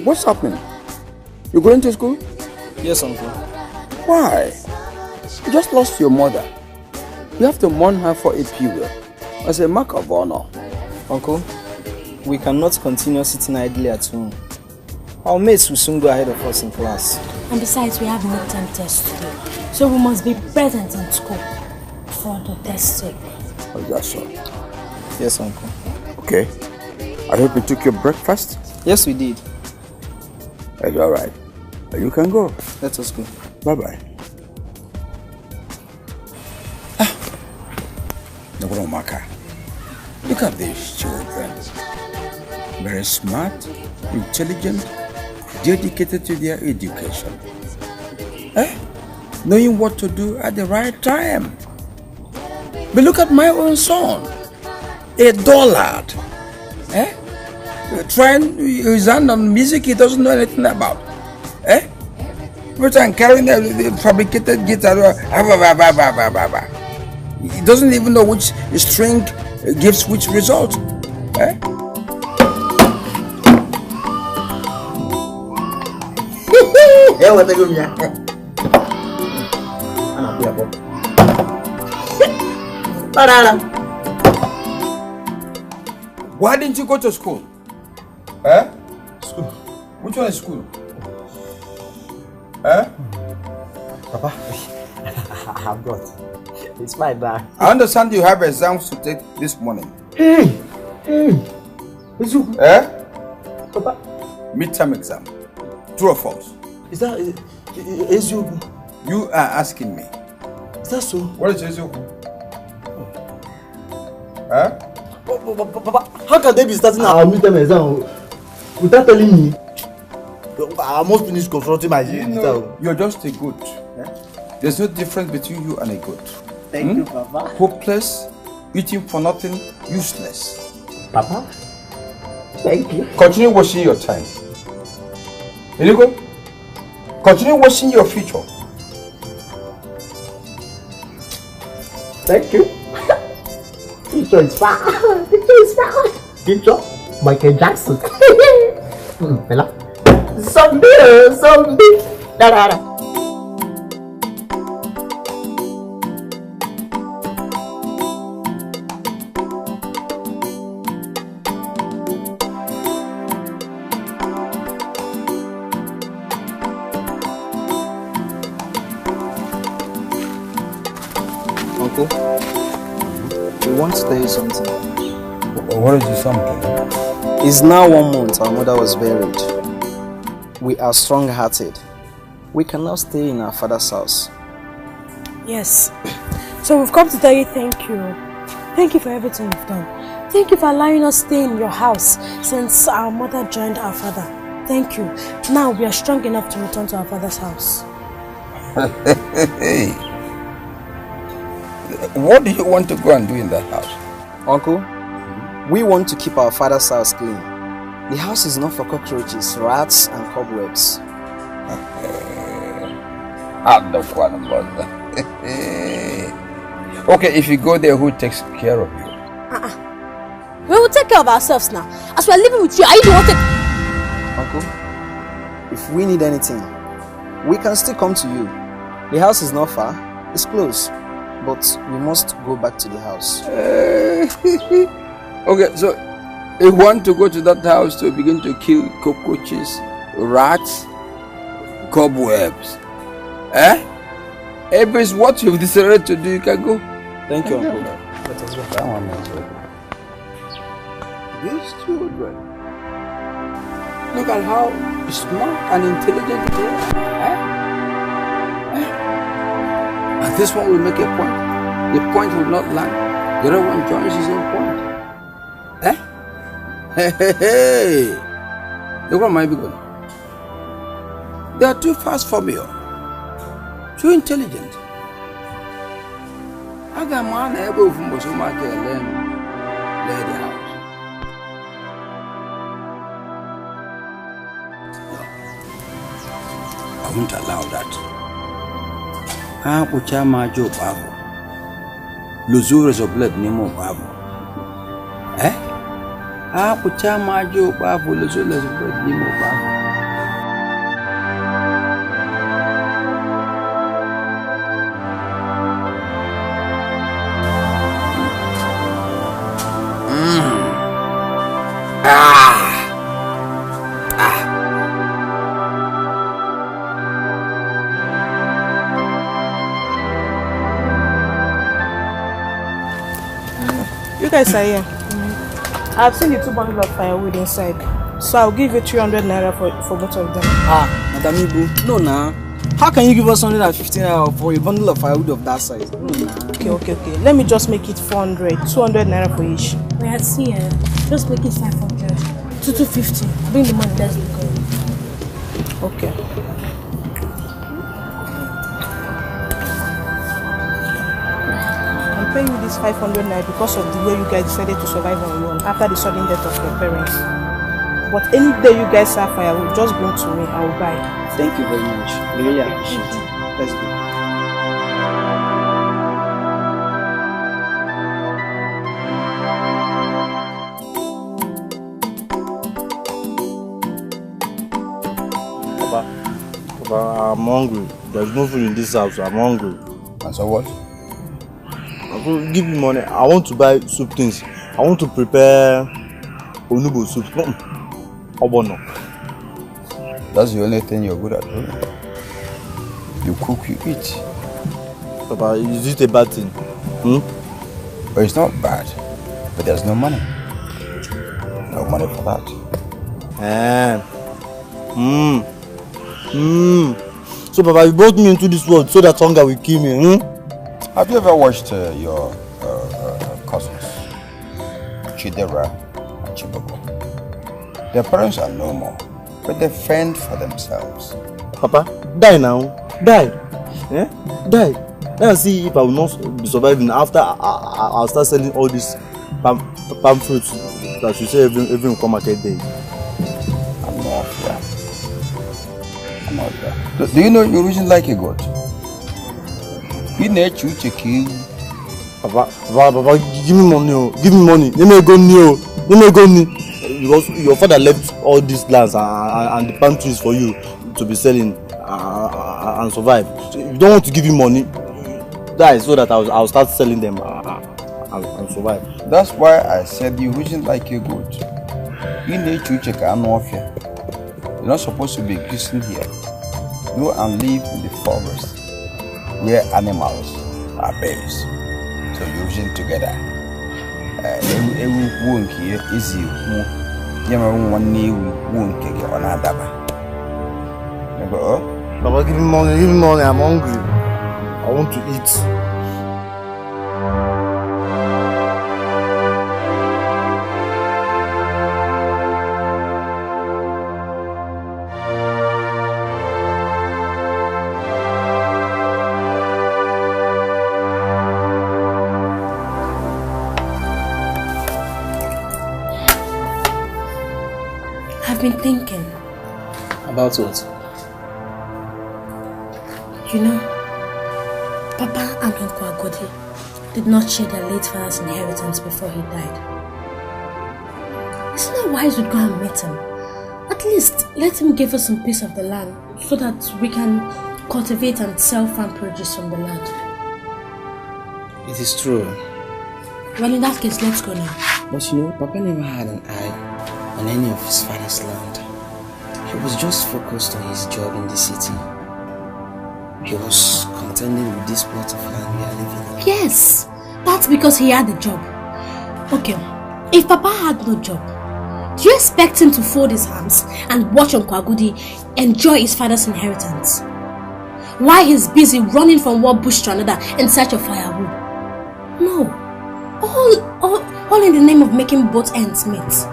What's happening? You going to school? Yes, Uncle. Why? You just lost your mother. You have to mourn her for a period as a mark of honor. Uncle, we cannot continue sitting idly at home. Our mates will soon go ahead of us in class. And besides, we have midterm tests today, so we must be present in school for the test sake. Oh, that's so. Yes, Uncle. Okay. I hope you took your breakfast? Yes, we did. It's all right. You can go. Let us go. Bye-bye. Look at these children. Very smart, intelligent, dedicated to their education. Knowing what to do at the right time. But look at my own son. A dullard. Trying his hand on music he doesn't know anything about. Every time carrying the fabricated guitar. He doesn't even know which string gives which result. Why didn't you go to school? School? Which one is school? Papa, I've got. It's my bag. I understand you have exams to take this morning. Papa? Midterm exam. True or false? Is that Ezioku? You are asking me. Is that so? What is Ezioku? Papa, how can they be starting our midterm exam without telling me? I must finish confronting my you're just a goat. There's no difference between you and a goat. Thank you, Papa. Hopeless, eating for nothing, useless. Papa? Thank you. Continue washing your time. Here you go. Continue washing your future. Thank you. Future is far. Future is far. Future? Michael Jackson. Bella. Zombie. Da. Uncle, we want to tell you something. What is the something? It's now 1 month our mother was buried. We are strong-hearted. We can now stay in our father's house. Yes. So we've come to tell you thank you. Thank you for everything you've done. Thank you for allowing us to stay in your house since our mother joined our father. Thank you. Now we are strong enough to return to our father's house. What do you want to go and do in that house? Uncle, we want to keep our father's house clean. The house is not for cockroaches, rats and cobwebs. Okay, if you go there, who takes care of you? We will take care of ourselves now. As we are living with you, are you the one to... Uncle, if we need anything, we can still come to you. The house is not far, it's close, but we must go back to the house. Okay, so you want to go to that house to begin to kill cockroaches, rats, cobwebs? If it's what you've decided to do, you can go. Thank you, Uncle. Let us go. These children, look at how smart and intelligent they are. And this one will make a point. The point will not land. The other one joins his own point. Hey. Look what might be going. They are too fast for me. Too intelligent. I got man able from Bosomaka and learn the house. No. I won't allow that. Puchama Joe Babo. Luzures of blood Nemo Babo. Puchama Joe Babo, Luzures of blood Nemo Babo. guys are here. I've seen the 2 bundles of firewood inside. So I'll give you 300 naira for both of them. Madam Ibu, no nah. How can you give us 150 naira for a bundle of firewood of that size? No nah. Okay. Let me just make it 400. 200 naira for each. Wait, see here. Just make it 500. 250. Bring the money, let's go. Okay. I'm paying you this 500 naira because of the way you guys decided to survive on your own after the sudden death of your parents. But any day you guys have firewood, just bring to me, I will buy. Thank you very much. We really appreciate it. Let's go. Papa, I'm hungry. There's no food in this house. I'm hungry. And so what? Give me money. I want to buy soup things. I want to prepare onubo soup. Obono. That's the only thing you're good at doing. You cook, you eat. Papa, is it a bad thing? But it's not bad. But there's no money. No money for that. So Papa, you brought me into this world so that hunger will kill me. Have you ever watched your cousins? Chidera and Chibogo. Their parents are no more, but they fend for themselves. Papa, die now. Die. Die. Let us see if I will not be surviving after I'll start selling all these palm fruits that you say every come market day. I'm not there. Do you know you reason like a goat? You need to check you. Papa, give me money. Give me money. Let me go. Because your father left all these lands and the palm trees for you to be selling and survive. So you don't want to give him money. Die so that I'll start selling them and survive. That's why I said you reason like a goat. You need to check I'm off here. You're not supposed to be existing here. Go and live in the forest where animals are based. So you reason together. Every wonk here is you. One new wonk on a daba. Papa, give me money, I'm hungry. I want to eat. I've been thinking. About what? You know, Papa and Uncle Agodi did not share their late father's inheritance before he died. Isn't it wise we'd go and meet him? At least let him give us some piece of the land so that we can cultivate and sell farm produce from the land. It is true. Well, in that case, let's go now. But you know, Papa never had an eye on any of his father's land. He was just focused on his job in the city. He was contending with this plot of land we are living in. Yes, that's because he had a job. Okay, if Papa had no job, do you expect him to fold his arms and watch Uncle Agudi enjoy his father's inheritance? While he's busy running from one bush to another in search of firewood? No, all in the name of making both ends meet.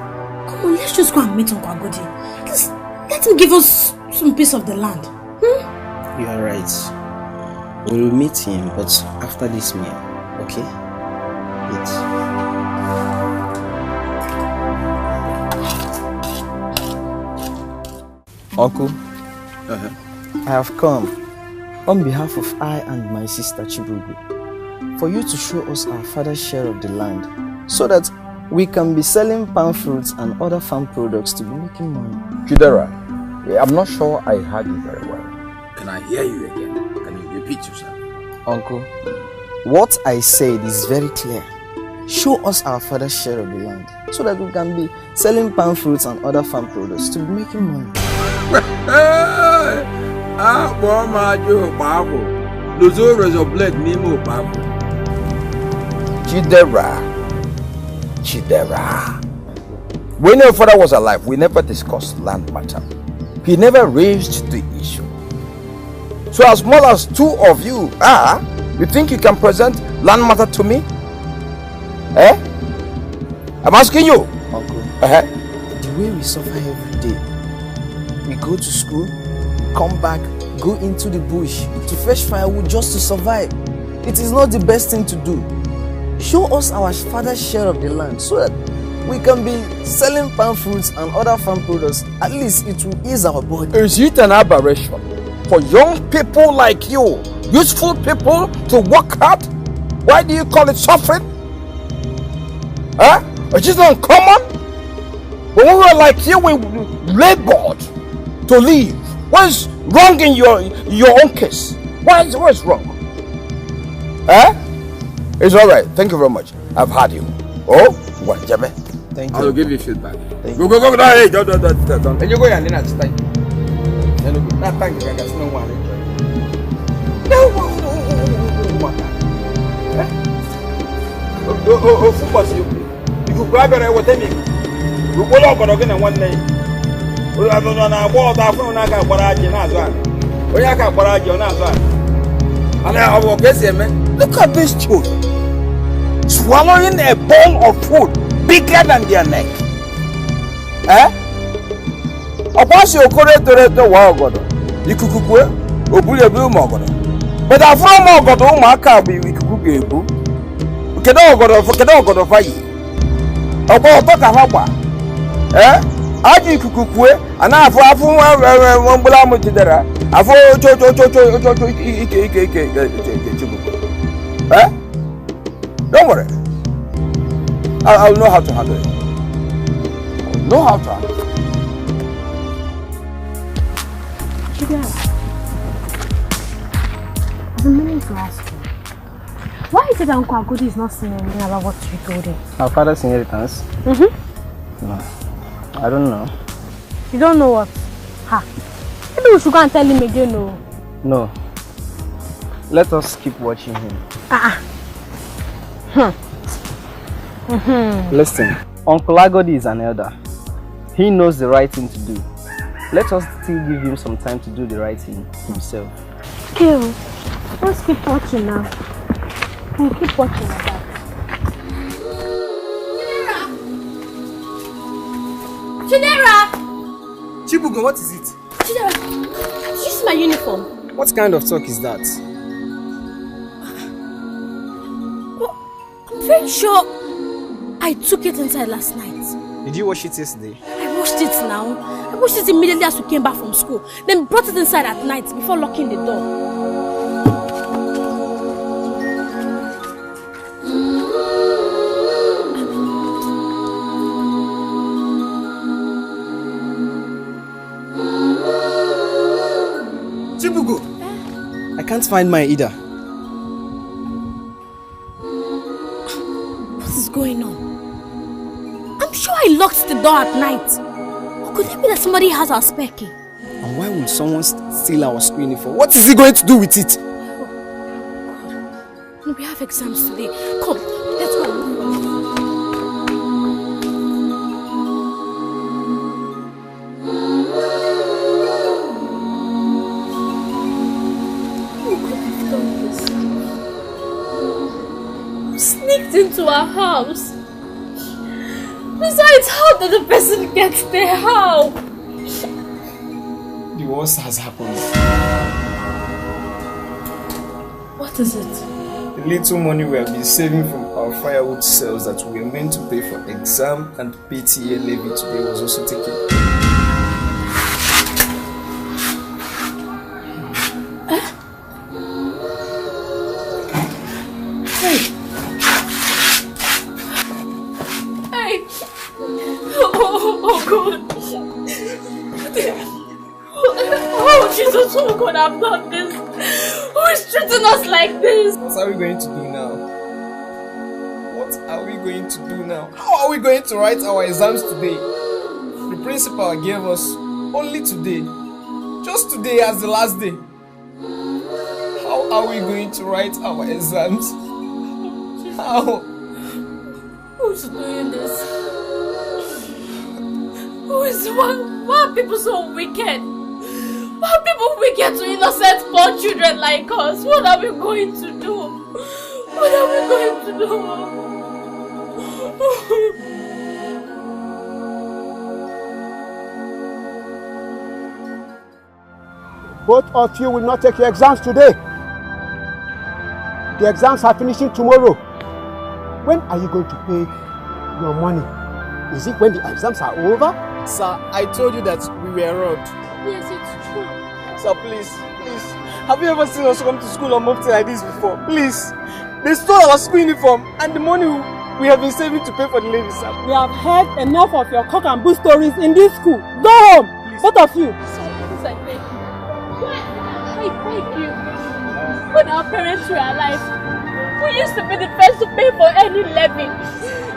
Come on, let's just go and meet Uncle Agudi. Let him give us some piece of the land. You are right. We will meet him, but after this meal, okay? Eat. Uncle, I have come on behalf of I and my sister Chibugu for you to show us our father's share of the land so that we can be selling palm fruits and other farm products to be making money. Chidera, I'm not sure I heard you very well. Can I hear you again? Can you repeat yourself? Uncle, what I said is very clear. Show us our father's share of the land so that we can be selling palm fruits and other farm products to be making money. Chidera, Chidera. When your father was alive, we never discussed land matter. He never raised the issue. So as small as two of you are, you think you can present land matter to me? Eh? I'm asking you. Uncle, The way we suffer every day, we go to school, come back, go into the bush to fetch firewood just to survive. It is not the best thing to do. Show us our father's share of the land so that we can be selling palm fruits and other farm products. At least it will ease our body. Is it an aberration for young people like you, useful people, to work hard? Why do you call it suffering? Is it uncommon? When we were like you, we labored to live. What is wrong in your own case? What is wrong? It's alright. Thank you very much. I've had you. Oh, what, Jabe? Thank you. I will give you feedback. Thank Go. Hey, don't. And you go and then I just thank you. Not thank you. I got no one. No. Football, you grab it with me. You go up again one day. We are going to walk out from Naka Baraji Nazan. We are going to Baraji Nazan. And I will guess him. Look at these children swallowing a bowl of food bigger than their neck. Once you correct the world, you could cook well, or put a blue mogul. But I found more got all my car we could cook a boo. We can all go to fight. A ball talk about I do cook well, and I have one blam to there. I for don't worry. I'll know how to handle it. I'll know how to handle it. I've been meaning to ask you. Why is it that Uncle Agudi is not saying anything about what you told him? Our father's inheritance? No, I don't know. You don't know what? Maybe we should go and tell him again, no? No. Let us keep watching him. Listen, Uncle Agodi is an elder. He knows the right thing to do. Let us still give him some time to do the right thing himself. Okay, let's keep watching now. We'll keep watching like that. Chidera! Chibugo, what is it? Chidera, this is my uniform. What kind of talk is that? Well, I'm very sure I took it inside last night. Did you wash it yesterday? I washed it now. I washed it immediately as we came back from school. Then brought it inside at night before locking the door. Chibugo! I can't find mine either. What is going on? I'm sure I locked the door at night. Or could it be that somebody has our spare key? And why would someone steal our school uniform? What is he going to do with it? Oh, God. We have exams today. Come, let's go. Sneaked into our house. Besides, how did the person get there? How? The worst has happened. What is it? The little money we have been saving from our firewood sales that we were meant to pay for exam and PTA levy today was also taken. Jesus, who could have done this? Who is treating us like this? What are we going to do now? What are we going to do now? How are we going to write our exams today? The principal gave us only today. Just today as the last day. How are we going to write our exams? How? Who's doing this? Why are people so wicked? Why are people wicked to innocent poor children like us? What are we going to do? What are we going to do? Both of you will not take your exams today. The exams are finishing tomorrow. When are you going to pay your money? Is it when the exams are over? Sir, I told you that we were robbed. Yes, it's true. Sir, please. Have you ever seen us come to school on mufti like this before? Please. They stole our school uniform and the money we have been saving to pay for the ladies, sir. We have heard enough of your cock and bull stories in this school. Go home, please. Both of you. Please, I beg you. I beg you. When our parents were alive, we used to be the first to pay for any levy.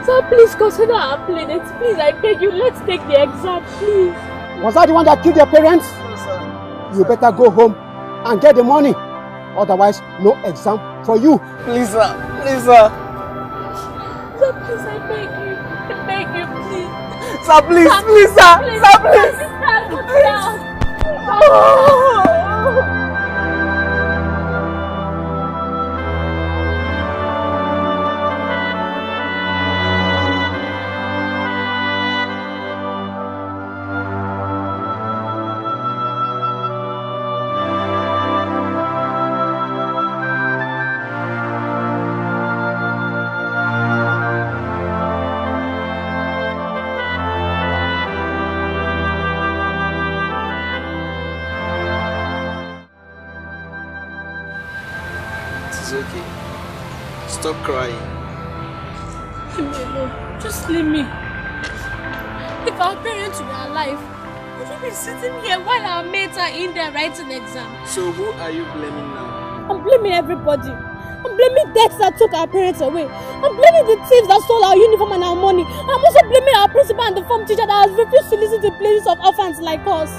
So please consider our planets. Please, I beg you, let's take the exam, please. Was that the one that killed your parents? No, sir. You better go home and get the money. Otherwise, no exam for you. Please, sir. Please, sir. Sir, please, I beg you. I beg you, please. Sir, please, please, sir. Sir, please. It's okay. Stop crying. Leave me alone. Just leave me. If our parents were alive, would we be sitting here while our mates are in there writing exams? So who are you blaming now? I'm blaming everybody. I'm blaming debts that took our parents away. I'm blaming the thieves that stole our uniform and our money. I'm also blaming our principal and the form teacher that has refused to listen to the pleas of orphans like us.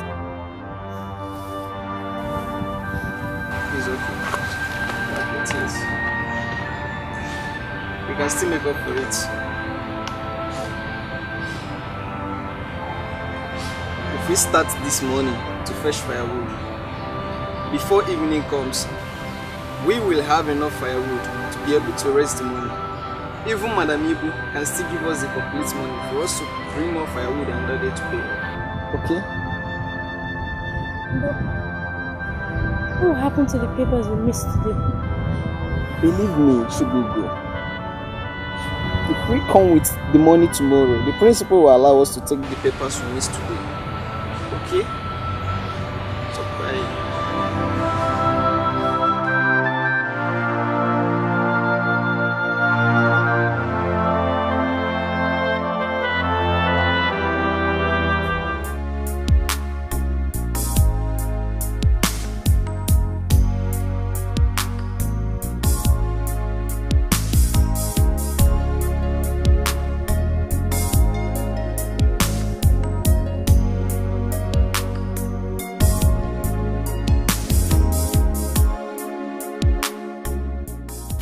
It's okay. It is. We can still make up for it. If we start this morning to fetch firewood, before evening comes, we will have enough firewood to be able to raise the money. Even Madam Ibu can still give us the complete money for us to bring more firewood another day to pay. Okay? But what will happen to the papers we missed today? Believe me, it should be good. If we come with the money tomorrow, the principal will allow us to take the papers we missed today. Okay? Stop crying.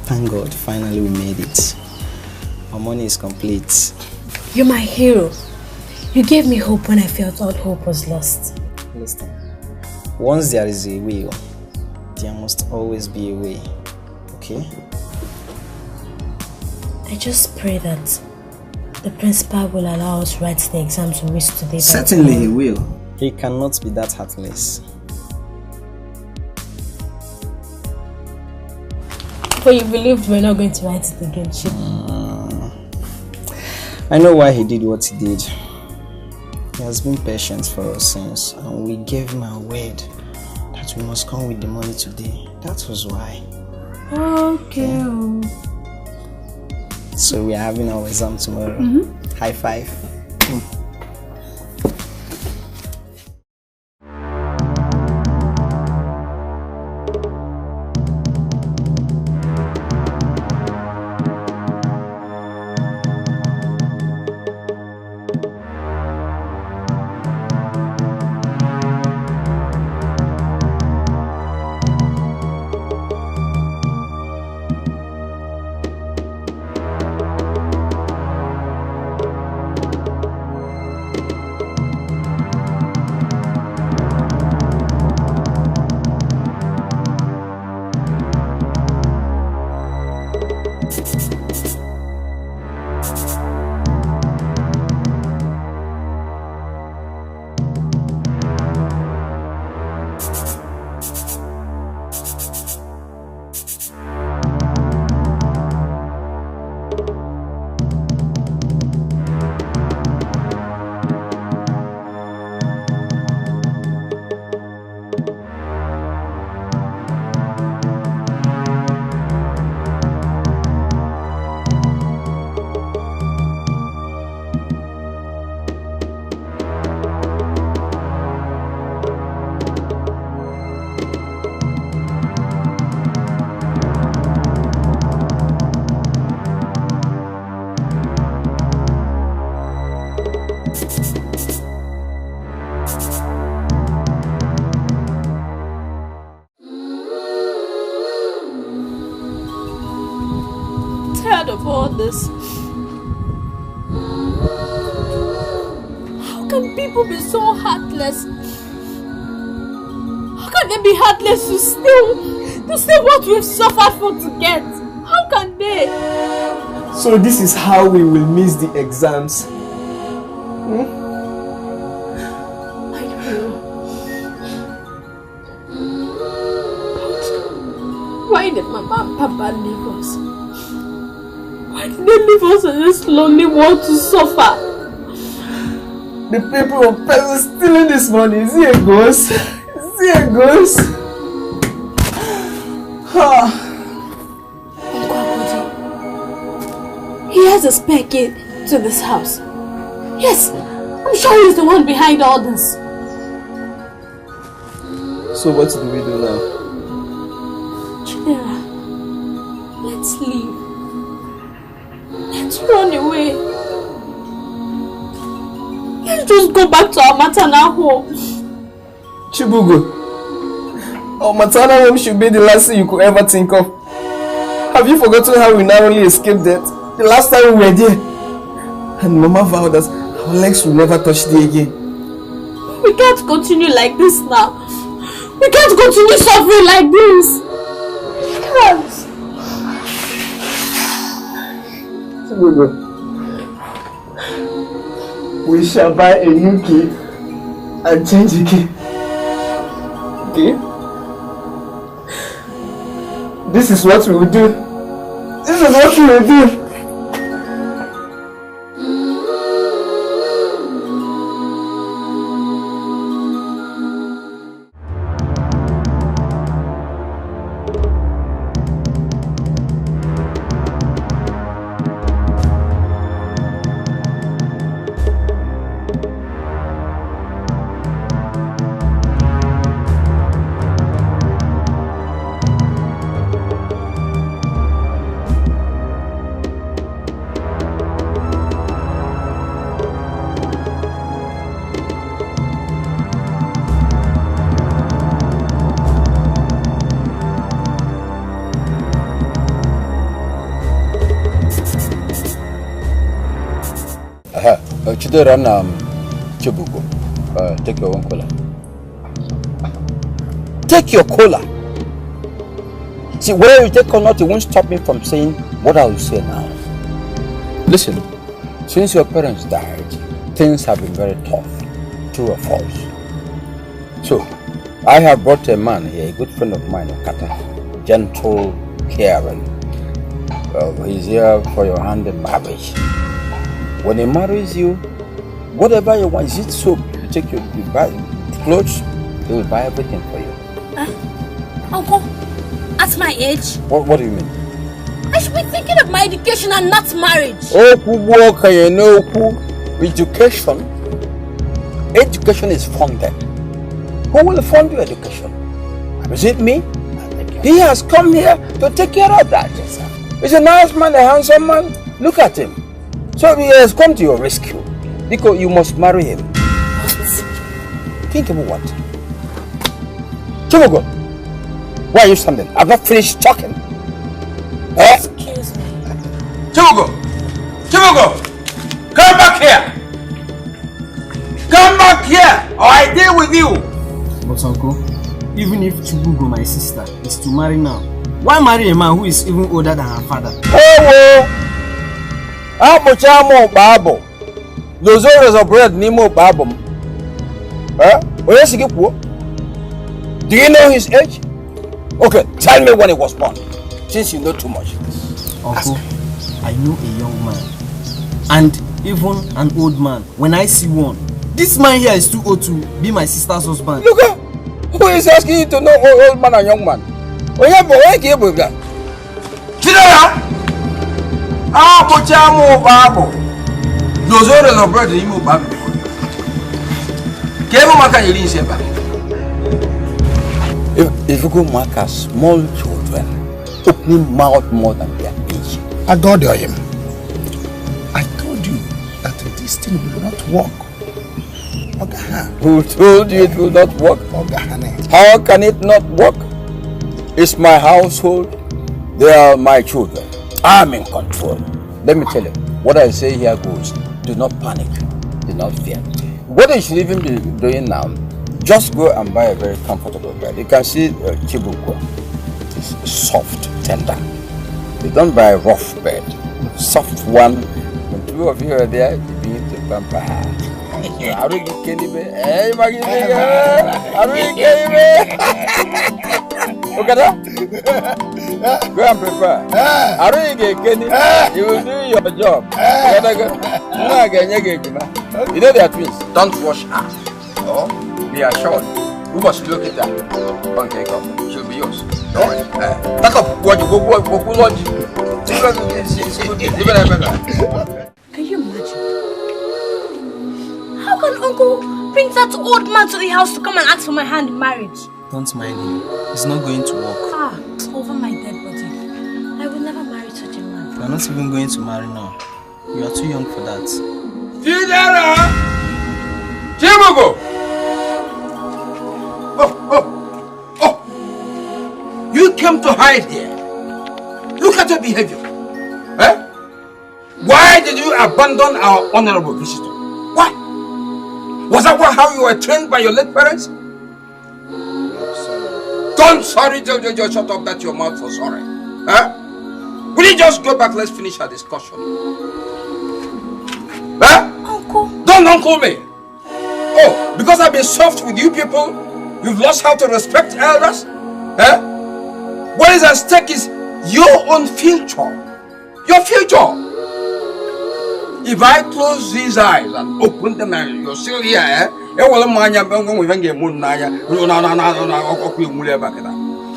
Thank God, finally we made it. Our money is complete. You're my hero. You gave me hope when I felt all hope was lost. Listen, once there is a will, there must always be a way. Okay? I just pray that the principal will allow us write the exams we missed today. Certainly he will. He cannot be that heartless. But you believed we're not going to write it again, Chip. I know why he did what he did. He has been patient for us since, and we gave him our word that we must come with the money today. That was why. Okay. So we are having our exam tomorrow. High five. this? How can people be so heartless? How can they be heartless to steal what we've suffered for to get? How can they? So this is how we will miss the exams. Why did Mama and Papa leave us? Why did they leave us in this lonely world to suffer? The people of Peru stealing this money. Is he a ghost? Is he a ghost? He has a spare key to this house. Yes, I'm sure he's the one behind all this. So what do we do now? Chidera, let's leave. Let's run away. Let's just go back to our maternal home. Chibugo, our maternal home should be the last thing you could ever think of. Have you forgotten how we narrowly escaped death? The last time we were there. And Mama vowed that our legs will never touch the again. We can't continue like this now. We can't continue suffering like this. We can't. Chibugo, we shall buy a new key and change the key. Okay? This is what we will do. This is what we will do. Chidera Chibugo, take your own cola. Take your cola. See, whether you take or not, it won't stop me from saying what I will say now. Listen, since your parents died, things have been very tough, true or false. So, I have brought a man here, a good friend of mine, Okata, gentle, caring. He's here for your hand in marriage. When he marries you, whatever you want, is it soap? You buy clothes, he will buy everything for you. Uncle, at my age? What do you mean? I should be thinking of my education and not marriage. Education is funded. Who will fund your education? Is it me? He has come here to take care of that. He's a nice man, a handsome man. Look at him. So he has come to your rescue because you must marry him. What? Think about what? Chibugo, why are you standing? I've not finished talking. Excuse me. Chibugo, come back here. Come back here, or I deal with you. But uncle, even if Chibugo, my sister, is to marry now, why marry a man who is even older than her father? Oh, Amochamo Babo. Those orders of bread Nemo Babum. Do you know his age? Okay, tell me when he was born. Since you know too much. Uncle, I know a young man. And even an old man. When I see one, this man here is too old to be my sister's husband. Look at who is asking you to know old man and young man? Oh yeah, but why can't you do that? Amochamo Babo. Those orders of bread Nemo Babum. If you go mark as small children, opening mouth more than their age. I adore him. I told you that this thing will not work. Who told you it will not work? How can it not work? It's my household. They are my children. I'm in control. let me tell you, what I say here goes. Do not panic. Do not fear. What you should even be doing now, just go and buy a very comfortable bed. You can see Chibuko. It's soft, tender. You don't buy a rough bed. Soft one. The two of you are there, you need to pamper her. Are you kidding me? Hey, Maggie, are you kidding me? Look at that. Go and prepare. Are you kidding me? You will do your job. You know they are twins. Don't rush her. Oh, be assured. We must look at that. Okay, come. She'll be yours. Don't worry. Pack up. What you go lunch. Can you imagine? How can Uncle bring that old man to the house to come and ask for my hand in marriage? Don't mind him. It's not going to work. Over my dead body. I will never marry such a man. You are not even going to marry now. You are too young for that. Chidera! Chibugo! Oh! You came to hide here. Look at your behavior. Eh? Why did you abandon our honorable visitor? Why? Was that how you were trained by your late parents? Don't sorry, just shut up that your mouth for sorry. Huh? Will you just go back? Let's finish our discussion. Huh? Uncle. Don't uncle me. Oh, because I've been soft with you people, you've lost how to respect elders? Huh? What is at stake is your own future. Your future. If I close these eyes and open them and you're still here, eh? Will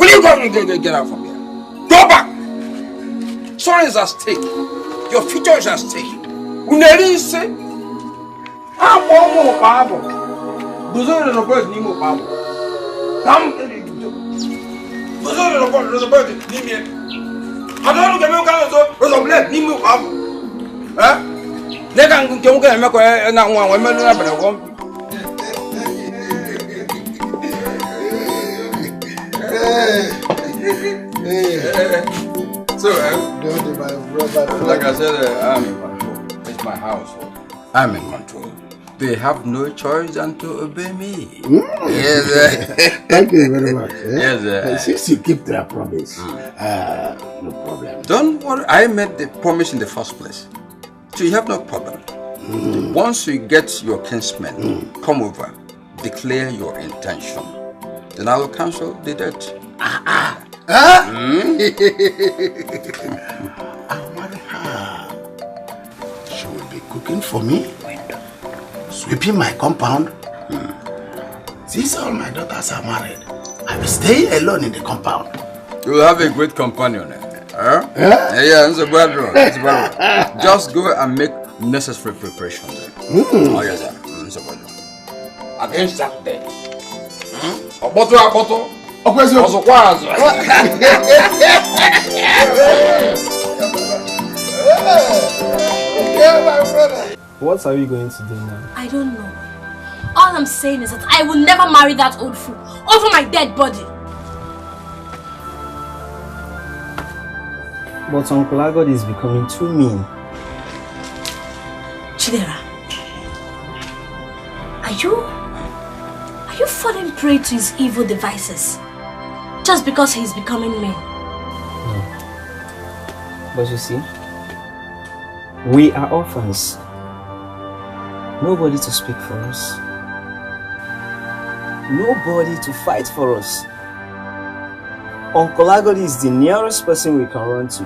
you go get out from here? Go back! Sorry is at stake. Your future is at stake. Uneri say, I'm more powerful. Those are the birds need more power. Come, those are the birds need me. I don't know if you can need more power. Huh? They can go and make a now one woman. So, like I said, I'm in control. It's my household. I'm in control. They have no choice than to obey me. Yes. Thank you very much. Yes. Since you keep their promise, no problem. Don't worry. I made the promise in the first place. So you have no problem. Once you get your kinsmen, come over, declare your intention. Then I will cancel the debt. I'll marry her. She will be cooking for me, sweeping my compound. Since all my daughters are married, I will stay alone in the compound. You will have a great companion. Yeah, it's a bad one. Just go and make necessary preparations. Oh, yes, sir. It's a bad one. Against that day. A bottle. Also, What are we going to do now? I don't know. All I'm saying is that I will never marry that old fool over my dead body. But Uncle Agod is becoming too mean. Chidera, are you falling prey to his evil devices? Just because he's becoming mean? No. But you see, we are orphans. Nobody to speak for us. Nobody to fight for us. Uncle Agodi is the nearest person we can run to.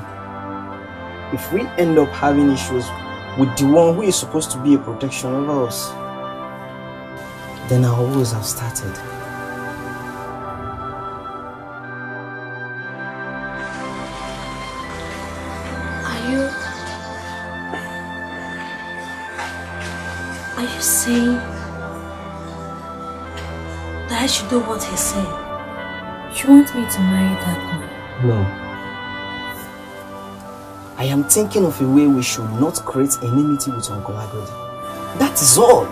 If we end up having issues with the one who is supposed to be a protection over us, then our woes have started. Are you saying that I should do what he's saying? You want me to marry that man? No. I am thinking of a way we should not create enmity with Uncle Agodi. That is all.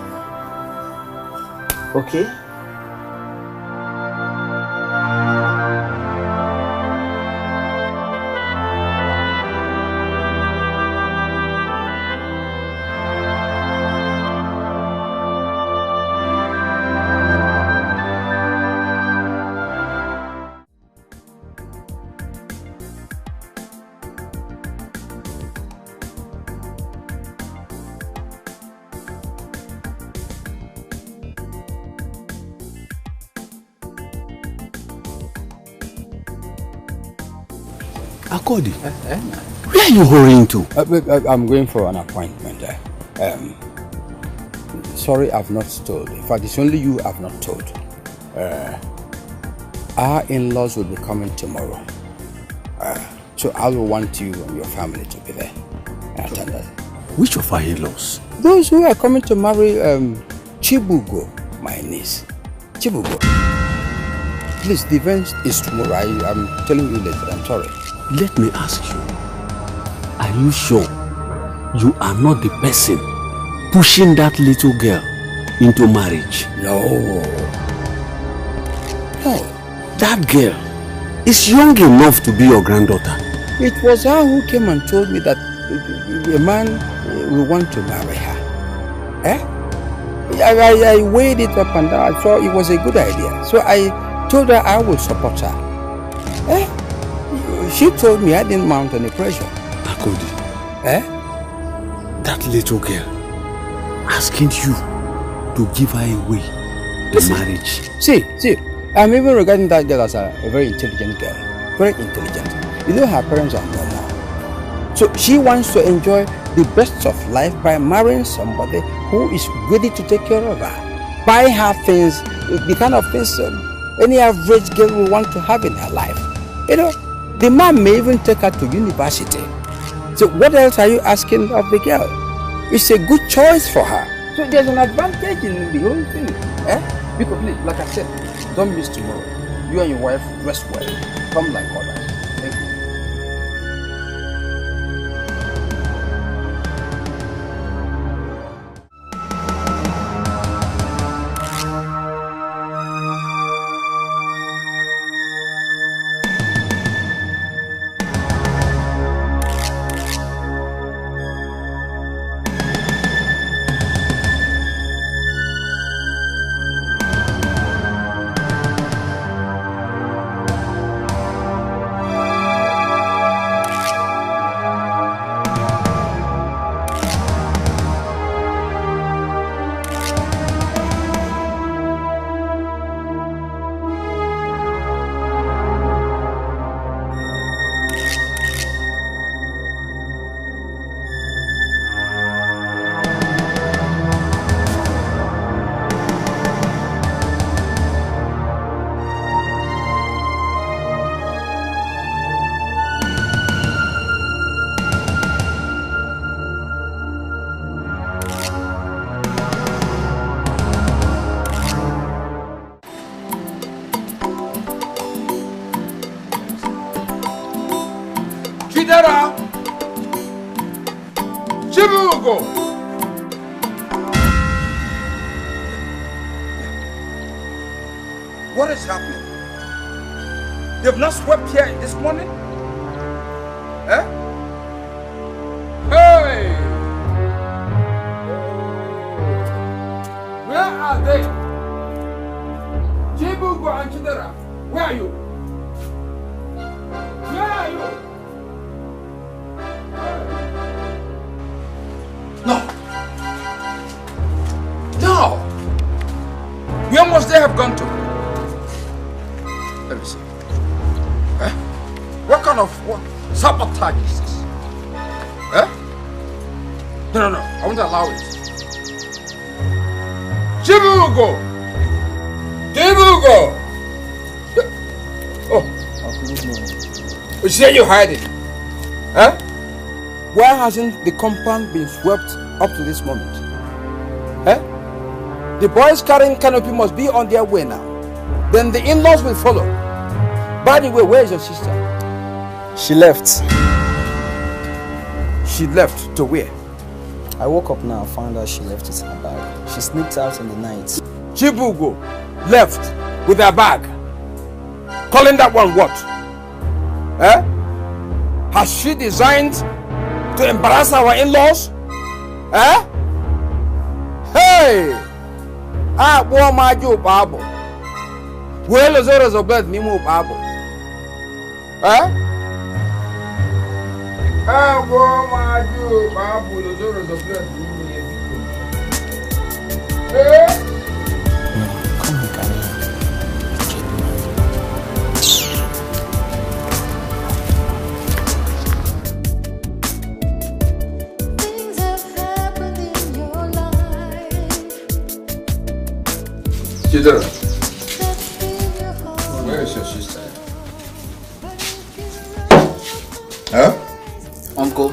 Okay? Akodi, where are you hurrying to? I'm going for an appointment. Sorry, I've not told. In fact, it's only you I've not told. Our in-laws will be coming tomorrow. So I will want you and your family to be there. Attend that. Which of our in-laws? Those who are coming to marry Chibugo, my niece. Chibugo. Please, the event is tomorrow. I'm telling you later. I'm sorry. Let me ask you. Are you sure you are not the person pushing that little girl into marriage? No. No. That girl is young enough to be your granddaughter. It was her who came and told me that a man will want to marry her. I weighed it up and down. I thought it was a good idea. So I told her I would support her. She told me I didn't mount any pressure. Akodi. That little girl asking you to give her away the marriage. See, I'm even regarding that girl as a very intelligent girl. Very intelligent. You know, her parents are normal. So she wants to enjoy the best of life by marrying somebody who is ready to take care of her. Buy her things, the kind of things any average girl will want to have in her life. You know, the man may even take her to university. So what else are you asking of the girl? It's a good choice for her. So there's an advantage in the whole thing. Because please, like I said, don't miss tomorrow. You and your wife rest well. Come like others. Thank you. What is happening? They've not swept here this morning? Hey! Where are they? Chibugo and Chidera, where are you? Where are you? No! Where must they have gone to? Let me see. What kind of sabotage is this? No, I won't allow it. Chibugo! Oh. You say you're hiding? Why hasn't the compound been swept up to this moment? The boys carrying canopy must be on their way now. Then the in-laws will follow. By the way, where is your sister? She left. She left to where? I woke up now and found out she left with her bag. She sneaked out in the night. Chibugo left with her bag. Calling that one what? Has she designed to embarrass our in-laws? Hey! Boy, my job, Babo. Well, as well as a bird, Nemo Babo. Boy, my job, Babo, as well as a bird, Chidera, where is your sister? Huh? Uncle,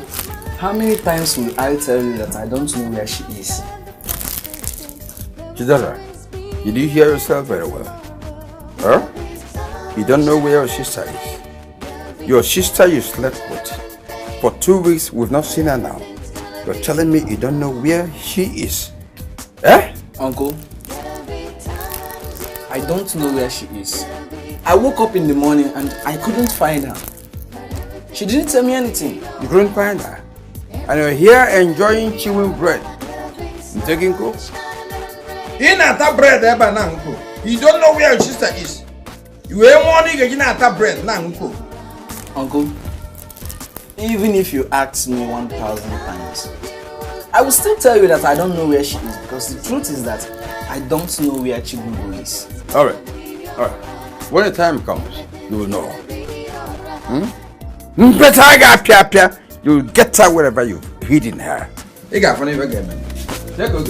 how many times will I tell you that I don't know where she is? Chidera, did you hear yourself very well? Huh? You don't know where your sister is. Your sister you slept with. For 2 weeks, we've not seen her now. You're telling me you don't know where she is. Eh? Uncle, I don't know where she is. I woke up in the morning and I couldn't find her. She didn't tell me anything. You couldn't find her? And you're here enjoying chewing bread. You taking coke? In at that bread, uncle. You don't know where your sister is. You ain't wanting to get that bread, uncle. Uncle, even if you asked me 1,000 times, I will still tell you that I don't know where she is, because the truth is that I don't know where Chibugo is. Alright. When the time comes, you will know. You will get her wherever you've hidden her. You got funny again, man. Let's go.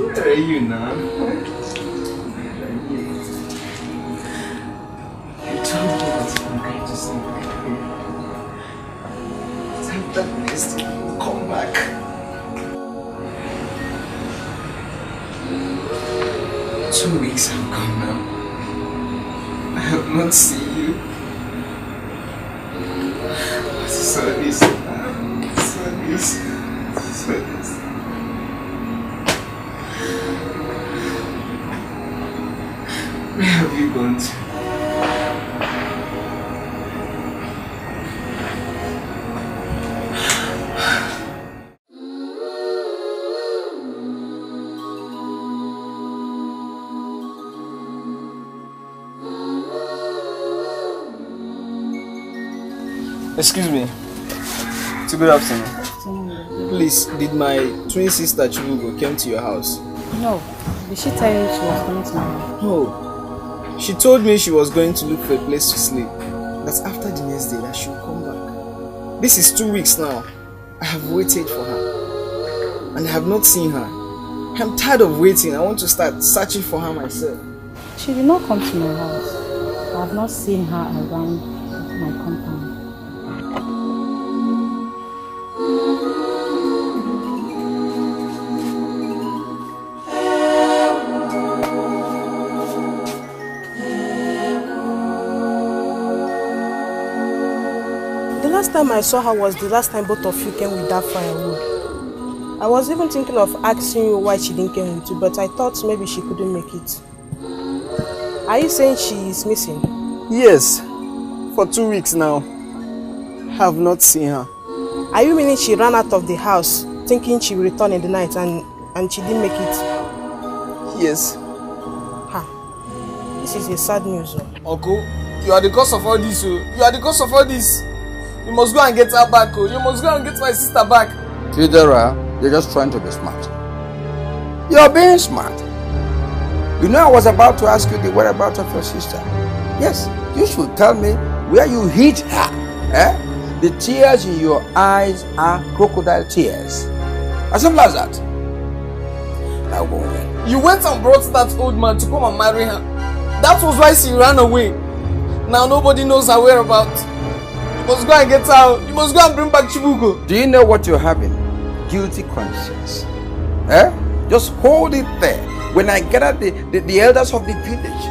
Where are you now? You told me that you were going to sleep with me. Tell that next thing you will come back. Two weeks have gone now. I have not seen you. Service. Where have you gone to? Excuse me. Good afternoon. Please, did my twin sister Chibugo came to your house? No. Did she tell you she was going to my house? No. She told me she was going to look for a place to sleep. That's after the next day that she will come back. This is 2 weeks now. I have waited for her. And I have not seen her. I'm tired of waiting. I want to start searching for her myself. She did not come to my house. I have not seen her around my compound. The last time I saw her was the last time both of you came with that firewood. I was even thinking of asking you why she didn't come with you, but I thought maybe she couldn't make it. Are you saying she is missing? Yes. For 2 weeks now. I have not seen her. Are you meaning she ran out of the house thinking she will return in the night and she didn't make it? Yes. This is a sad news. Uncle, you are the cause of all this. You are the cause of all this. You must go and get her back. You must go and get my sister back. Chidera, you're just trying to be smart. You're being smart. You know I was about to ask you the whereabouts of your sister. Yes, you should tell me where you hid her. The tears in your eyes are crocodile tears. As simple as that. Now go away. You went and brought that old man to come and marry her. That was why she ran away. Now nobody knows her whereabouts. You must go and get her. You must go and bring back Chibugo. Do you know what you're having? Guilty conscience. Just hold it there. When I gather the elders of the village,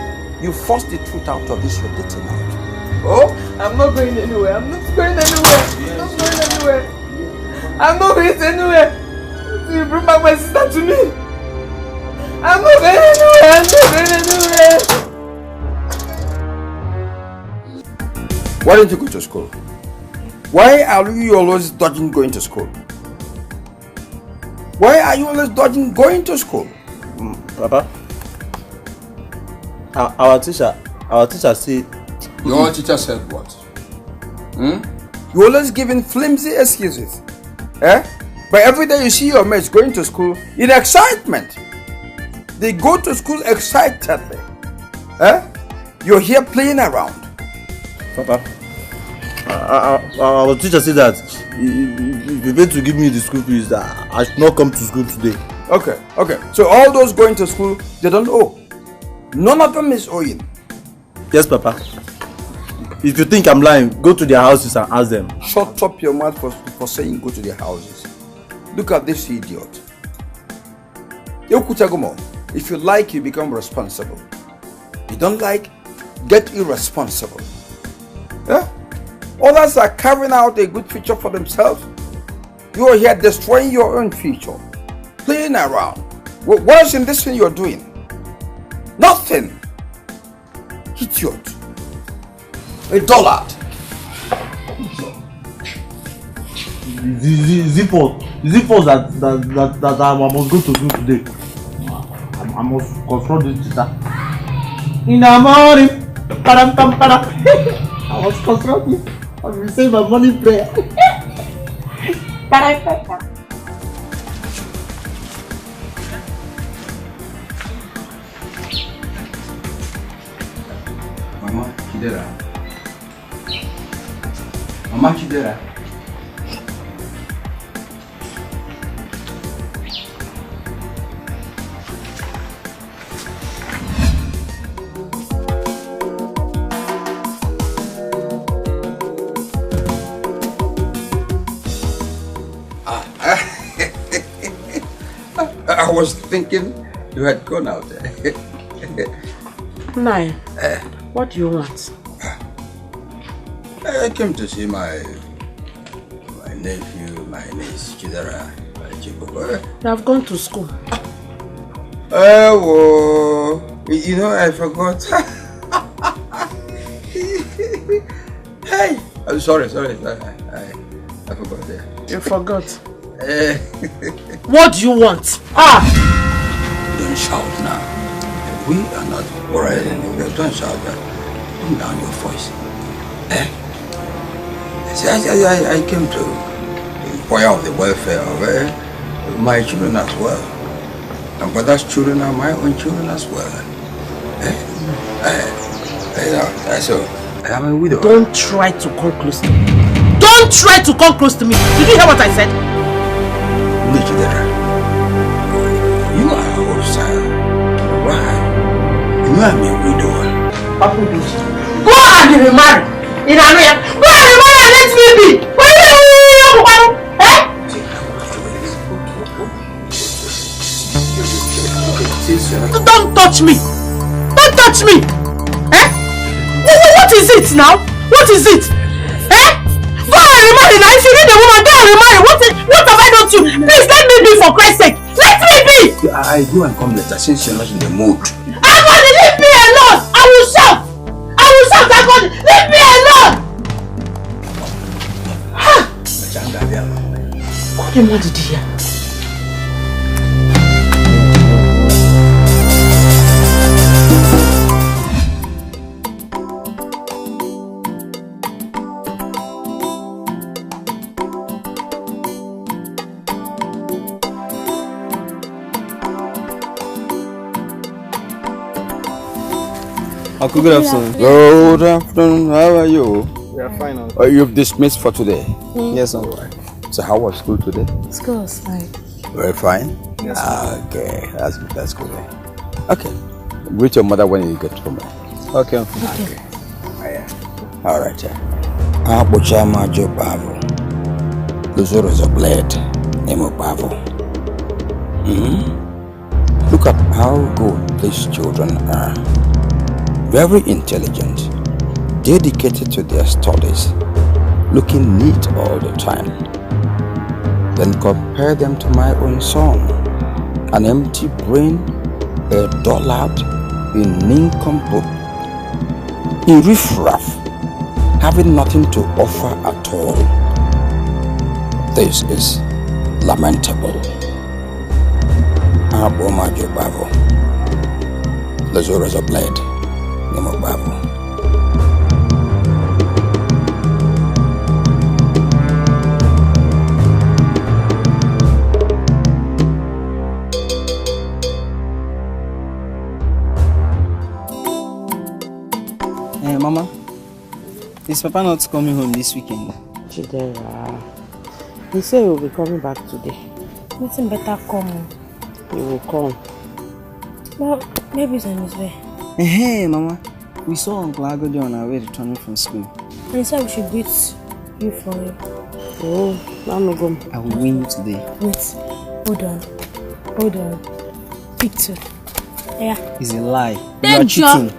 you force the truth out of this your dating out. Oh, I'm not going anywhere. I'm not going anywhere. I'm not going anywhere. So you bring back my sister to me. I'm not going anywhere. I'm not going anywhere. Why don't you go to school? Why are you always dodging going to school? Why are you always dodging going to school? Papa, our teacher said... Your teacher said what? You always giving flimsy excuses. But every day you see your mates going to school in excitement. They go to school excitedly. You're here playing around. Papa, our teacher said that if you wait to give me the school fees, that I should not come to school today. Okay. So all those going to school, they don't owe. None of them is owing. Yes, Papa. If you think I'm lying, go to their houses and ask them. Shut up your mouth for saying go to their houses. Look at this idiot. If you like, you become responsible. You don't like, get irresponsible. Others are carrying out a good future for themselves. You are here destroying your own future. Playing around. What is in this thing you're doing? Nothing. Idiot. A dullard. Is it false that I must go to school today? I must confront this teacher. In the morning, I must confront you. I will say my morning prayer. Mama Chidera. I was thinking you had gone out. Nai, what do you want? I came to see my nephew, my niece, Chidera. You have gone to school. You know, I forgot. Hey, I'm sorry. I forgot that. You forgot. What do you want? Don't shout now. We are not worried anymore. Don't shout that. Calm down your voice. See, I came to inquire of the welfare of my children as well. And brother's children are my own children as well. So, I am a widow. Don't try to come close to me. Don't try to come close to me. Did you hear what I said? Nigerian, you are a hostile. Why? You are a widow. Go and remarry. In Area. Go and remarry and let me be. Don't touch me. Don't touch me. What is it now? What is it? Go and remarry now. If you need a woman, go and remarry. What have I done to you? Please let me be, for Christ's sake. Let me be. I go and come later since you're not in the mood. Agony, leave me alone. I will shout. Agony, leave me alone. What am I to do here? Uncle, good afternoon. Good afternoon. How are you? We are fine, Uncle. You've dismissed for today? Yes, Uncle. So how was school today? School was fine. Very fine? Yes, okay, that's good. Okay. Greet your mother when you get home. Okay, Uncle. Okay. Alright. Abuchama Jobavo. Luzoro is a blade. Nemo Bavo. Look at how good these children are. Very intelligent, dedicated to their studies, looking neat all the time. Then compare them to my own son, an empty brain, a dullard, a nincompoop, a riffraff, having nothing to offer at all. This is lamentable. Aboma Jobavo. Lazura's a blade. Nemo Babu. Mama, is Papa not coming home this weekend? Chidera, he said he will be coming back today. Nothing better come. He will come. Well, maybe he's on his way. Hey, Mama, we saw Uncle Agodi on our way returning from school. And he said we should greet you for him. Oh, I'm not going. I will win today. Wait, hold on. Pick two. Yeah. It's a lie. Then You are cheating.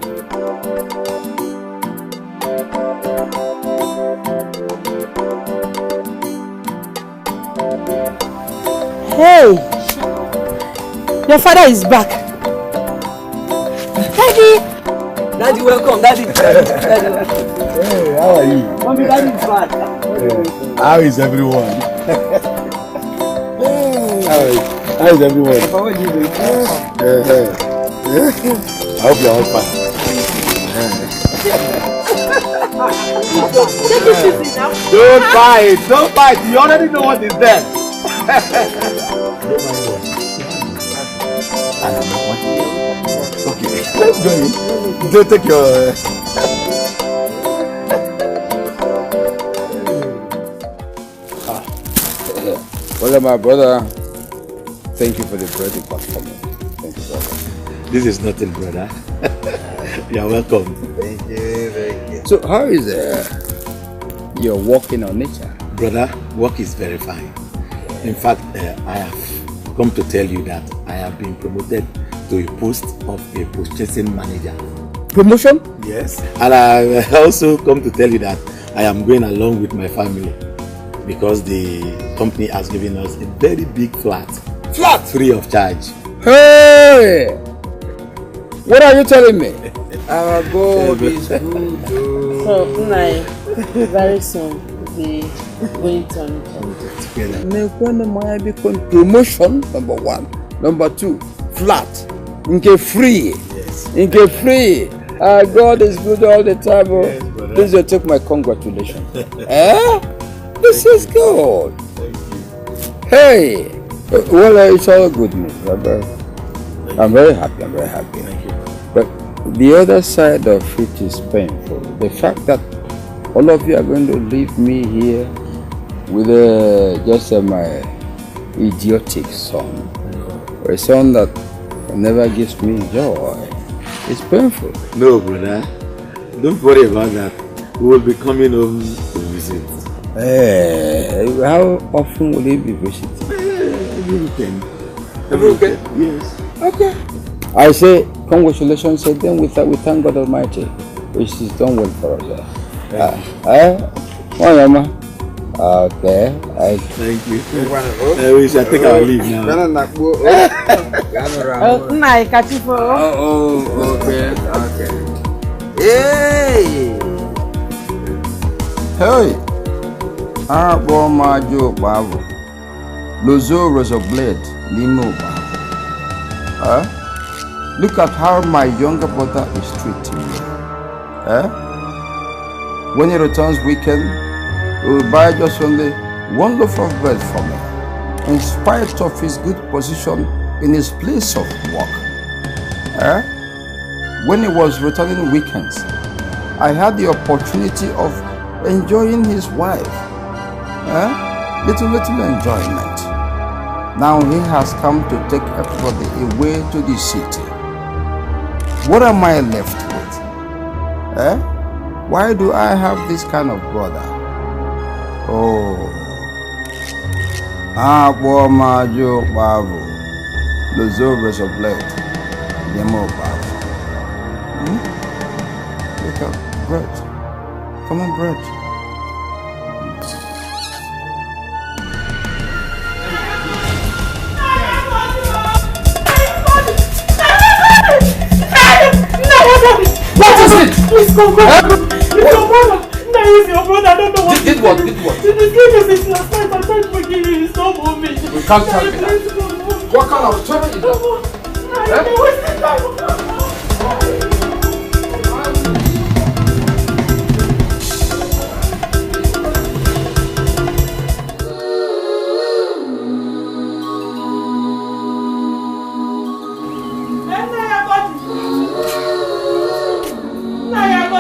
Hey! Your father is back. Daddy! Daddy, welcome. Daddy, welcome. Hey, how are you? Mommy, Daddy is back. How is everyone? How is everyone? Papa, what do you do? I hope you're all fine. Don't fight. You already know what is there. Okay, let's go in. Don't take your... Well, my brother, thank you for the bread you got for me. Thank you, brother. This is nothing, brother. You're welcome. Thank you. So, how is your work in our nature? Brother, work is very fine. In fact, I have come to tell you that I have been promoted to a post of a purchasing manager. Promotion? Yes. And I also come to tell you that I am going along with my family because the company has given us a very big flat. Flat? Free of charge. Hey! What are you telling me? Our God is good. So, Nai, very soon we'll be going to promotion, number one. Number two, flat. Nke free. Yes. Nke free. God is good all the time. Yes, please take my congratulations. This is good. Thank you. Hey! Well, it's all good news. I'm very happy. Thank you. But the other side of it is painful. The fact that all of you are going to leave me here with just my idiotic son. A son that never gives me joy. It's painful. No, brother. Don't worry about that. We will be coming home to visit. Hey, how often will he be visiting? Every weekend. Every weekend? Yes. Okay. I say congratulations again. We thank God Almighty, which is done well for us. Okay. Thank you. We shall take our leave now. Nai, catch you for. Okay. Hey. Majo Bavo. Lozo Rosoblade, Limo Bavo. Look at how my younger brother is treating me. When he returns weekend, he will buy just only one loaf of bread for me, in spite of his good position in his place of work. When he was returning weekends, I had the opportunity of enjoying his wife. Little enjoyment. Now he has come to take everybody away to the city. What am I left with? Why do I have this kind of brother? Majo Bavo. Lozo Rosoblade. Limo Bavo. Look up, bread. Come on, bread. What is it? Please come back. It's your brother. No, it's your brother. I don't know what. Did what? The disgrace is last night. I'm trying to forgive you. It's not moving. We can't tell me that. What kind of story is that?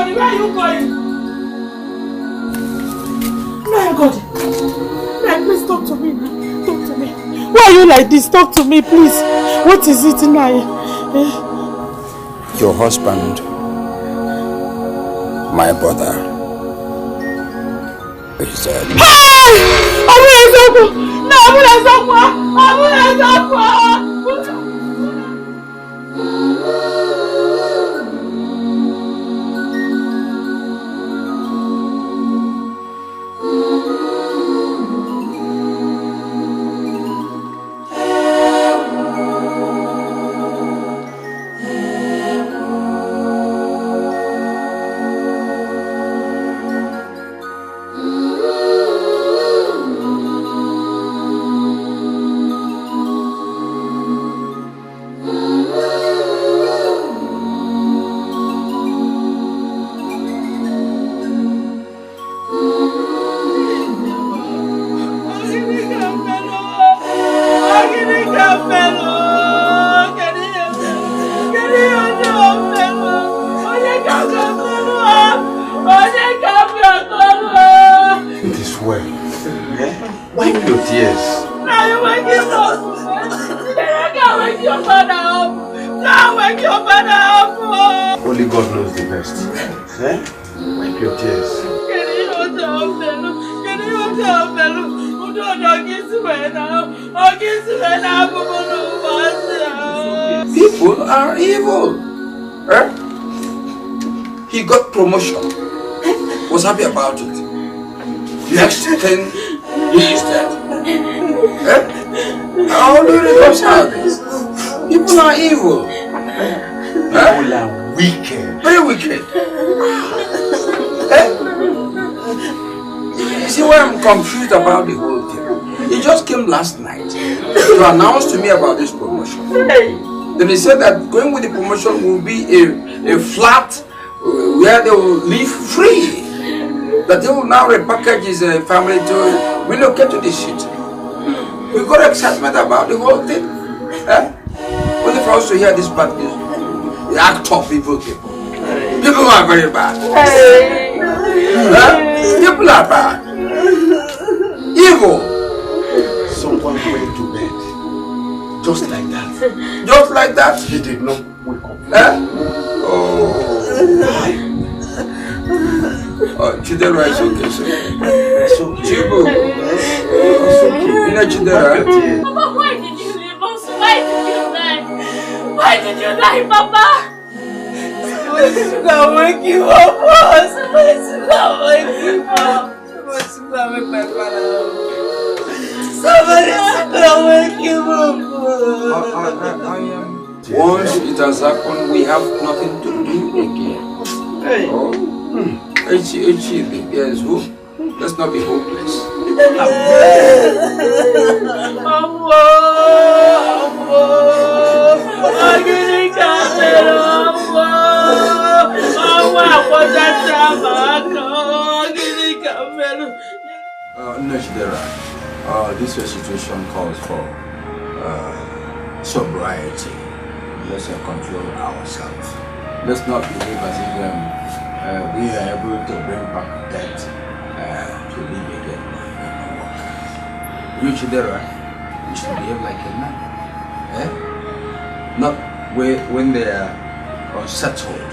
God, where are you going? My God. Please talk to me. Talk to me. Why are you like this? Talk to me, please. What is it now? Your husband, my brother, is dead. People are evil. He got promotion. Was happy about it. Next thing, he is dead. How do you reconcile this? People are evil. People are wicked. Very wicked. You see why I'm confused about the whole thing? He just came last night to announce to me about this promotion. Then he said that going with the promotion will be a flat where they will live free. That they will now repackage his family to relocate to this city. We got excitement about the whole thing. Only for us to hear this bad news. They act tough evil people. People are very bad. People are bad. Evil. Someone went to bed. Just like that. Just like that? He did not wake up. Chidera is okay, so Chibu. Chidera. Papa, why did you leave us? Why did you die? Why did you die, Papa? Somebody's gonna wake you up, somebody's gonna wake you up. Somebody's gonna wake my father up. Somebody's gonna wake you up. Once it has happened, we have nothing to do again. Hey. There's hope. Let's not be hopeless. This situation calls for sobriety. Let's control ourselves. Let's not behave as if we are able to bring back death to live again. You should behave like a man. Not when they are unsettled,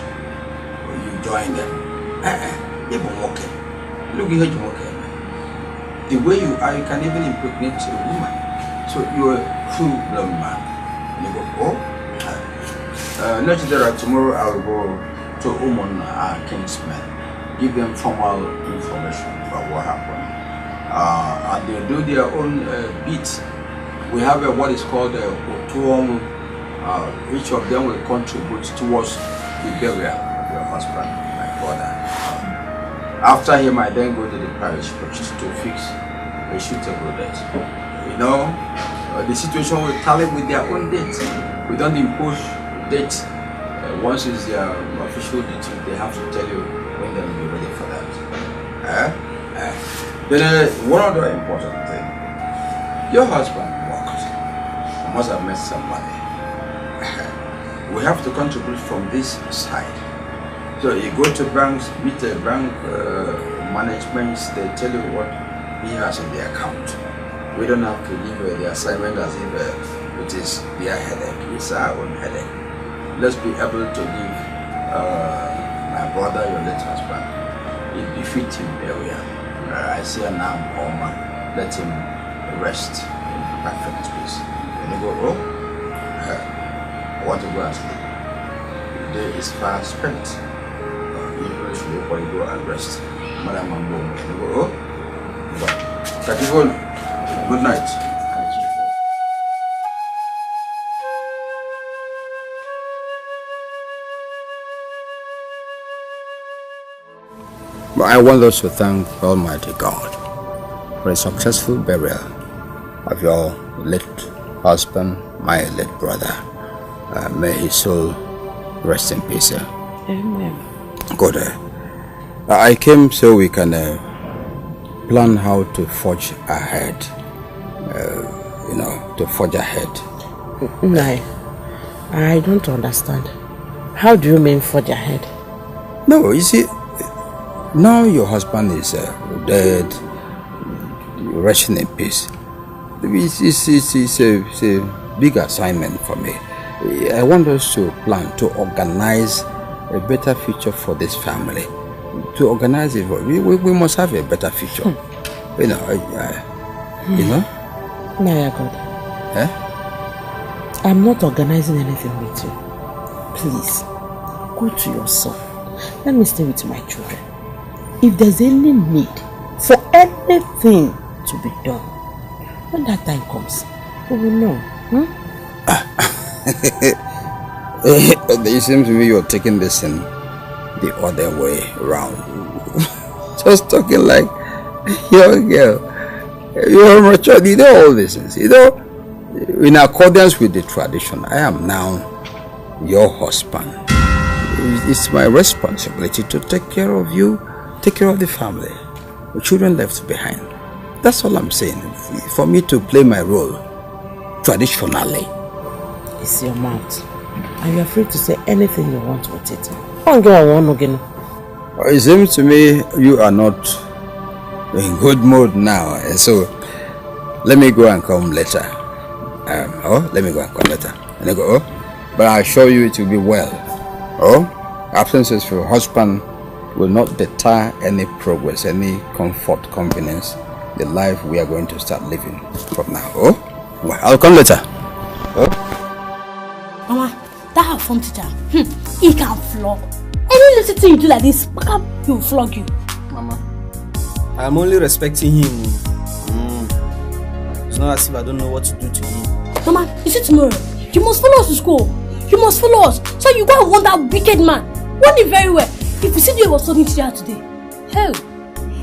you join them. Even walking. Look at you walking. The way you are, you can even impregnate a woman. So you're a full-blown man. And you go, tomorrow I'll go to Umon, our kinsmen, give them formal information about what happened. And they do their own bits. We have what is called a autonomy. Each of them will contribute towards the burial of your husband, my father. After him, I then go to the parish priest to fix a suitable date. You know, the situation will tally with their own date. We don't impose dates. Once it's their official duty, they have to tell you when they will be ready for that. Then one other important thing. Your husband worked. You must have met some money. We have to contribute from this side. So you go to banks, meet the bank management, they tell you what he has in the account. We don't have to give the assignment as if it is their headache, it's our own headache. Let's be able to give my brother, your late husband, it befits him area. I see a now Oma, let him rest in perfect peace. When you go, oh, I want to go and sleep. The day is far spent. You sleep or you go and rest. Madam Mambo, you go, oh, good night. I want us to thank Almighty God for a successful burial of your late husband, my late brother. May his soul rest in peace. Amen. Good. I came so we can plan how to forge ahead. To forge ahead. No, I don't understand. How do you mean forge ahead? No, you see, now your husband is dead, resting in peace. It's a big assignment for me. I want us to plan to organize a better future for this family. To organize it, we must have a better future. You know. Naya God. Eh? I'm not organizing anything with you. Please, go to your son. Let me stay with my children. If there's any need for anything to be done, when that time comes, we will know. It seems to me you're taking this in the other way around. Just talking like you're a girl. You're mature. You know all these things. In accordance with the tradition, I am now your husband. It's my responsibility to take care of you, take care of the family, the children left behind. That's all I'm saying. For me to play my role traditionally. It's your mouth. And you're free to say anything you want with it. It seems to me you are not in good mood now. So let me go and come later. Let me go and come later. And I go, but I assure you it will be well. Absences for your husband will not deter any progress, any comfort, convenience, the life we are going to start living from now. Well, I'll come later. Mama, that her form teacher, he can flog. Any little thing you do like this, he will flog you. Mama, I'm only respecting him. It's not as if I don't know what to do to him. Mama, you see tomorrow, you must follow us to school. You must follow us. So you go and warn that wicked man. Warn him very well. If you see the way he was talking to Chidera today, hell,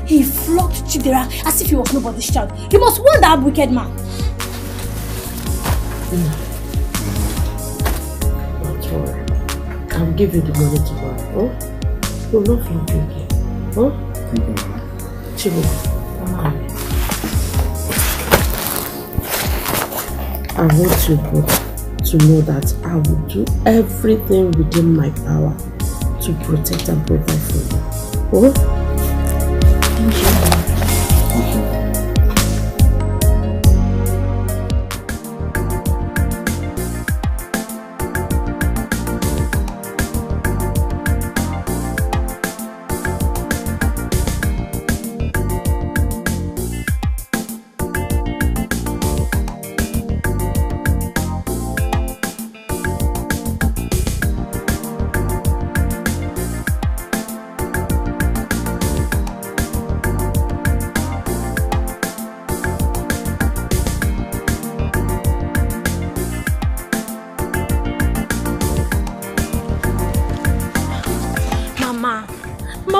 he flogged Chidera as if he was nobody's child. You must warn that wicked man. Don't worry. I'll give you the money tomorrow. You'll not flog you again. Thank you, Mama. Chibu, come here. I want you both to know that I will do everything within my power to protect and provide for you. Thank you.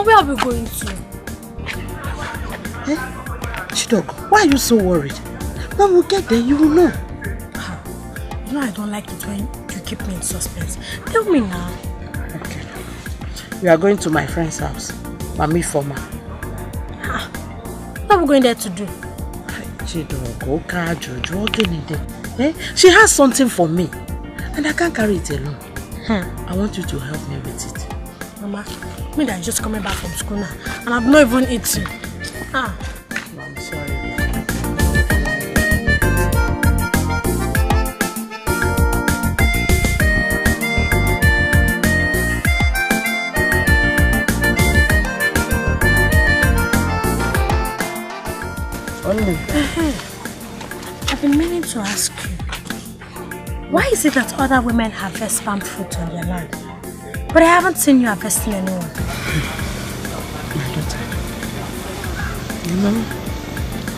Where are we going to? Chidok, why are you so worried? When we get there, you will know. You know I don't like it when you keep me in suspense. Tell me now. Okay. We are going to my friend's house. Mami Forma. What are we going there to do? She has something for me. And I can't carry it alone. I want you to help me with it. Mama, me that just coming back from school now, and I've not even eaten. I'm sorry. I've been meaning to ask you, why is it that other women harvest palm fruit on their land, but I haven't seen you harvesting anyone? My daughter, you know,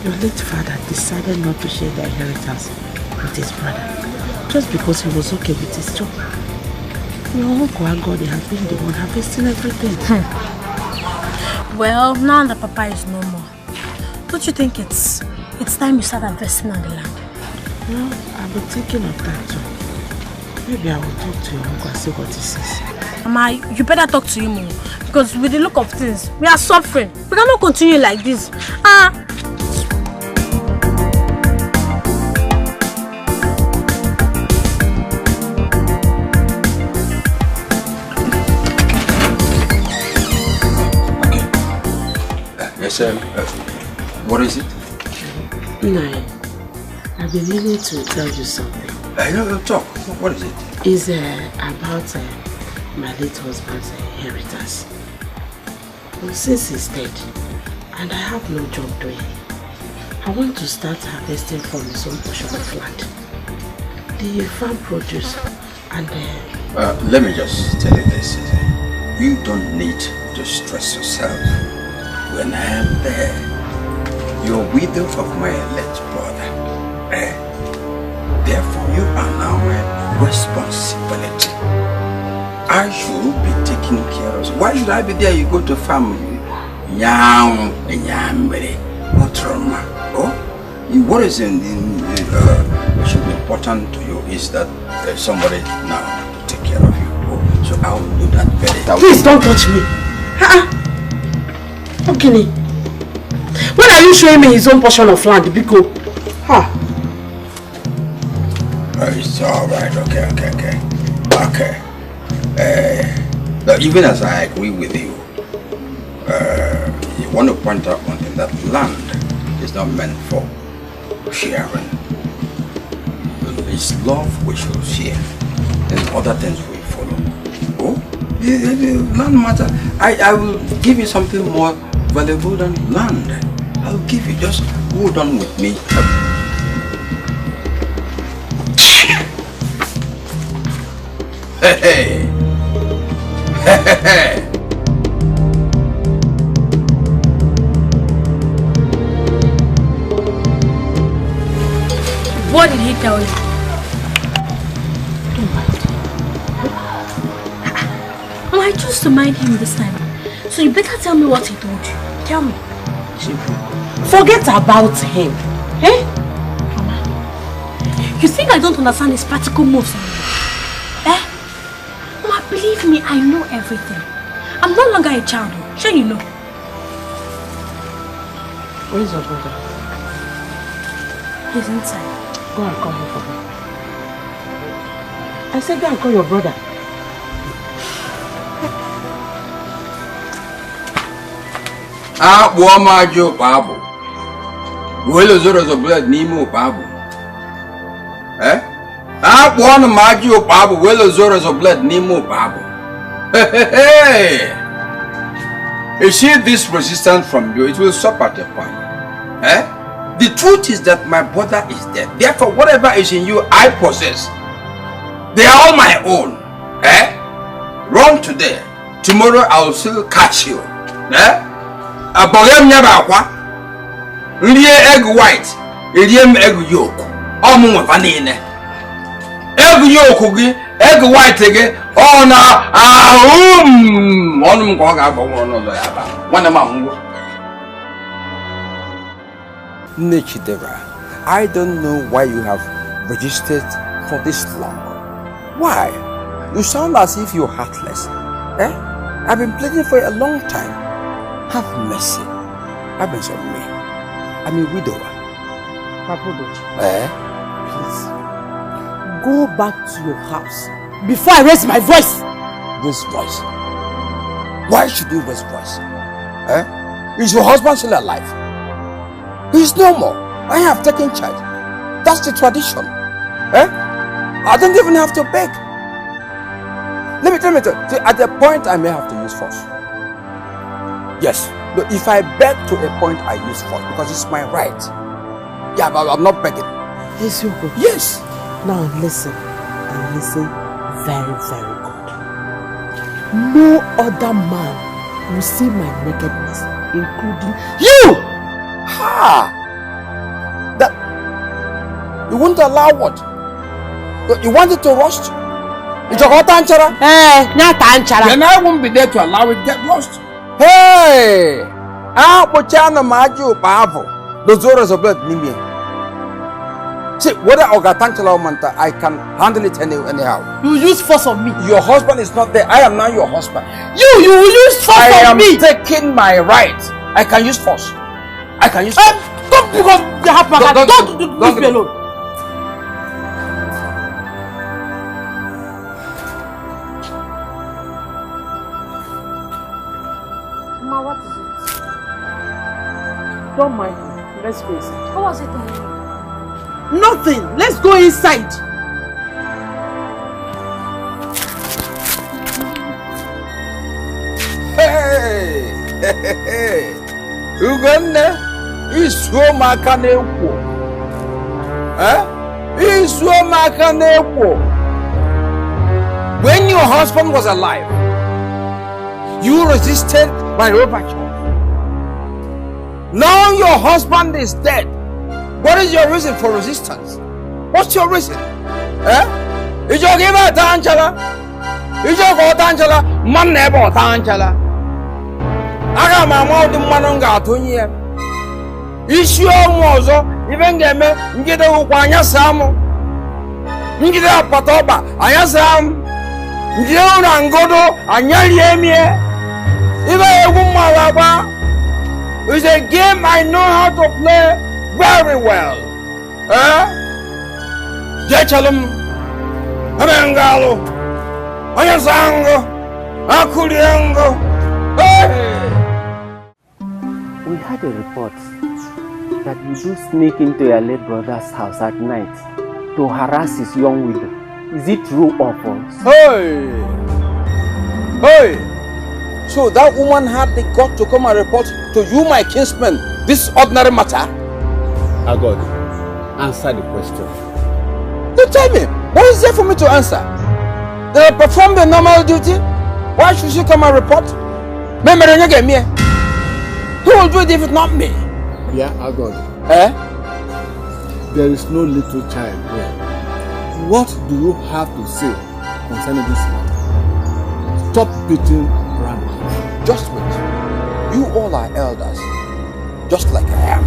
your late father decided not to share the inheritance with his brother just because he was okay with his job. Your uncle Agodi has been the one harvesting everything. Well, now that Papa is no more, don't you think it's time you start investing on the land? Well, I've been thinking of that too. Maybe I will talk to your uncle and see what he says. Mama, you better talk to him more, because with the look of things, we are suffering. We cannot continue like this. Yes, what is it? No, I've been meaning to tell you something. Talk. What is it? It's about my late husband's inheritance. Well, since he's dead, and I have no job doing, I want to start harvesting from his own portion of land. The farm produce and... let me just tell you this. You don't need to stress yourself. When I am there, you're widow of my late brother. Therefore, you are now my responsibility. I should be taking care of you. Why should I be there? You go to family. What is should be important to you is that there's somebody now to take care of you. So I will do that very well. Please don't touch me. Okay. When are you showing me his own portion of land, Biko? It's alright, okay. Even as I agree with you, you want to point out one thing, that land is not meant for sharing. It's love we should share, and other things we follow. The land matter. I will give you something more valuable than land. I'll give you, just hold on with me. Hey. What did he tell you? Don't mind. Well, I chose to mind him this time. So you better tell me what he told you. Tell me. Forget about him. Mama, you think I don't understand his practical moves? Mama, believe me, I know everything. I'm no longer a child. Sure you know. Where is your brother? He's inside. Go and call him for me. I said go and call your brother. Majo Babu. Will Zoro's blood Nemo Babu. Majo Babu, will Zoro's blood Nemo Babu. Hey! You see this resistance from you, it will stop at a point. The truth is that my brother is dead. Therefore, whatever is in you, I possess. They are all my own. Run today. Tomorrow I will still catch you. Aboyem nyabakwa. Ndiye egg white. Idiem egg yolk. Omu vanine. Egg yolk gi, egg white gi. Ona onum ko ga gbo no lo yaba. Wana ma ngo. Nechidera, I don't know why you have registered for this long. Why? You sound as if you're heartless. I've been pleading for a long time. Have mercy. Have mercy on me. I'm a widower. Papa, Please. Go back to your house before I raise my voice. This voice. Why should you raise voice? Is your husband still alive? He's no more. I have taken charge. That's the tradition. I don't even have to beg. Let me tell you, at the point I may have to use force. Yes, but if I beg to a point, I use force because it's my right. Yeah, but I'm not begging. Yes, you go. Yes. Now listen, and listen very, very good. No other man will see my nakedness, including you! Ha! That you won't allow what? You want it to rust? It's a hot anchor? Not anchor. Then I won't be there to allow it to get lost. Hey! Pochana Maju Pavo. Those orders of blood, Nimi. See, whether I can handle it anyhow. You use force on me. Your husband is not there. I am now your husband. You use force on me. I am taking my right. I can use force. I can use force. Don't because you have my hand. Don't leave me alone. Ma, what is it? Don't mind me. Let's go inside. What was it? Nothing. Let's go inside. Hey! Uganda is so makaneko. Is so makaneko. When your husband was alive, you resisted my overture. Now your husband is dead. What is your reason for resistance? What's your reason? Is your giver Tanchala? Is your go Tanchala? Man never Tanchala. I got my mouth in Manonga to you. Is your mozo even get me? Get a Wanya Samo. Get a Patoba. I am Gion and Godo and Yamie. Even a woman. It's a game I know how to play very well. Jachalum, Amangalo, Ayasango, Akuliango. We had a report that you do sneak into your late brother's house at night to harass his young widow. Is it true or false? Hey! So that woman had the gut to come and report to you, my kinsman, this ordinary matter? God, answer the question. You tell me, what is there for me to answer? Did I perform the normal duty? Why should she come and report? Who will do it if it's not me? Yeah, God. There is no little child here. What do you have to say concerning this matter? Stop beating around. Just wait. You all are elders, just like I am.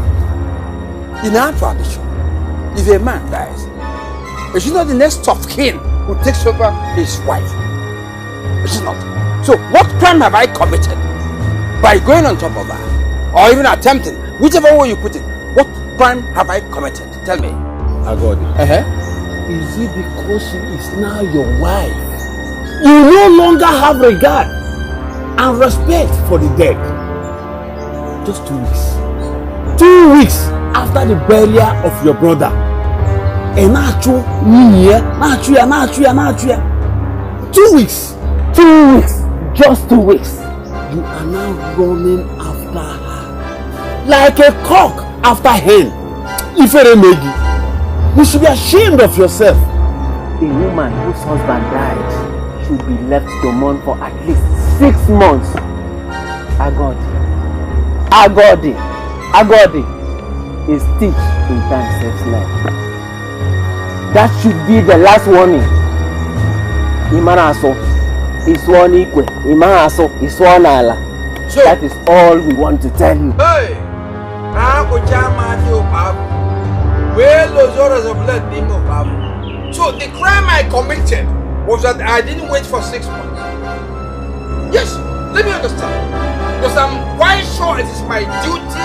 In our tradition, if a man dies, it's not the next of kin who takes over his wife. It's not. So what crime have I committed by going on top of her? Or even attempting, whichever way you put it, what crime have I committed? Tell me. God. Is it because she is now your wife? You no longer have regard and respect for the dead. Just 2 weeks. 2 weeks after the burial of your brother. And 2 weeks. 2 weeks. Just 2 weeks. You are now running after her. Like a cock after hen. You should be ashamed of yourself. A woman whose husband died should be left to mourn for at least 6 months. Agodi. A stitch in time saves life. That should be the last warning. Imanaso is one equal. Imanaso is one ala. So that is all we want to tell you. Hey! Well, those orders of blood didn't go back. So the crime I committed was that I didn't wait for 6 months. Yes, let me understand. Because I'm quite sure it is my duty,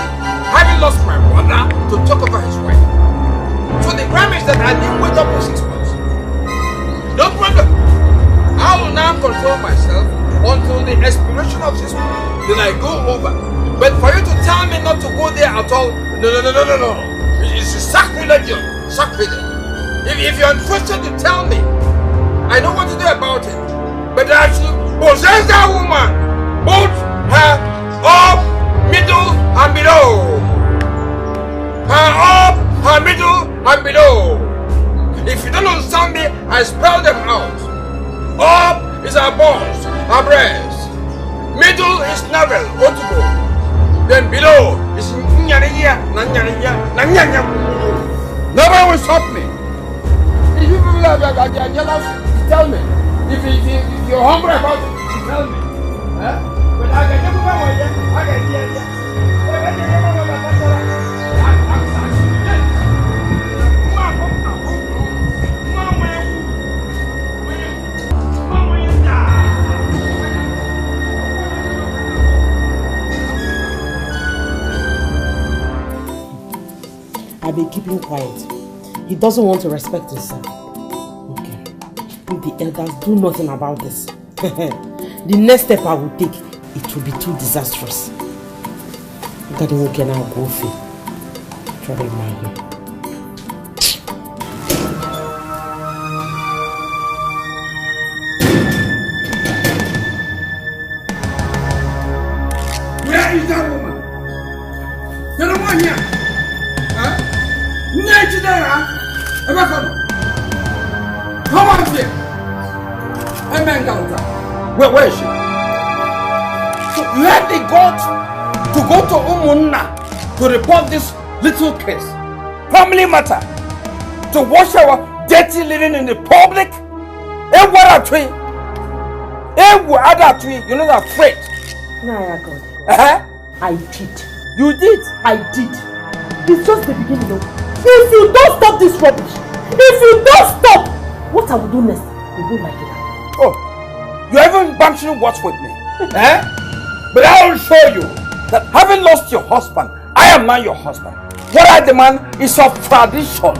having lost my brother, to talk over his wife. So the crime is that I didn't wait up for 6 months. No problem. I will now control myself until the expiration of 6 months. Then I go over. But for you to tell me not to go there at all, no. It's sacrilege. Sacrilege. If you're interested to tell me, I know what to do about it. But I should possess that woman, both her up, middle, and below. Her up, her middle, and below. If you don't understand me, I spell them out. Up is her balls, her breast. Middle is navel, otubo. Then below is nyaniya. Nobody will stop me. If you people are jealous, tell me. If you're hungry about it, tell me. But I can never go there. I can hear you. I've been keeping quiet. He doesn't want to respect himself. Okay. If the elders do nothing about this, the next step I will take, it will be too disastrous. Daddy will get now go free. Try to remind you. Where is that woman? You don't want here. Come on here. Where is she? So you had the guts to go to Umunna to report this little case, family matter, to wash our dirty living in the public. You're not afraid. No, God. I did. You did? I did. It's just the beginning though. If you don't stop this rubbish, if you don't stop, what I will do next, you do like it. Oh, you're even bantering words with me. But I will show you that having lost your husband, I am now your husband. What I demand is of tradition.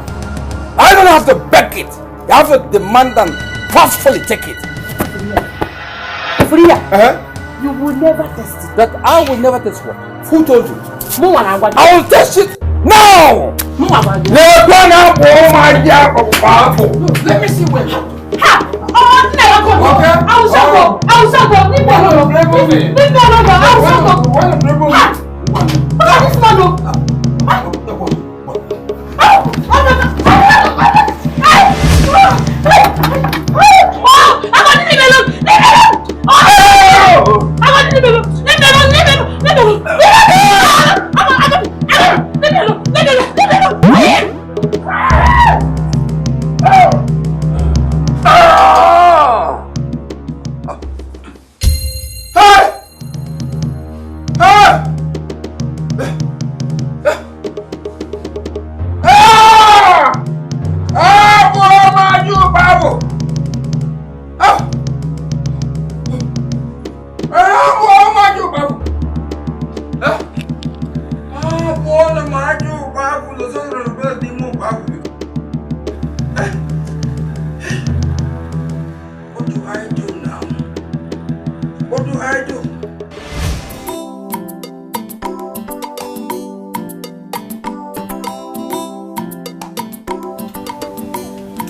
I don't have to beg it. You have to demand and forcefully take it. Freya, you will never test it. That I will never test what? Who told you? I will test it now! Let me see when.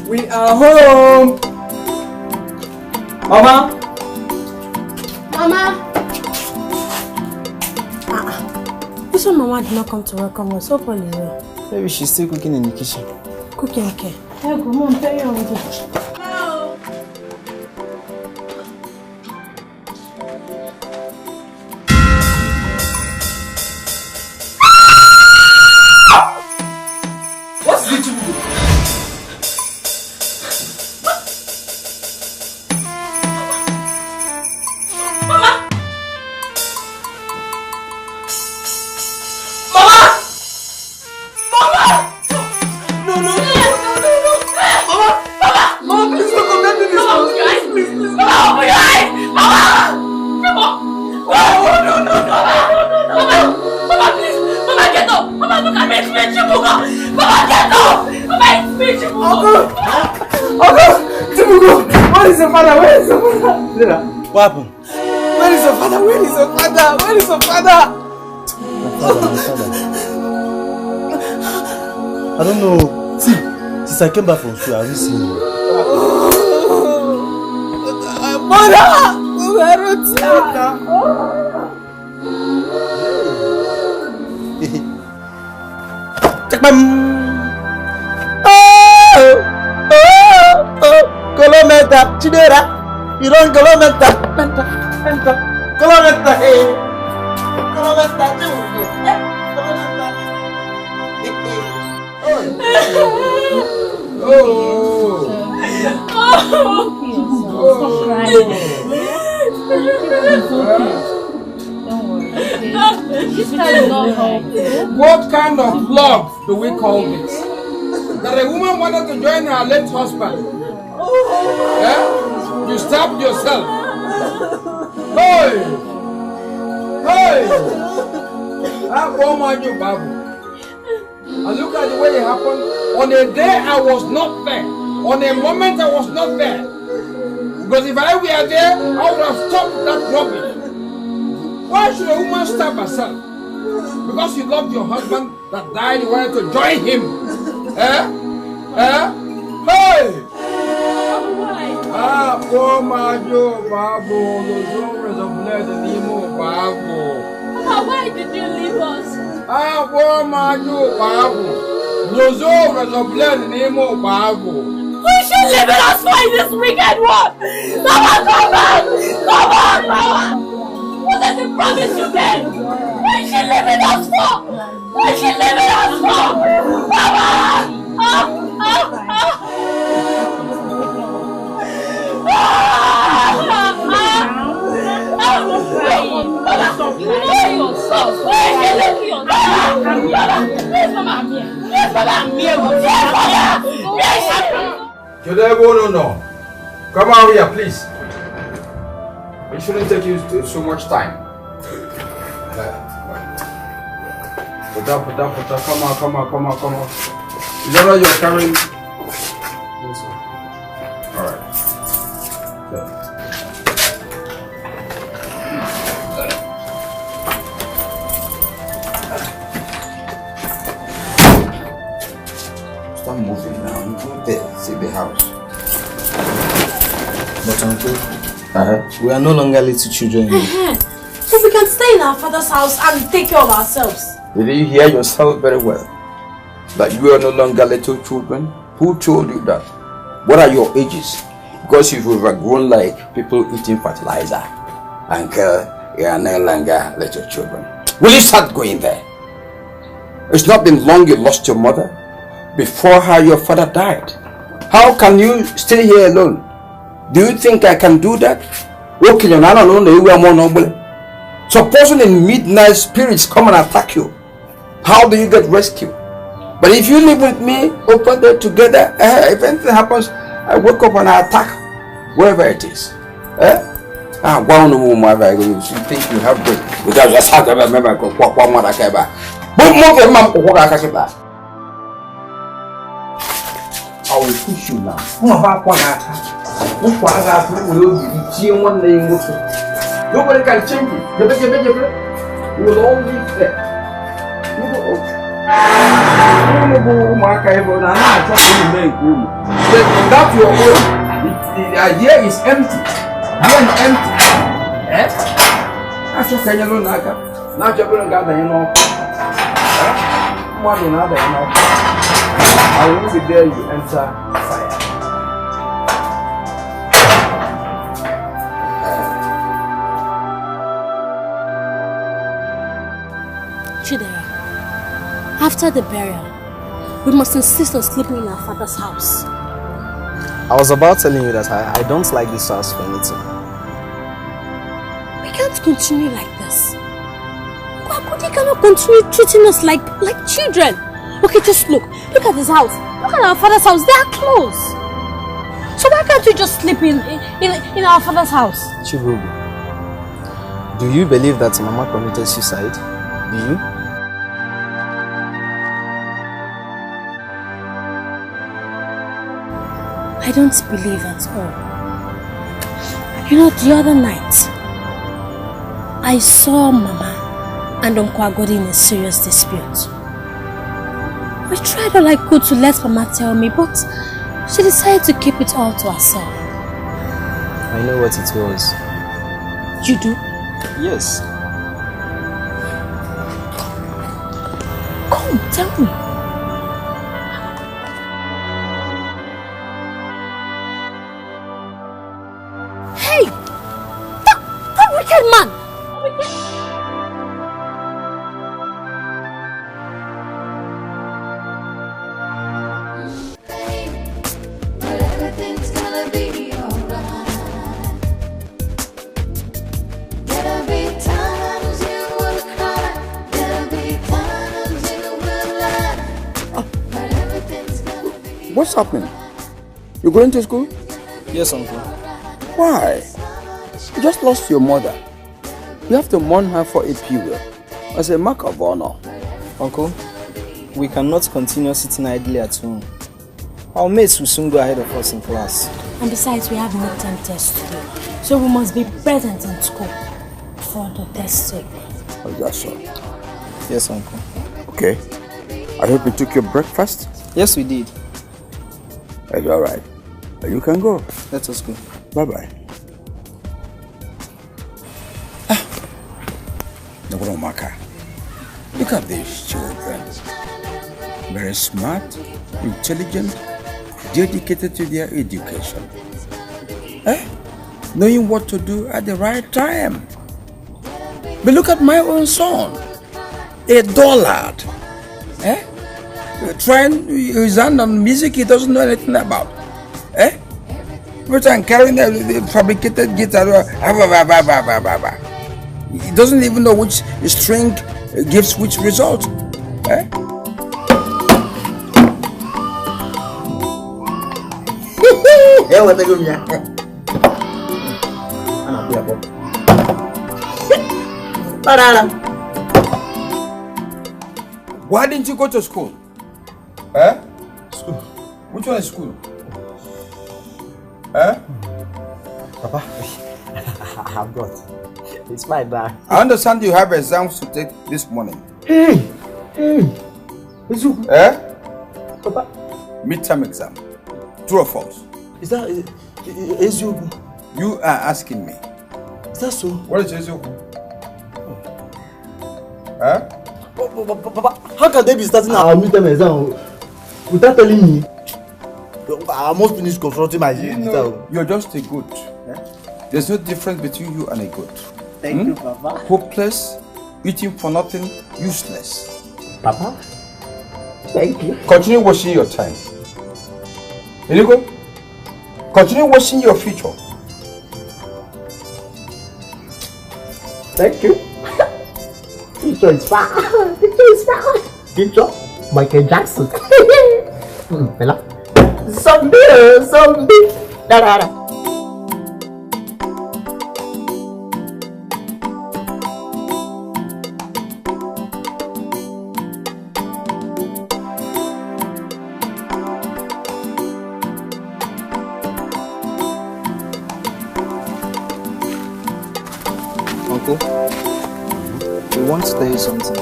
We are home! Mama! Mama! This one Mama did not come to welcome us. So Paul is here. Maybe she's still cooking in the kitchen. Cooking, okay. Hey, good mom, very hungry. What happened? father? Where is your father? Where is your father? My father. I don't know. See, since I came back from school, I haven't seen him. Mother! Take my... Kilometer, Chidera. You don't kilometer. Kilometer, hey. Kilometer, What kind of love do we call this? That a woman wanted to join her late husband. You stabbed yourself. Hey! Hey! And look at the way it happened. On a day I was not there. On a moment I was not there. Because if I were there, I would have stopped that rubbish. Why should a woman stab herself? Because you loved your husband that died, you wanted to join him. Hey! Poor Majo, Babo, those lovers of blood and Nemo, Babo. Why did you leave us? Poor Majo, Babo, those lovers of blood and Nemo, Babo. Who should live in us for this wicked one? Come on! What is the promise you made? Why should live in us for? Come on! No. Come out here, please. It shouldn't take you so much time. Put up. Come on. Is that what you're carrying? Alright. Stop moving now. You go there, see the house. But uncle, we are no longer little children anymore. So we can stay in our father's house and take care of ourselves. Did you hear yourself very well? That you are no longer little children? Who told you that? What are your ages? Because if you've grown like people eating fertilizer, uncle, you are no longer little children. Will you start going there? It's not been long you lost your mother. Before her, your father died. How can you stay here alone? Do you think I can do that? Okay, you're not alone, you are more noble. Supposing in midnight spirits come and attack you, how do you get rescued? But if you live with me, open there together, if anything happens, I wake up and I attack wherever it is. You think you have break because that's how I remember. I will push you now. Nobody can change it. We will all live there. That's your own. The idea is empty. Being empty. That's just saying alone. Now you're going to gather, I will be there, you enter fire. Chidera, after the burial, we must insist on sleeping in our father's house. I was about telling you that I don't like this house for anything. We can't continue like this. Kwakudi cannot continue treating us like children. Okay, just look at this house. Look at our father's house. They are close. So why can't we just sleep in our father's house? Chibugu, do you believe that Mama committed suicide? Do you? I don't believe at all. You know, the other night, I saw Mama and Uncle Agodi in a serious dispute. We tried all I could to let Mama tell me, but she decided to keep it all to herself. I know what it was. You do? Yes. Come, tell me. Hey! That wicked man! What's happening? You going to school? Yes, Uncle. Why? You just lost your mother. You have to mourn her for a period as a mark of honor. Uncle, we cannot continue sitting idly at home. Our mates will soon go ahead of us in class. And besides, we have midterm tests today, so we must be present in school for the test sake. Oh, that's so. Yes, Uncle. Okay. I hope you took your breakfast? Yes, we did. It's all right. You can go. Let us go. Bye-bye. Maka, look at these children. Very smart, intelligent, dedicated to their education. Knowing what to do at the right time. But look at my own son, a dullard. Trying his hand on music he doesn't know anything about. But I'm carrying a fabricated guitar. He doesn't even know which string gives which result. Why didn't you go to school? School? Which one is school? Papa, I have got. It's my bad. I understand you have exams to take this morning. Papa? Midterm exam. True or false? Is you? You are asking me. Is that so? What is you? Papa, how can they be starting our midterm exam without telling me? I must finish confronting my You're just a goat. There's no difference between you and a goat. Thank you, Papa. Hopeless, eating for nothing, useless. Papa? Thank you. Continue washing your time. Here you go. Continue washing your future. Thank you. Future is far. Future is far. Future? Michael Jackson. Bella. Zombie. Da. Uncle, we want to tell you something.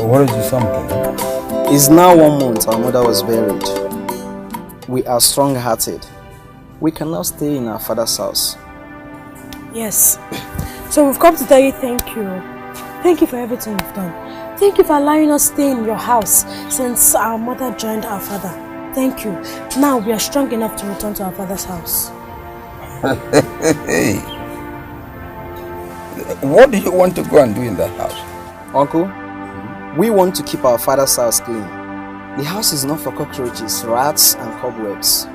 What is the something? It's now 1 month our mother was buried. We are strong-hearted. We can now stay in our father's house. Yes. So we've come to tell you thank you. Thank you for everything you've done. Thank you for allowing us to stay in your house since our mother joined our father. Thank you. Now we are strong enough to return to our father's house. What do you want to go and do in that house? Uncle, we want to keep our father's house clean. The house is not for cockroaches, rats and cobwebs.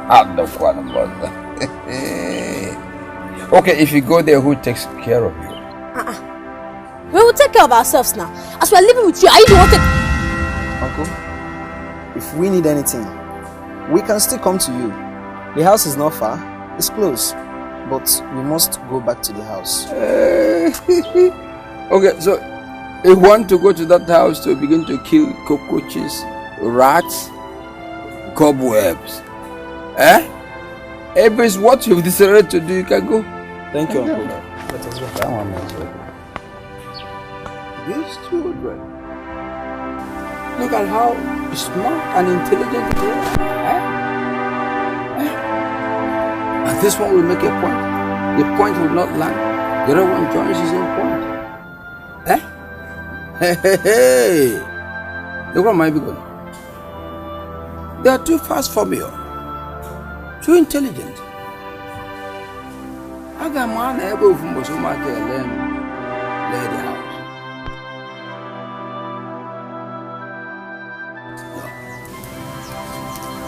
I don't want about that. Okay, if you go there, who takes care of you? We will take care of ourselves now. As we are living with you, I don't want to... Uncle, if we need anything, we can still come to you. The house is not far, it's close, but we must go back to the house. Okay, so you want to go to that house to begin to kill cockroaches, rats, cobwebs? If it's what you've decided to do, you can go. Thank you, Uncle. Let us go. That one is okay. These children. Look at how smart and intelligent they are. And this one will make a point. The point will not land. The other one joins his own point. Hey. Look what my people. They are too fast for me. Too intelligent. I got man able from Bosomaka and then lay the house.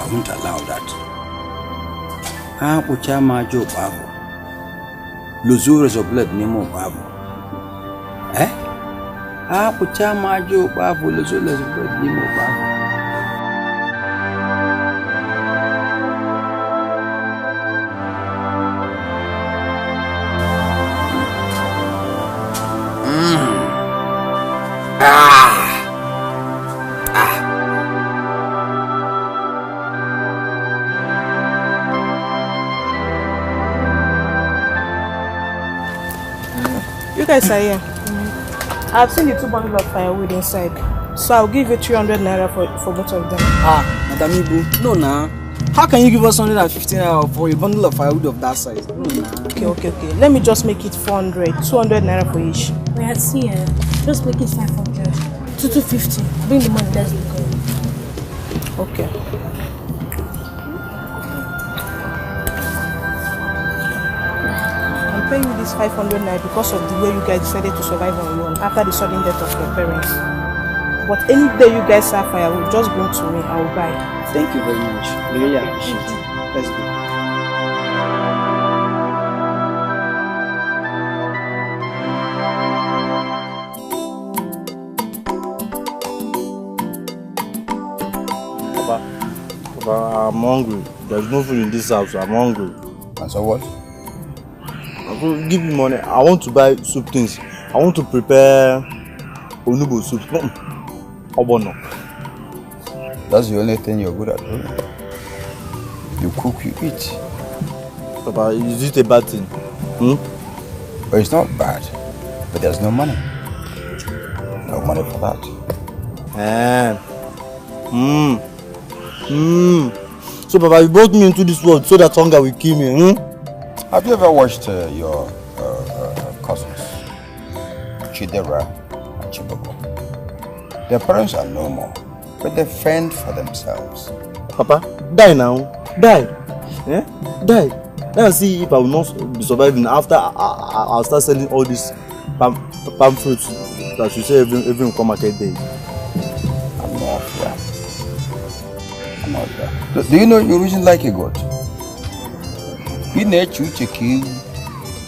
I won't allow that. Pucha majo babo. Luzures of blood nemo babo. Pucha majo babo, luzures of blood nemo babo. You guys are here. I've seen the 2 bundles of firewood inside, so I'll give you 300 naira for both of them. Madam Ibu, no nah. How can you give us 150 naira for a bundle of firewood of that size? No nah. Okay. Let me just make it 400, 200 naira for each. Wait, see just make it 500 to 250. Bring the money, let's go. Okay. I'm paying you this 500 naira because of the way you guys decided to survive on your own after the sudden death of your parents. But any day you guys have firewood, just bring to me, I will buy. Thank you very much. We really appreciate it. Let's go. Papa, I'm hungry. There's no food in this house. I'm hungry. And so what? Give me money. I want to buy soup things. I want to prepare onubo soup. Obono. That's the only thing you're good at doing. You cook, you eat. Papa, is it a bad thing? But it's not bad. But there's no money. No money for that. So Papa, you brought me into this world so that hunger will kill me. Have you ever watched your cousins, Chidera and Chibogo? Their parents are no more, but they fend for themselves. Papa, die now. Die. Die. Now see if I will not be surviving after I'll start selling all these palm fruits that you say every come market day. I'm not there. Do you know you reason like a goat? You need to check you.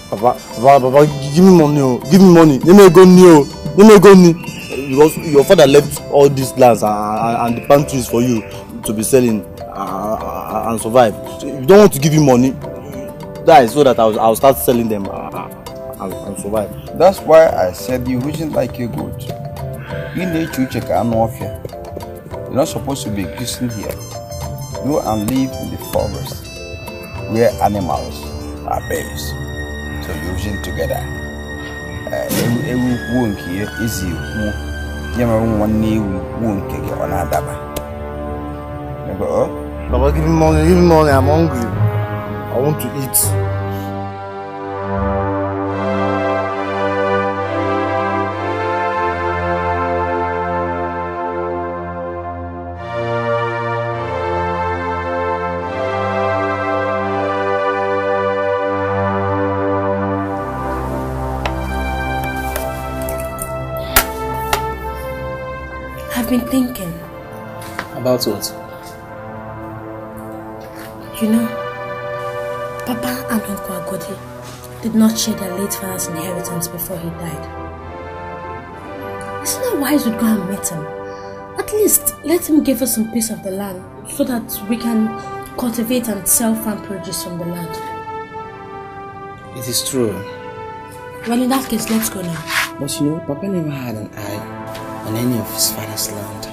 Papa, give me money. Give me money. Let me go near. Because your father left all these lands and the palm trees for you to be selling and survive. So if you don't want to give me money, die so that I'll start selling them and survive. That's why I said you reason like a goat. You need to check an offer. You're not supposed to be existing here. Go and live in the forest where animals are based. So you reason together. Every wonk here is you. One knee won't get on a daba. Papa, give me money. I'm hungry. I want to eat. I've been thinking. About what? You know, Papa and Uncle Agodi did not share their late father's inheritance before he died. Isn't it wise we'd go and meet him? At least let him give us some piece of the land so that we can cultivate and sell farm produce from the land. It is true. Well, in that case, let's go now. But you know, Papa never had an eye on any of his father's land.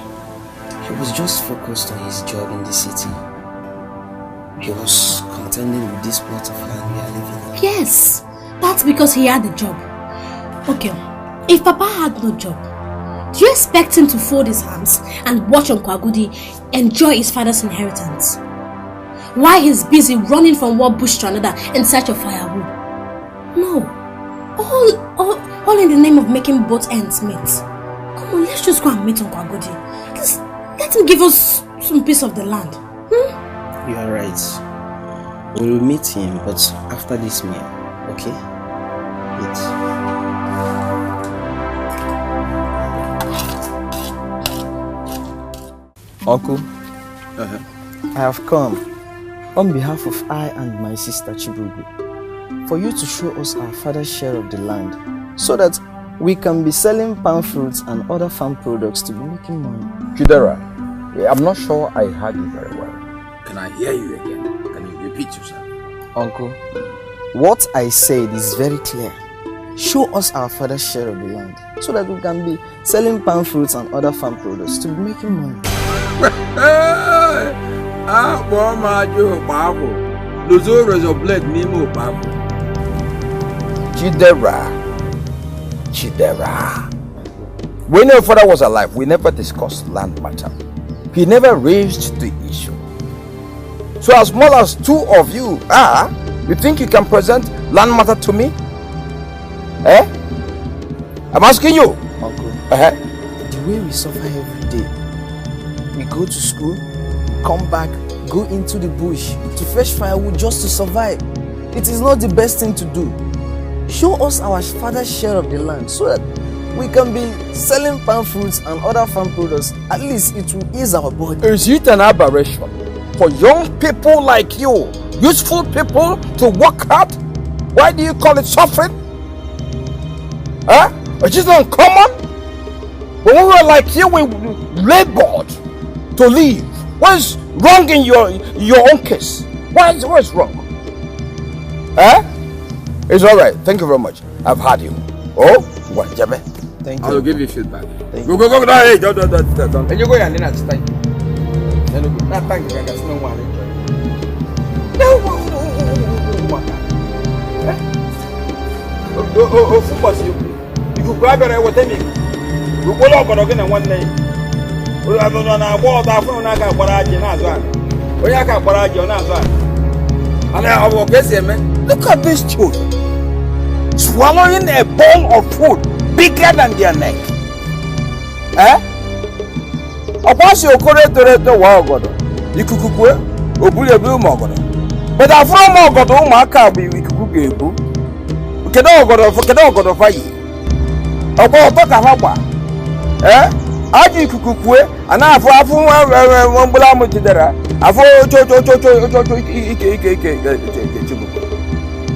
He was just focused on his job in the city. He was contending with this plot of land we are living in. Yes, That's because he had a job. Okay, if Papa had no job, do you expect him to fold his arms and watch Uncle Agudi enjoy his father's inheritance? Why he's busy running from one bush to another in search of firewood? No. All in the name of making both ends meet. Come on, let's just go and meet Uncle Agudi. Let him give us some piece of the land. You are right. We will meet him, but after this meal, okay? Eat. Uncle, I have come on behalf of I and my sister Chibugu for you to show us our father's share of the land so that we can be selling palm fruits and other farm products to be making money. Chidera, I'm not sure I heard you very well. Can I hear you again? Can you repeat yourself? Uncle, what I said is very clear. Show us our father's share of the land so that we can be selling palm fruits and other farm products to be making money. Chidera. When your father was alive, we never discussed land matter. He never raised the issue. So as small as two of you are, you think you can present land matter to me? Eh? I'm asking you. Uncle, the way we suffer every day, we go to school, come back, go into the bush to fetch firewood just to survive. It is not the best thing to do. Show us our father's share of the land so that we can be selling palm fruits and other farm products. At least it will ease our body. Is it an aberration for young people like you, useful people, to work hard? Why do you call it suffering? Huh? Is it uncommon? When we were like you, we labored to live. What is wrong in your own case? What is wrong? Huh? It's alright. Thank you very much. I've had you. Oh, what, Jabe? Thank you. I will give you feedback. Thank go. No, hey, don't. And you go and then I just thank you. Not thank you. There's no one. No. Focus you. If you grab it, what they mean? You will not go again in one day. We have on a wall that phone. I got what I did not run. We have got what I did not run. And I will guess him. Look at these children swallowing a bowl of food bigger than their neck. Eh? Upon your correct to Wagodo, you could cook well, or Buya Blue Mogodo. But I from Mogodo, my car be we could cook a boo. We can all go to fire. Upon Papa, eh? I think you cook well, and I have one Bulamo to there. I for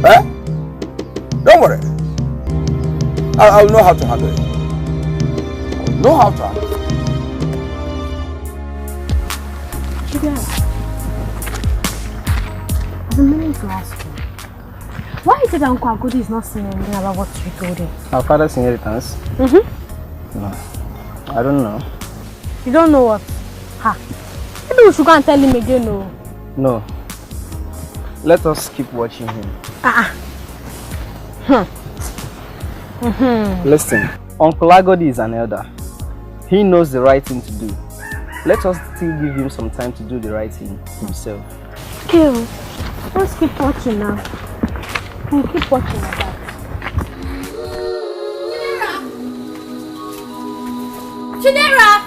Eh? Don't worry. I'll know how to handle it. I'll know how to handle it. I've been meaning to ask you. Why is it that Uncle Agudi is not saying anything about what you told him? Our father's inheritance? No. I don't know. You don't know what? Ha. Maybe we should go and tell him again, no? No. Let us keep watching him. Listen, Uncle Agodi is an elder. He knows the right thing to do. Let us still give him some time to do the right thing himself. Okay, let's keep watching now. We'll keep watching like that. Chidera!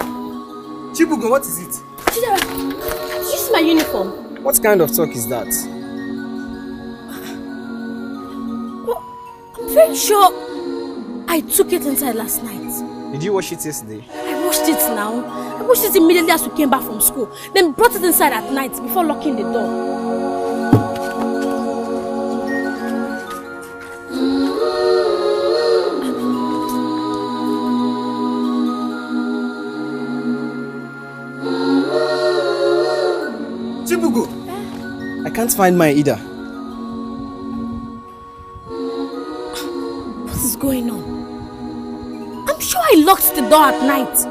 Chibugo, what is it? Chidera, did you see my uniform? What kind of talk is that? I'm very sure I took it inside last night. Did you wash it yesterday? I washed it now. I washed it immediately as we came back from school. Then brought it inside at night before locking the door. Chibugo! I can't find mine either. What is going on? I'm sure I locked the door at night.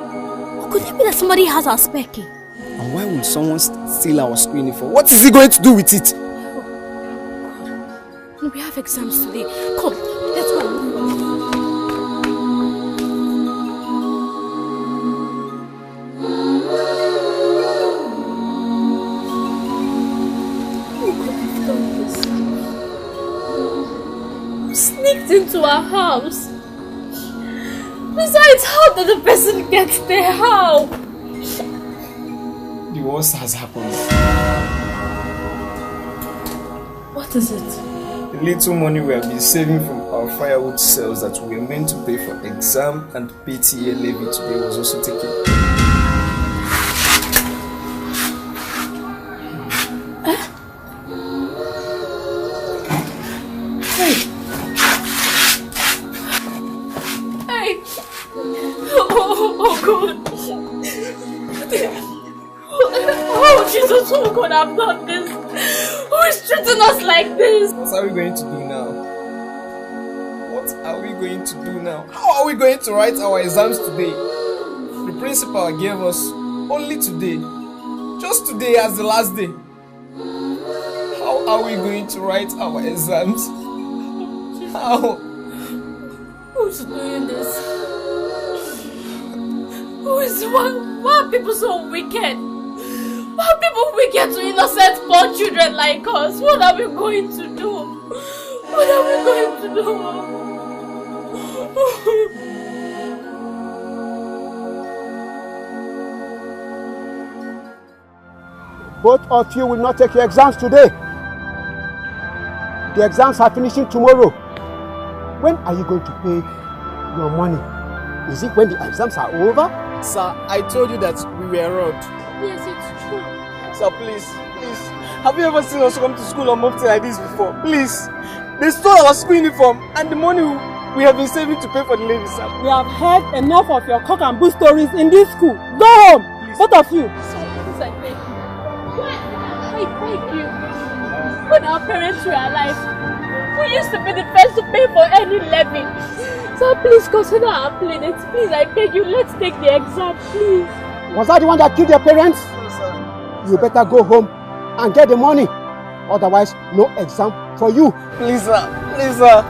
Or could it be that somebody has our spare key? And why would someone steal our school uniform? What is he going to do with it? No, we have exams today. Come, let's go. Sneaked into our house. Besides, how did the person get there? How? The worst has happened. What is it? The little money we have been saving from our firewood sales that we were meant to pay for exam and PTA levy today was also taken. Who could have done this? Who is treating us like this? What are we going to do now? What are we going to do now? How are we going to write our exams today? The principal gave us only today. Just today as the last day. How are we going to write our exams? How? Who's doing this? Who is one? Why are people so wicked? Why are people wicked to innocent poor children like us? What are we going to do? What are we going to do? Both of you will not take your exams today. The exams are finishing tomorrow. When are you going to pay your money? Is it when the exams are over? Sir, I told you that we were robbed. Yes, it's true. Sir, please. Have you ever seen us come to school on something like this before? Please. They stole our school uniform and the money we have been saving to pay for the levy, sir. We have heard enough of your cock and bull stories in this school. Go home, please. Both of you. Please, I beg you. I beg you. When our parents were alive, we used to be the first to pay for any levy. So please consider our planet. Please, I beg you, let's take the exam, please. Was that the one that killed your parents? No, sir. You better go home and get the money. Otherwise, no exam for you. Please, sir. Please, sir.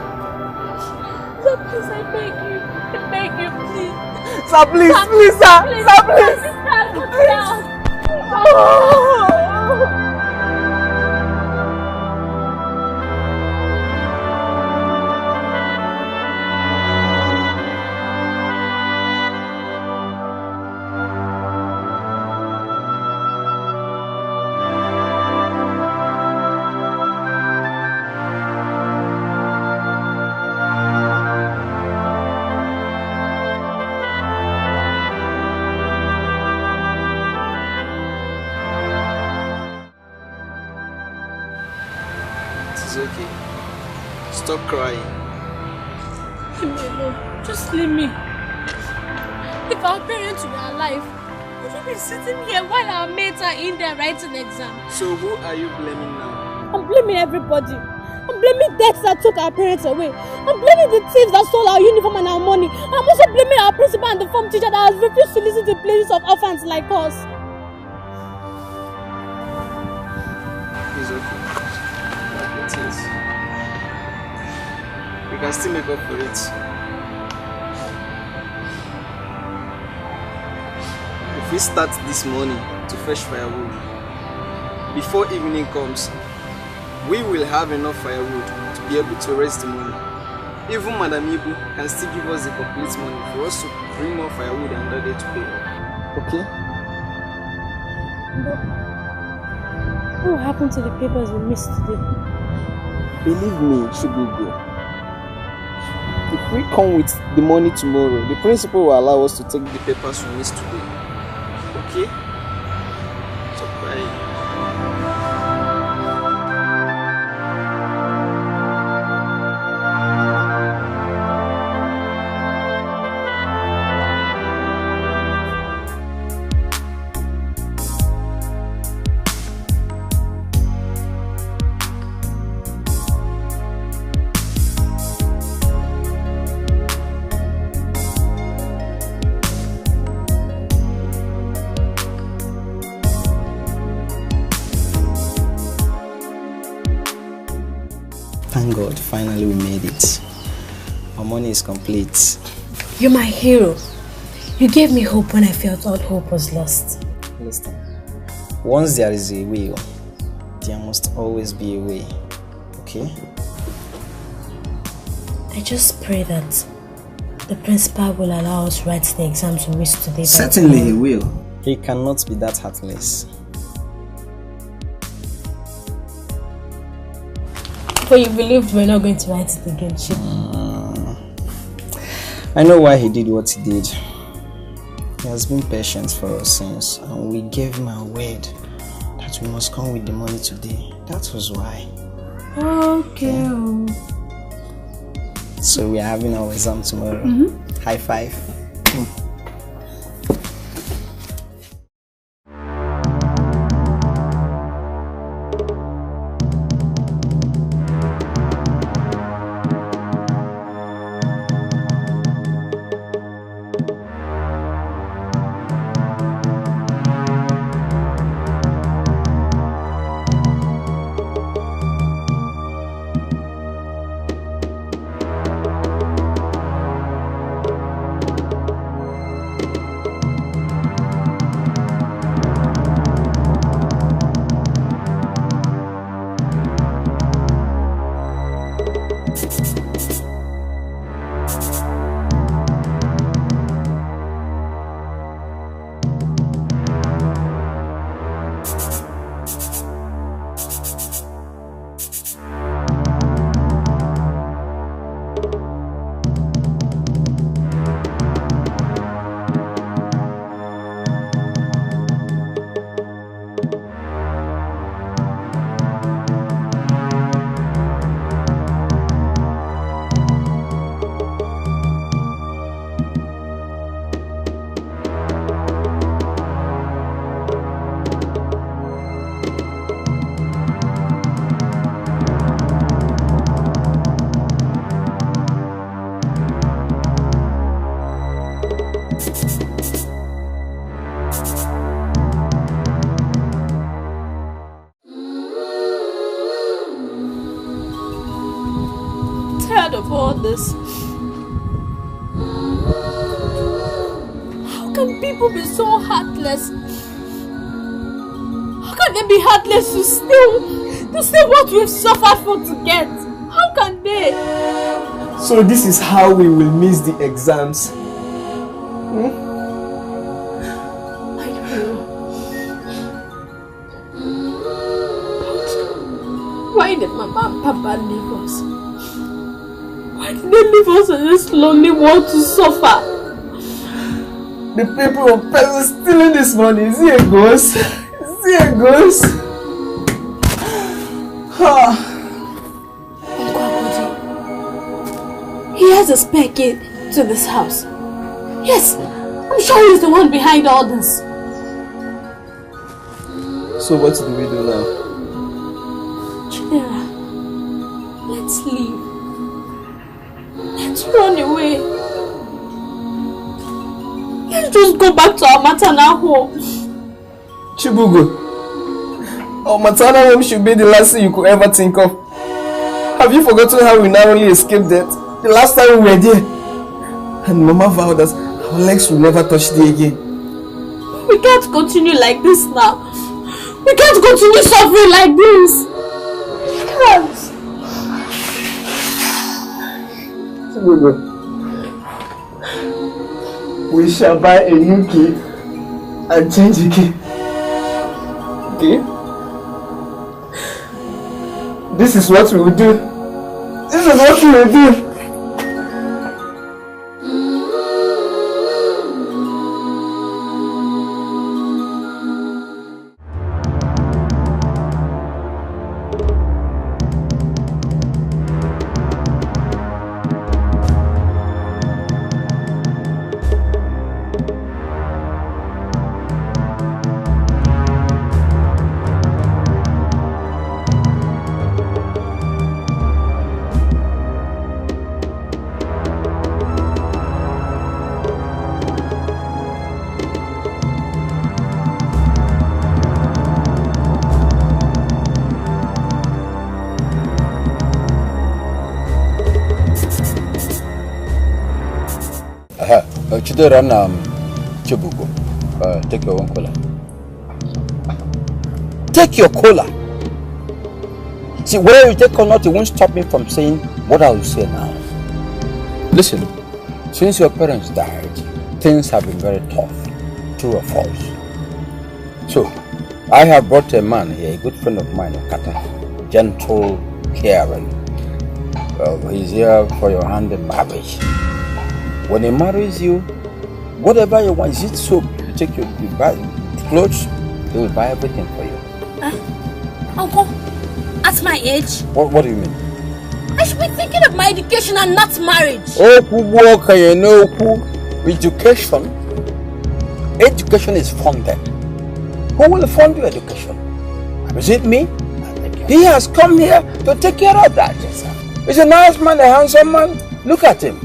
Sir, please, I beg you. I beg you, please. Sir, please, please, sir. Sir, please. It's okay. Stop crying. Leave me alone. Just leave me. If our parents were alive, would we be sitting here while our mates are in there writing exams? So who are you blaming now? I'm blaming everybody. I'm blaming deaths that took our parents away. I'm blaming the thieves that stole our uniform and our money. I'm also blaming our principal and the form teacher that has refused to listen to the places of orphans like us. It's okay. It is. We can still make up for it. If we start this morning to fetch firewood, before evening comes, we will have enough firewood to be able to raise the money. Even Madam Ibu can still give us the complete money for us to bring more firewood another day to pay. Okay? But what will happen to the papers we missed today? Believe me, Chubugo. If we come with the money tomorrow, the principal will allow us to take the papers we missed today. Okay? Stop crying. Thank God, finally we made it. Our money is complete. You're my hero. You gave me hope when I felt all hope was lost. Listen, once there is a will, there must always be a way, okay? I just pray that the principal will allow us write the exams we wish today. Certainly he will. He cannot be that heartless. But you believed we're not going to write it again, Chip. I know why he did what he did. He has been patient for us since, and we gave him our word that we must come with the money today. That was why. Okay. Yeah. So we are having our exam tomorrow. High five. Tired of all this. How can people be so heartless? How can they be heartless to steal what we've suffered for to get? How can they? So this is how we will miss the exams. I don't know. But why did Mama and Papa leave us? Why did they leave us in this lonely world to suffer? The people of person stealing this money. Is he a ghost? Is he a ghost? He has a spare key to this house. Yes, I'm sure he's the one behind all this. So what do we do now? Chidera, let's leave. Let's run away. Let's just go back to our maternal home. Chibugo, our maternal home should be the last thing you could ever think of. Have you forgotten how we narrowly escaped death the last time we were there? And Mama vowed that our legs will never touch thee again. We can't continue like this now. We can't continue suffering like this. We can't. Chibugo, we shall buy a new key and change the key. Okay? This is what we will do. This is what we will do. Chidera na Chibugo. Take your own cola. Take your cola. See, whether you take or not, it won't stop me from saying what I will say now. Listen, since your parents died, things have been very tough, true or false. So, I have brought a man here, a good friend of mine, Okata, gentle, caring. He's here for your hand in marriage. When he marries you, whatever you want, is it soap? You take you buy clothes, he will buy everything for you. Uncle, at my age? What do you mean? I should be thinking of my education and not marriage. Education. Education is funded. Who will fund your education? Is it me? He has come here to take care of that. He's a nice man, a handsome man. Look at him.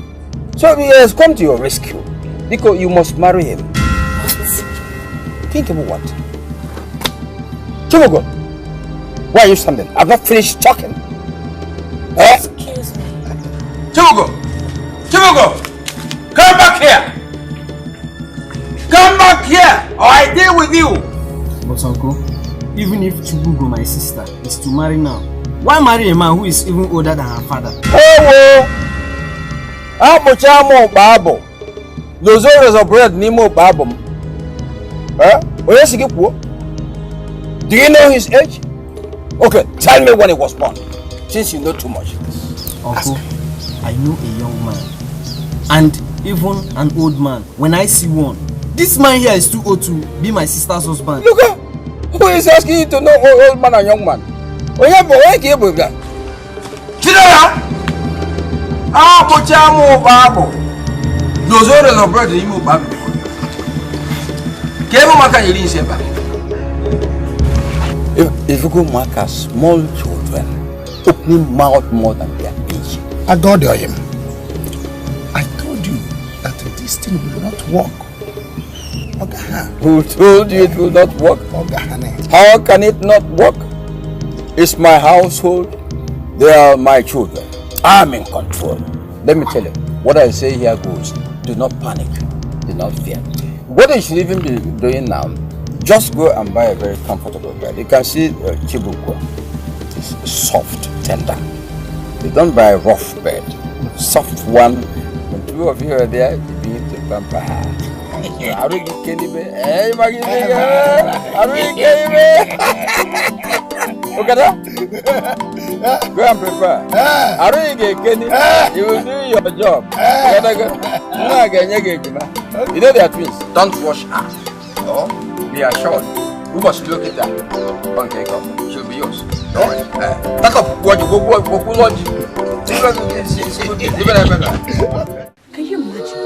So he has come to your rescue. Because you must marry him. What? Think about what? Chibugo, why are you standing? I've not finished talking. Excuse me. Chibugo! Chibugo! Come back here! Come back here! Or I deal with you! But uncle, even if Chibugo, my sister, is to marry now, why marry a man who is even older than her father? Oh! Amochamo babo. Those orders of bread nimo babo. Do you know his age? Okay, tell me when he was born. Since you know too much. Uncle, I know a young man. And even an old man. When I see one, this man here is too old to be my sister's husband. Look at who is asking you to know old man and young man? Oh yeah, but why can't you that? Chidera! Mochamo babo. Those orders of bread nimo babo. If you go mark as small children, opening mouth more than their age. I adore him. I told you that this thing will not work. Who told you it will not work? How can it not work? It's my household. They are my children. I'm in control. Let me tell you, what I say here goes. Do not panic. Do not fear. What you should even be doing now, just go and buy a very comfortable bed. You can see Chibuko. It's soft, tender. You don't buy a rough bed. Soft one. When two of you are there, you begin to pamper her. Are you kidding me? Hey, Maggie, are you kidding me? Look at that. Go and prepare. Are you kidding me? You will do your job. You know they are twins. Don't rush her. Oh, be assured. We must look at that. Okay, come. She'll be yours. Don't worry. Pack up. What you go lunch. Can you imagine?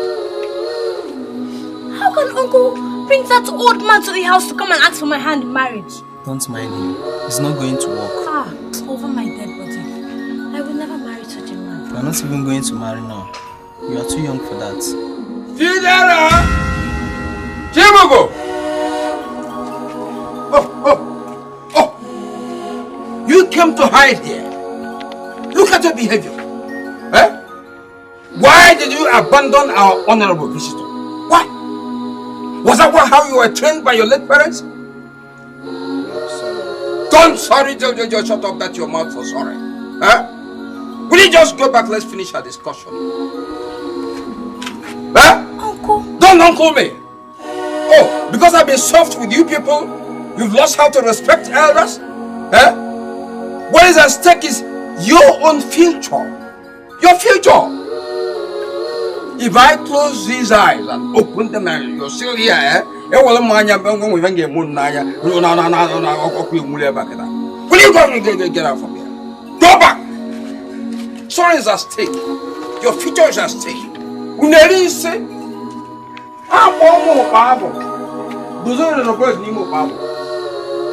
How can Uncle bring that old man to the house to come and ask for my hand in marriage? Don't mind him. It's not going to work. Over my dead body. I will never marry such a man. You are not even going to marry now. You are too young for that. Chidera! Chibugo! Oh! You came to hide here. Look at your behavior. Why did you abandon our honorable visitor? Why? Was that how you were trained by your late parents? Don't sorry, just shut up that your mouth for sorry. Will you just go back? Let's finish our discussion. Uncle. Don't uncle me. Oh, because I've been soft with you people, you've lost how to respect elders? What is at stake is your own future. Your future. If I close these eyes and open them and you're still here, will you go get out from here? Go back! Sorry is at stake. Your future is at stake. Uneri say, I'm more powerful. Those are the birds need more powerful.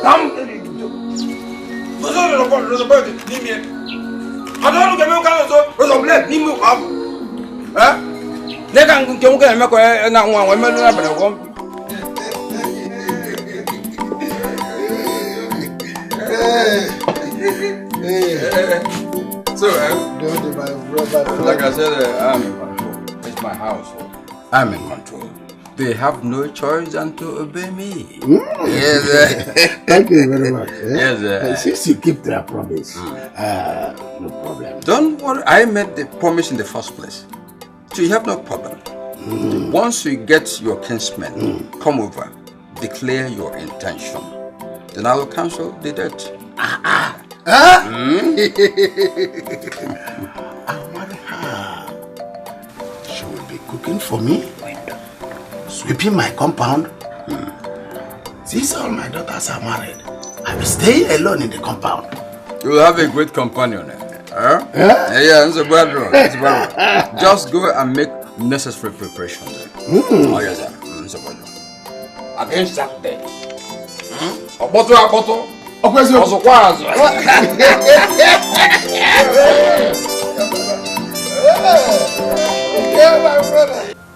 Come, those are the birds need me. I don't know the blood need more powerful. They can't make a now one woman. So, like I said, I'm in control. It's my household. I'm in control. They have no choice than to obey me. Yes, thank you very much. Yes, since you keep their promise, no problem. Don't worry, I made the promise in the first place. So you have no problem. Once you get your kinsmen, come over, declare your intention. Then I will cancel the debt. I'll marry her. She will be cooking for me, sweeping my compound. Since all my daughters are married, I will stay alone in the compound. You will have a great companion. Yeah, it's a bad one. Just go and make necessary preparations. Oh, yes, sir. It's a bad one. Against that day. A bottle.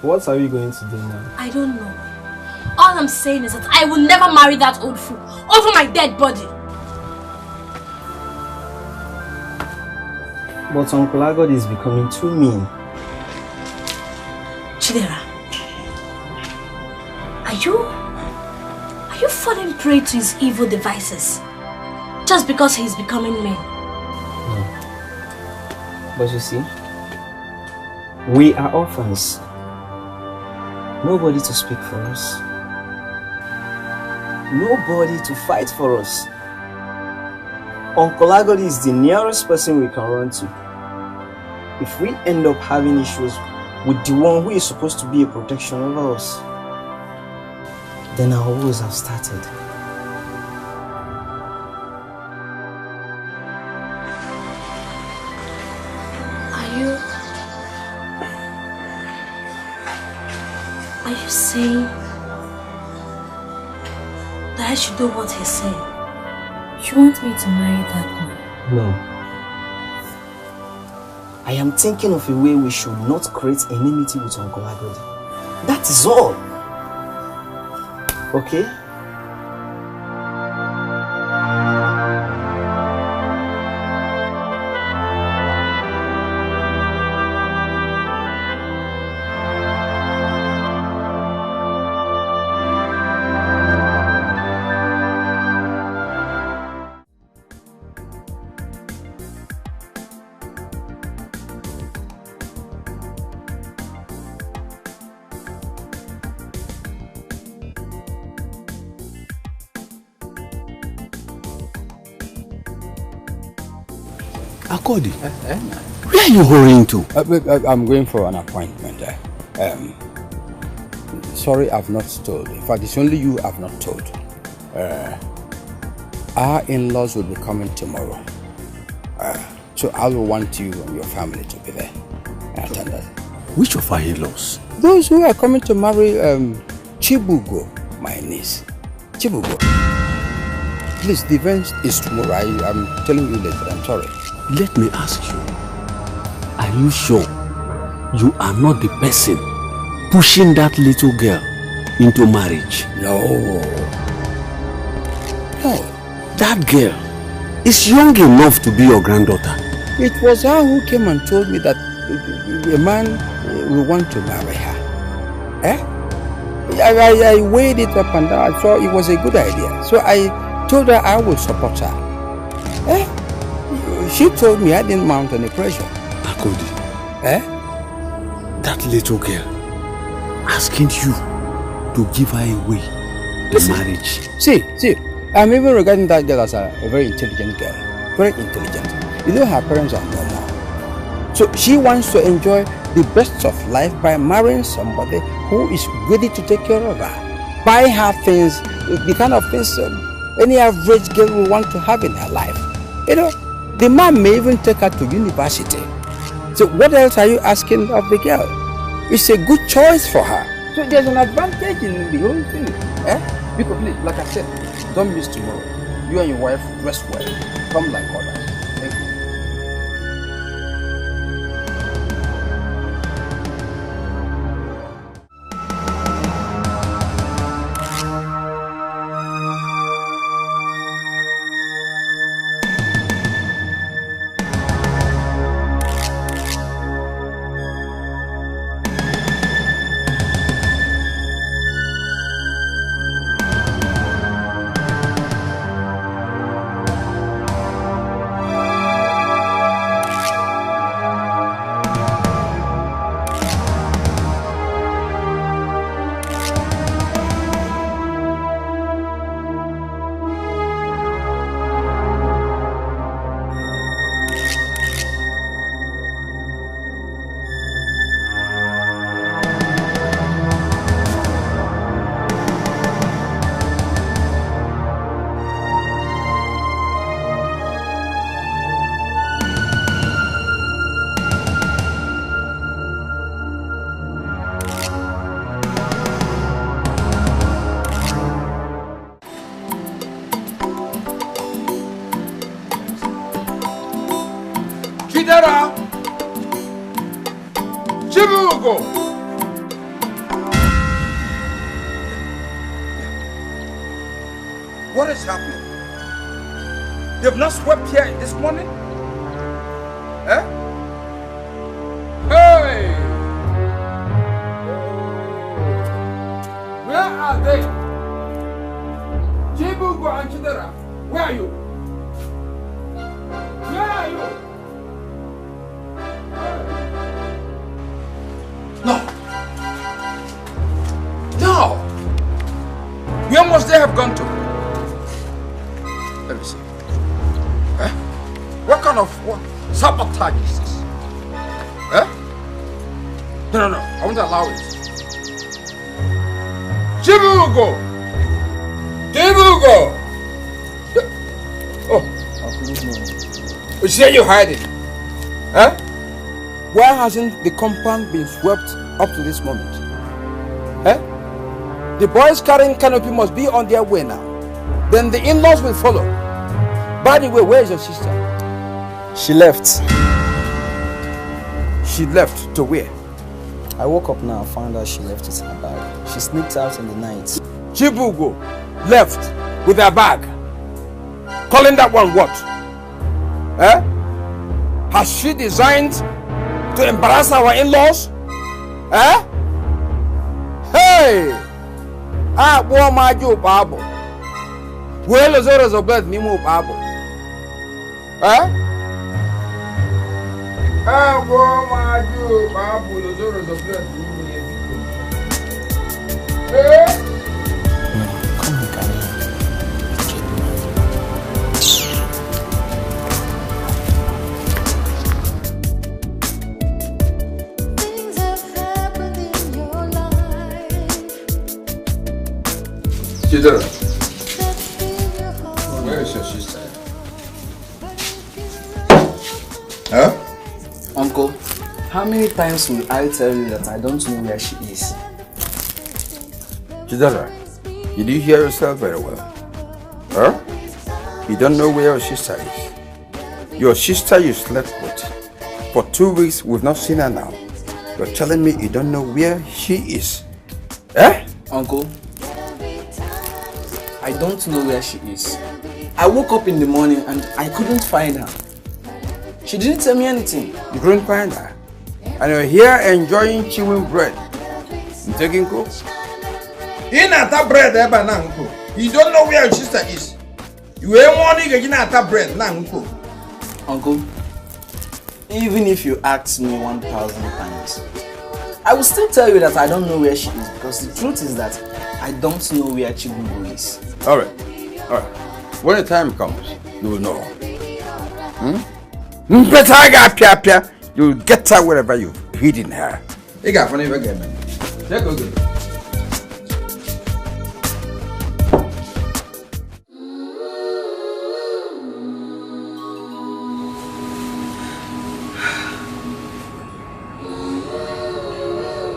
What are we going to do now? I don't know. All I'm saying is that I will never marry that old fool over my dead body. But Uncle Agod is becoming too mean. Chidera, are you falling prey to his evil devices just because he's becoming mean? No. But you see, we are orphans. Nobody to speak for us. Nobody to fight for us. Uncle Agod is the nearest person we can run to. If we end up having issues with the one who is supposed to be a protection over us, then our woes have started. Are you saying that I should do what he's saying? You want me to marry that man? No. I am thinking of a way we should not create enmity with Uncle Agodi. That is all. Okay? Akodi, where are you hurrying to? I'm going for an appointment. Sorry, I've not told. In fact, it's only you I've not told. Our in-laws will be coming tomorrow. So I will want you and your family to be there. Attend that. Which of our in-laws? Those who are coming to marry Chibugo, my niece. Chibugo. Please, the event is tomorrow. I'm telling you later. I'm sorry. Let me ask you, are you sure you are not the person pushing that little girl into marriage? No. That girl is young enough to be your granddaughter. It was her who came and told me that a man will want to marry her. I weighed it up and down. I thought it was a good idea. So I told her I would support her. She told me I didn't mount any pressure. Akodi, that little girl asking you to give her away in marriage. See, I'm even regarding that girl as a very intelligent girl. Very intelligent. You know, her parents are normal. So she wants to enjoy the best of life by marrying somebody who is ready to take care of her. Buy her things, the kind of things any average girl will want to have in her life. You know, the man may even take her to university. So what else are you asking of the girl? It's a good choice for her. So there's an advantage in the whole thing. Because please, like I said, don't miss tomorrow. You and your wife dress well. Come like others. Thank you. Chibugo! What is happening? They've not swept here this morning? Eh? Hey! Where are they? Chibugo and Chidera, where are you? Where are you? No. No. Where must they have gone to? Let me see. Eh? What kind of sabotage is this? Eh? No. I won't allow it. Chibugo! Chibugo! Oh. You say you're hiding? Huh? Why hasn't the compound been swept up to this moment? Eh? The boys carrying canopy must be on their way now. Then the in-laws will follow. By the way, where is your sister? She left. She left to where? I woke up now and found out she left with her bag. She sneaked out in the night. Chibugo left with her bag. Calling that one what? Eh? Has she designed to embarrass our in-laws? Eh? Hey! Boy, my Joe Babo. Well, as a bird, Nemo Babo. Eh? Boy, my Joe Babo, as a bird, Eh? Come on, Karen. Chidera, where is your sister? Huh? Uncle, how many times will I tell you that I don't know where she is? Chidera, did you hear yourself very well? Huh? You don't know where your sister is. Your sister you slept with. For 2 weeks, we've not seen her now. You're telling me you don't know where she is. Eh? Uncle, I don't know where she is. I woke up in the morning and I couldn't find her. She didn't tell me anything. You couldn't find her? And you're here enjoying chewing bread. You taking coke? In that bread, you don't know where your sister is. You ain't wanting to get that bread, Uncle, even if you ask me 1,000 times, I will still tell you that I don't know where she is, because the truth is that I don't know where Chibugo is. Alright. When the time comes, you will know. You will get her wherever you've hidden her. Take her.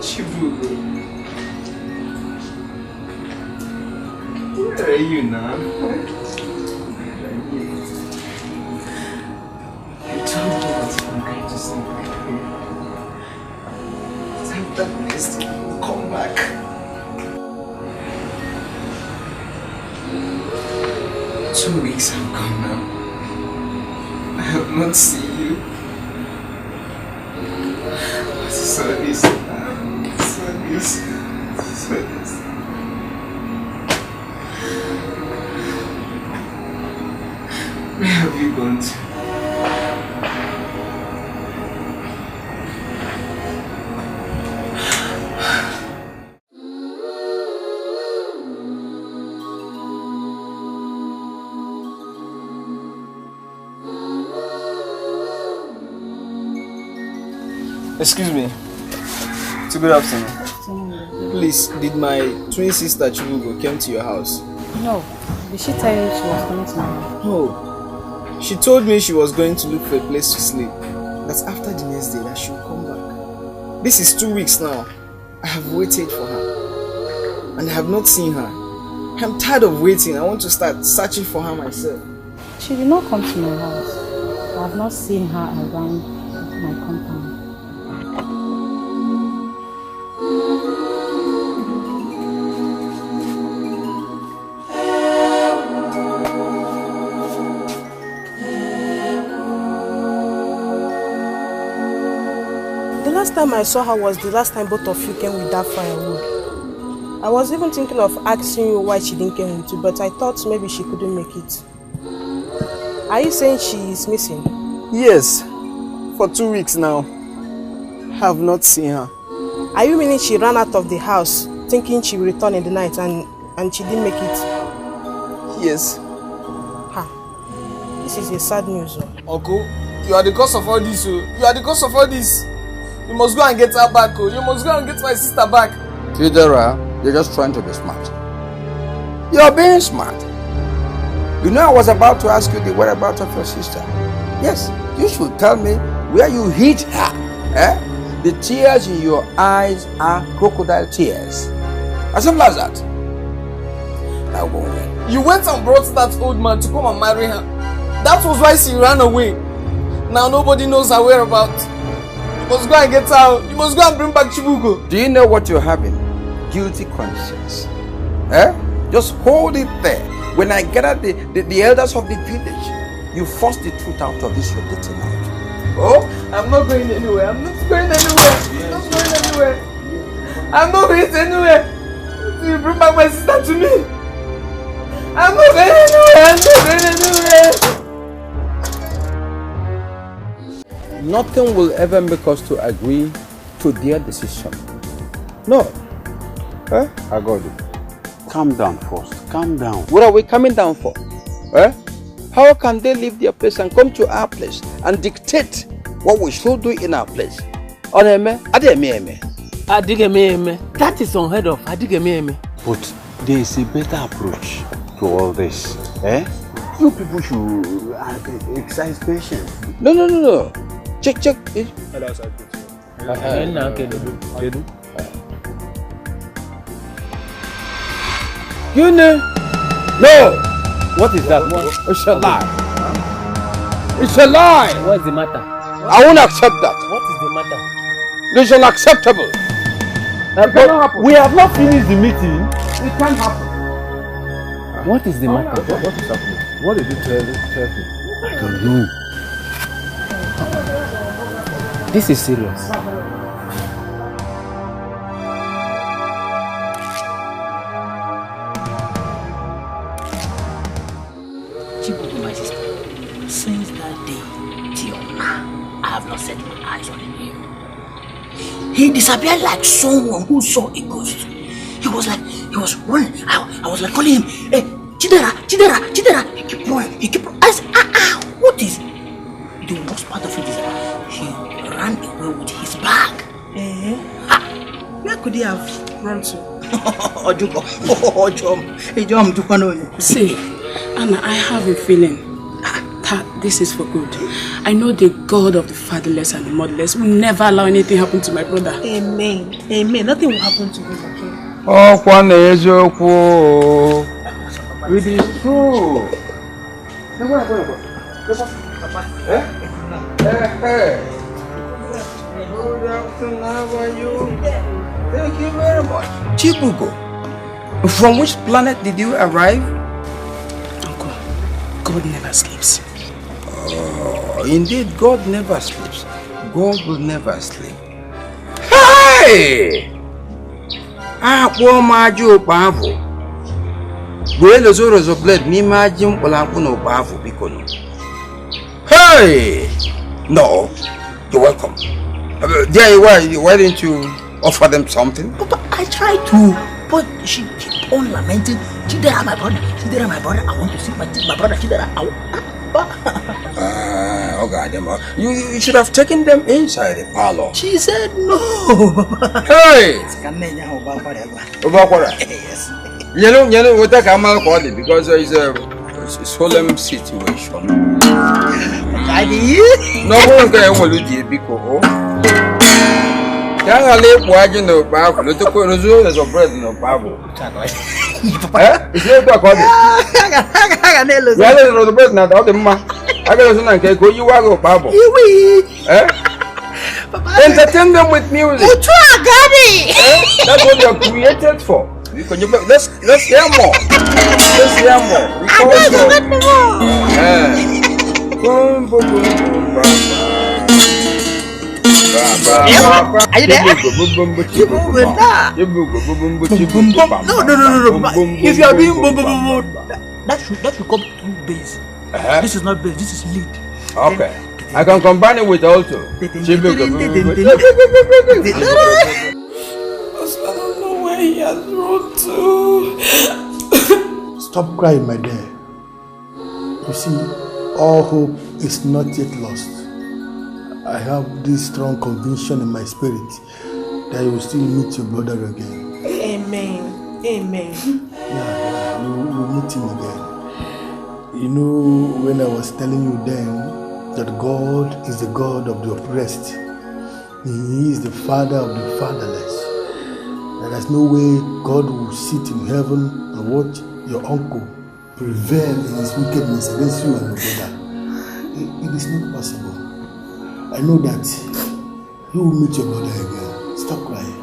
Chibugo, where are you now? You told me that you were going to sleep with me. Thank that next you will come back. Two weeks have gone now. I have not seen you. Service. Where have you gone to? Excuse me. Good afternoon. Please, did my twin sister Chibugo come to your house? No. Did she tell you she was coming to my house? No. She told me she was going to look for a place to sleep. That after the next day that she will come back. This is 2 weeks now. I have waited for her. And I have not seen her. I'm tired of waiting. I want to start searching for her myself. She did not come to my house. I have not seen her around my compound. The last time I saw her was the last time both of you came with that firewood. I was even thinking of asking you why she didn't come with you, but I thought maybe she couldn't make it. Are you saying she is missing? Yes. For 2 weeks now. I have not seen her. Are you meaning she ran out of the house thinking she will return in the night and she didn't make it? Yes. Ha. This is a sad news. Uncle, you are the cause of all this. You are the cause of all this. You must go and get her back. You must go and get my sister back. Chidera, you're just trying to be smart. You're being smart. You know I was about to ask you the whereabouts of your sister. Yes, you should tell me where you hid her. Eh? The tears in your eyes are crocodile tears. As simple as that. Now go away. You went and brought that old man to come and marry her. That was why she ran away. Now nobody knows her whereabouts. You must go and get her. You must go and bring back Chibugo. Do you know what you're having? Guilty conscience. Eh? Just hold it there. When I gather the elders of the village, you force the truth out of this your dirty mouth. Oh, I'm not going anywhere. I'm not going anywhere. I'm not going anywhere. I'm not going anywhere. You bring back my sister to me. I'm not going anywhere. I'm not going anywhere. Nothing will ever make us to agree to their decision. No. Eh? I got it. Calm down first. Calm down. What are we coming down for? Eh? How can they leave their place and come to our place and dictate what we should do in our place? That is unheard of. But there is a better approach to all this. Eh? You people should exercise patience. No. Check. You know? No! What is that? It's a lie. It's a lie! What is the matter? I won't accept that. What is the matter? It's unacceptable. We have not finished the meeting. It can't happen. What is the matter? What is happening? What did you tell me? I don't know. This is serious. Chibugo, my sister, since that day till now, I have not set my eyes on him. He disappeared like someone who saw a ghost. He was running. I was like calling him, hey, Chidera. He kept running. I said, what is? The worst part of it is he ran away with his bag. Where could he have run to? See, Anna, I have a feeling that this is for good. I know the God of the fatherless and the motherless will never allow anything happen to my brother. Amen. Nothing will happen to him, okay? Oh, Juan is it is true. Hey. Good afternoon, how are you? Thank you very much. Chibugo, from which planet did you arrive? Uncle, God never sleeps. Oh, indeed, God never sleeps. God will never sleep. Hey! Akpo majo pavo. Gwele zoro zo bled ni majim olampu no pavo bikono. Hey! No, you're welcome. Dear, why didn't you offer them something? But I tried to, but she kept on lamenting. Chidera, my brother. I want to see my brother. Chidera. Oh God, you should have taken them inside the parlor. She said no. Hey! Yes. You know what I call it because it's a solemn situation. No one can do it because can't live watching no Bible. Let's go to the bread no Bible. It's not about it. Yeah, the bread not out of my. I got to go. You are go Bible. Entertain them with music. That's what you're created for. Let's hear more. Are you there? No. If you are being boom, that should come through bass. This is not bass, this is lead. Okay. I can combine it with alto. I don't know where he has run to. Stop crying, my dear. You see, all hope is not yet lost. I have this strong conviction in my spirit that you will still meet your brother again. Amen. Yeah, you will meet him again. You know, when I was telling you then that God is the God of the oppressed, He is the Father of the fatherless. There's no way God will sit in heaven and watch your uncle prevail in his wickedness against you and your brother. It is not possible. I know that you will meet your brother again. Stop crying.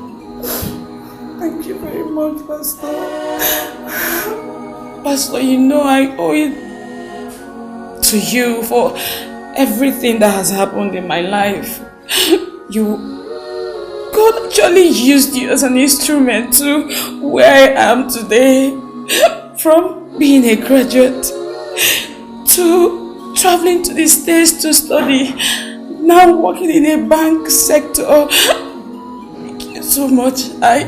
Thank you very much, Pastor. Pastor, you know I owe it to you for everything that has happened in my life. God actually used you as an instrument to where I am today. From being a graduate to traveling to the States to study, now working in a bank sector. Thank you so much. I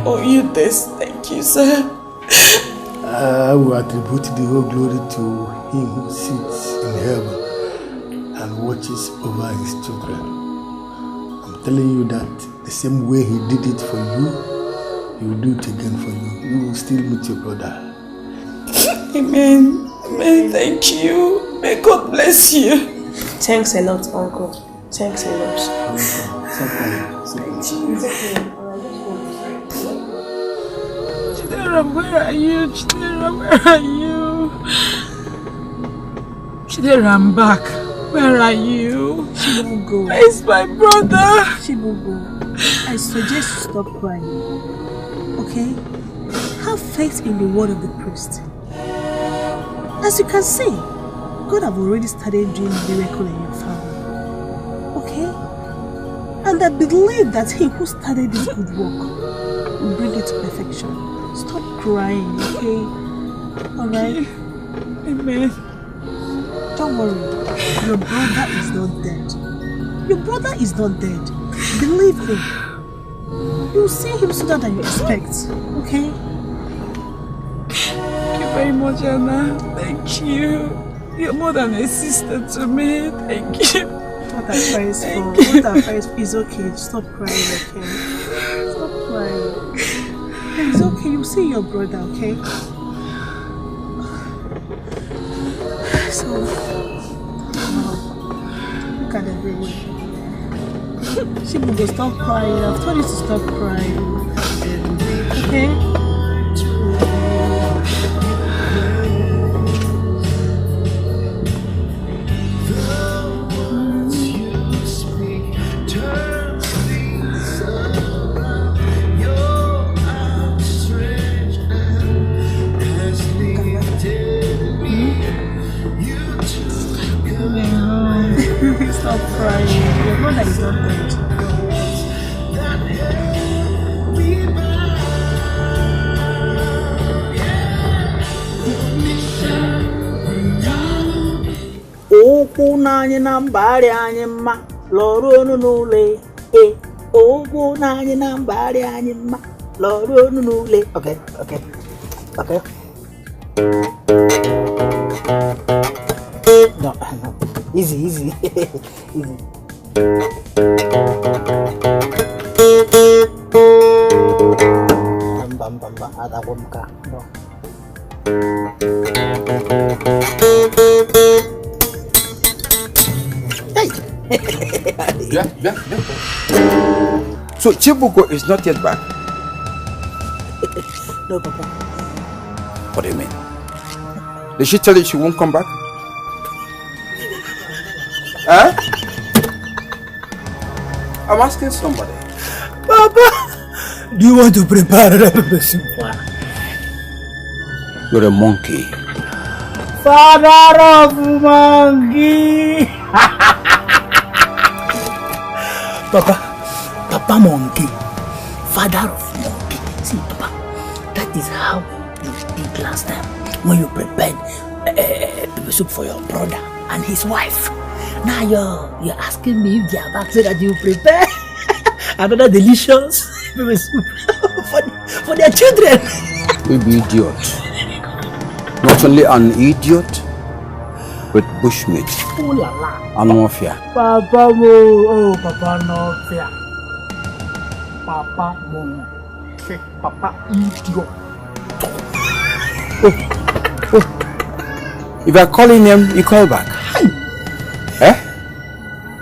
owe you this. Thank you, sir. I will attribute the whole glory to Him who sits in heaven and watches over His children. I'm telling you that the same way He did it for you, He will do it again for you. You will still meet your brother. Amen. Amen. Thank you. May God bless you. Thanks a lot, Uncle. Thanks a lot. Chidera, where are you? Chidera, where are you? Chidera, I'm back. Where are you? Chibugo. Where's my brother? Chibugo, I suggest you stop crying. Okay? Have faith in the word of the priest. As you can see, God have already started doing a miracle in your family. Okay? And I believe that He who started this good work will bring it to perfection. Stop crying, okay? Alright? Amen. Don't worry. Your brother is not dead. Your brother is not dead. Believe me. You'll see him sooner than you expect. Okay? Thank you very much, Anna. Thank you. You're more than a sister to me. Thank you. What I cry is for. What I cry is okay. Stop crying, okay? Stop crying. It's okay. You'll see your brother, okay? So, look at everyone. She will stop crying. I've told you to stop crying. Okay? Stop crying. Your brother is not dead. Okwu n'anyị na mgbagharị anyị mma lọrụ onu n'ule. Okwu n'anyị na mgbagharị anyị mma lọrụ onu n'ule. Okay. No. Easy. Easy. Ada wamka. No. Yeah. So Chibugo is not yet back? No, Papa. What do you mean? Did she tell you she won't come back? Huh? I'm asking somebody. Papa, do you want to prepare a soup? You're a monkey. Father of monkey. Papa Monkey, father of monkey. See, Papa, that is how you did last time when you prepared pepper soup for your brother and his wife. Now you're asking me if they are back so that you prepare another delicious pepper soup for their children. Baby idiot. Not only an idiot, but bushmeat. Oh la la. And mafia. Papa Mo, oh Papa no fear. Papa Mo, Papa idiot. Oh. If I call him name, you call back. Eh?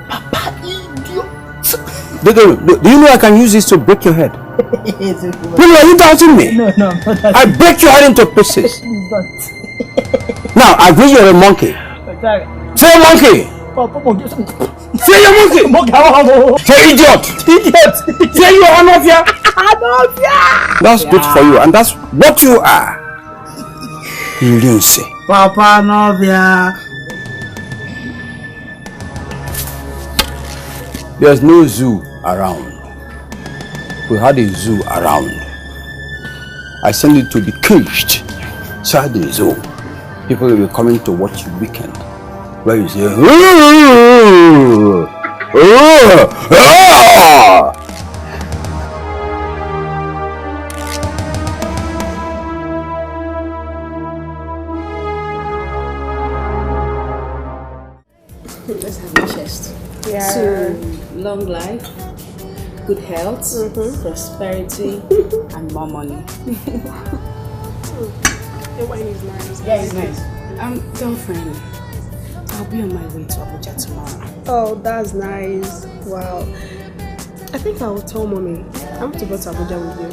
Papa idiot. Do you know I can use this to break your head? No, are you doubting me? No, I break your head into pieces. Now, I agree you're a monkey. Say monkey! Say you're monkey! Say idiot! Say you're Anofia! That's good for you, and that's what you are. You didn't say. Papa Novia. There's no zoo around. We had a zoo around. I sent it to be caged inside the zoo. People will be coming to watch you weekend. Where you say, Let's have a chest. Yeah. So, long life, good health, prosperity, and more money. The wine is nice. Yeah, it's nice. Girlfriend, I'll be on my way to Abuja tomorrow. Oh, that's nice. Wow. I think I will tell mommy. I want to go to Abuja with you.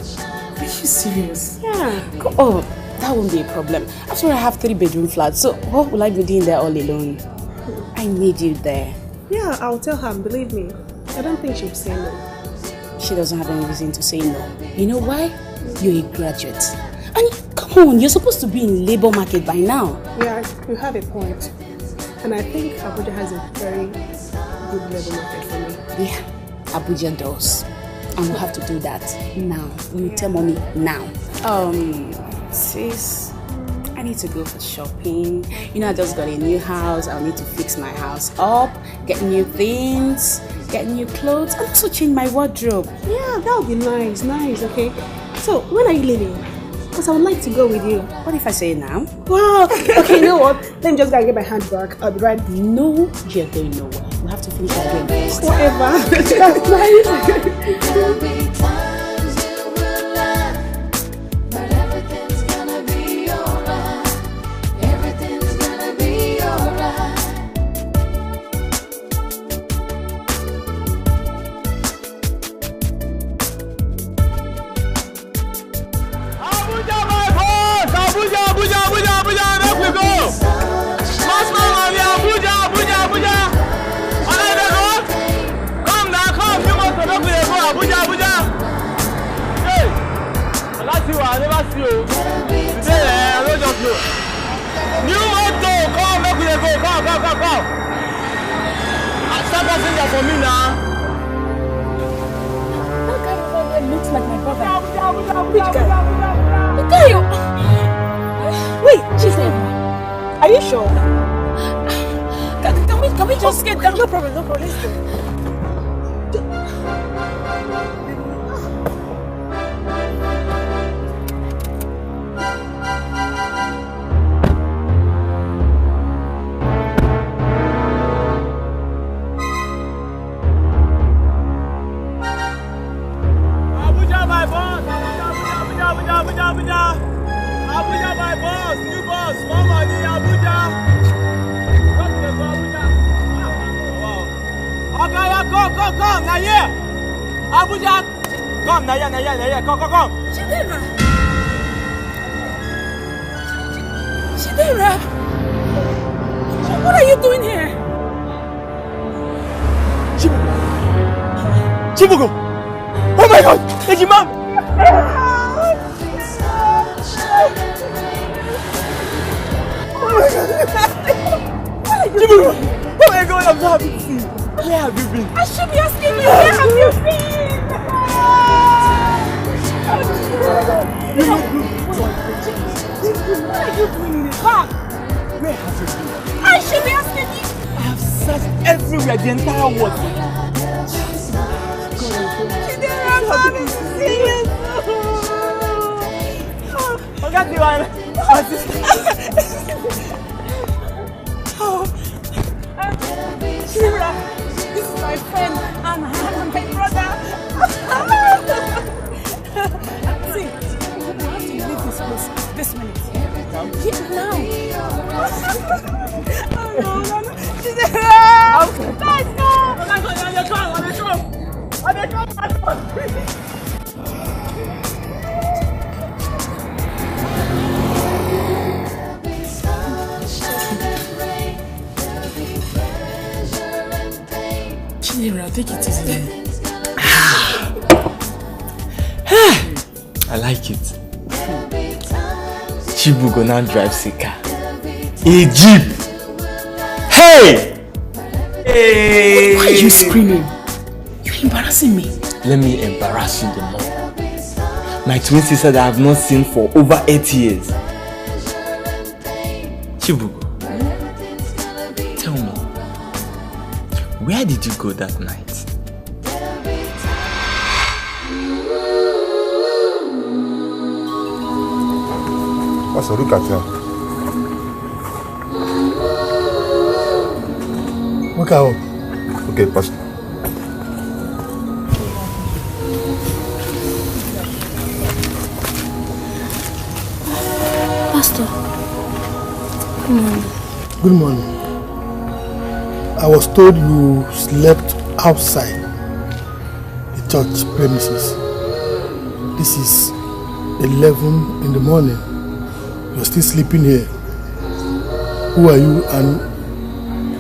Are you serious? Yeah. Oh, that won't be a problem. After I have 3-bedroom flats, so what will I be doing there all alone? I need you there. Yeah, I'll tell her. Believe me, I don't think she'll say no. She doesn't have any reason to say no. You know why? You're a graduate. And come on, you're supposed to be in labor market by now. Yeah, you have a point. And I think Abuja has a very good labor market for me. Yeah, Abuja does. And we'll have to do that now. You tell mommy now. Sis, I need to go for shopping. You know, I just got a new house. I'll need to fix my house up, get new things, get new clothes, and also change my wardrobe. Yeah, that would be nice, okay? So, when are you leaving? Because I would like to go with you. What if I say now? Wow! Okay, you know what? Let me just go and get my handbag. I'll be right back. No, you're going nowhere. We have to finish our game first. Whatever. That's nice. For me now. That guy over there looks like my brother. Which guy? The guy you... Wait, are you sure? Can we just get down? No problem, let's go. Abuja, my boss, new boss, more money, Abuja. Okay, yeah, come, now here. Abuja, come, now here, come. Chidera, what are you doing here? Chibugo, oh my God, it's your mom. Oh my God, I'm so happy to see you. Where have you been? I should be asking you, where have you been? What are you doing in the park? Where have you been? I should be asking you. I have searched everywhere, the entire world. Forget the one. My sister. Shira, this is my friend and my brother. See, we have to leave this place this minute. Here now. No. Let's go. Chinira, take it easy. I like it. Chibu gonna drive Sika. A jeep. Hey! Hey! Why are you screaming? You're embarrassing me. Let me embarrass you the more. My twin sister that I have not seen for over 8 years. Chibugo, tell me, where did you go that night? Pastor, look at him. Look out. Okay, Pastor. Pastor. Good morning. Good morning. I was told you slept outside the church premises. This is 11 in the morning. You're still sleeping here. Who are you and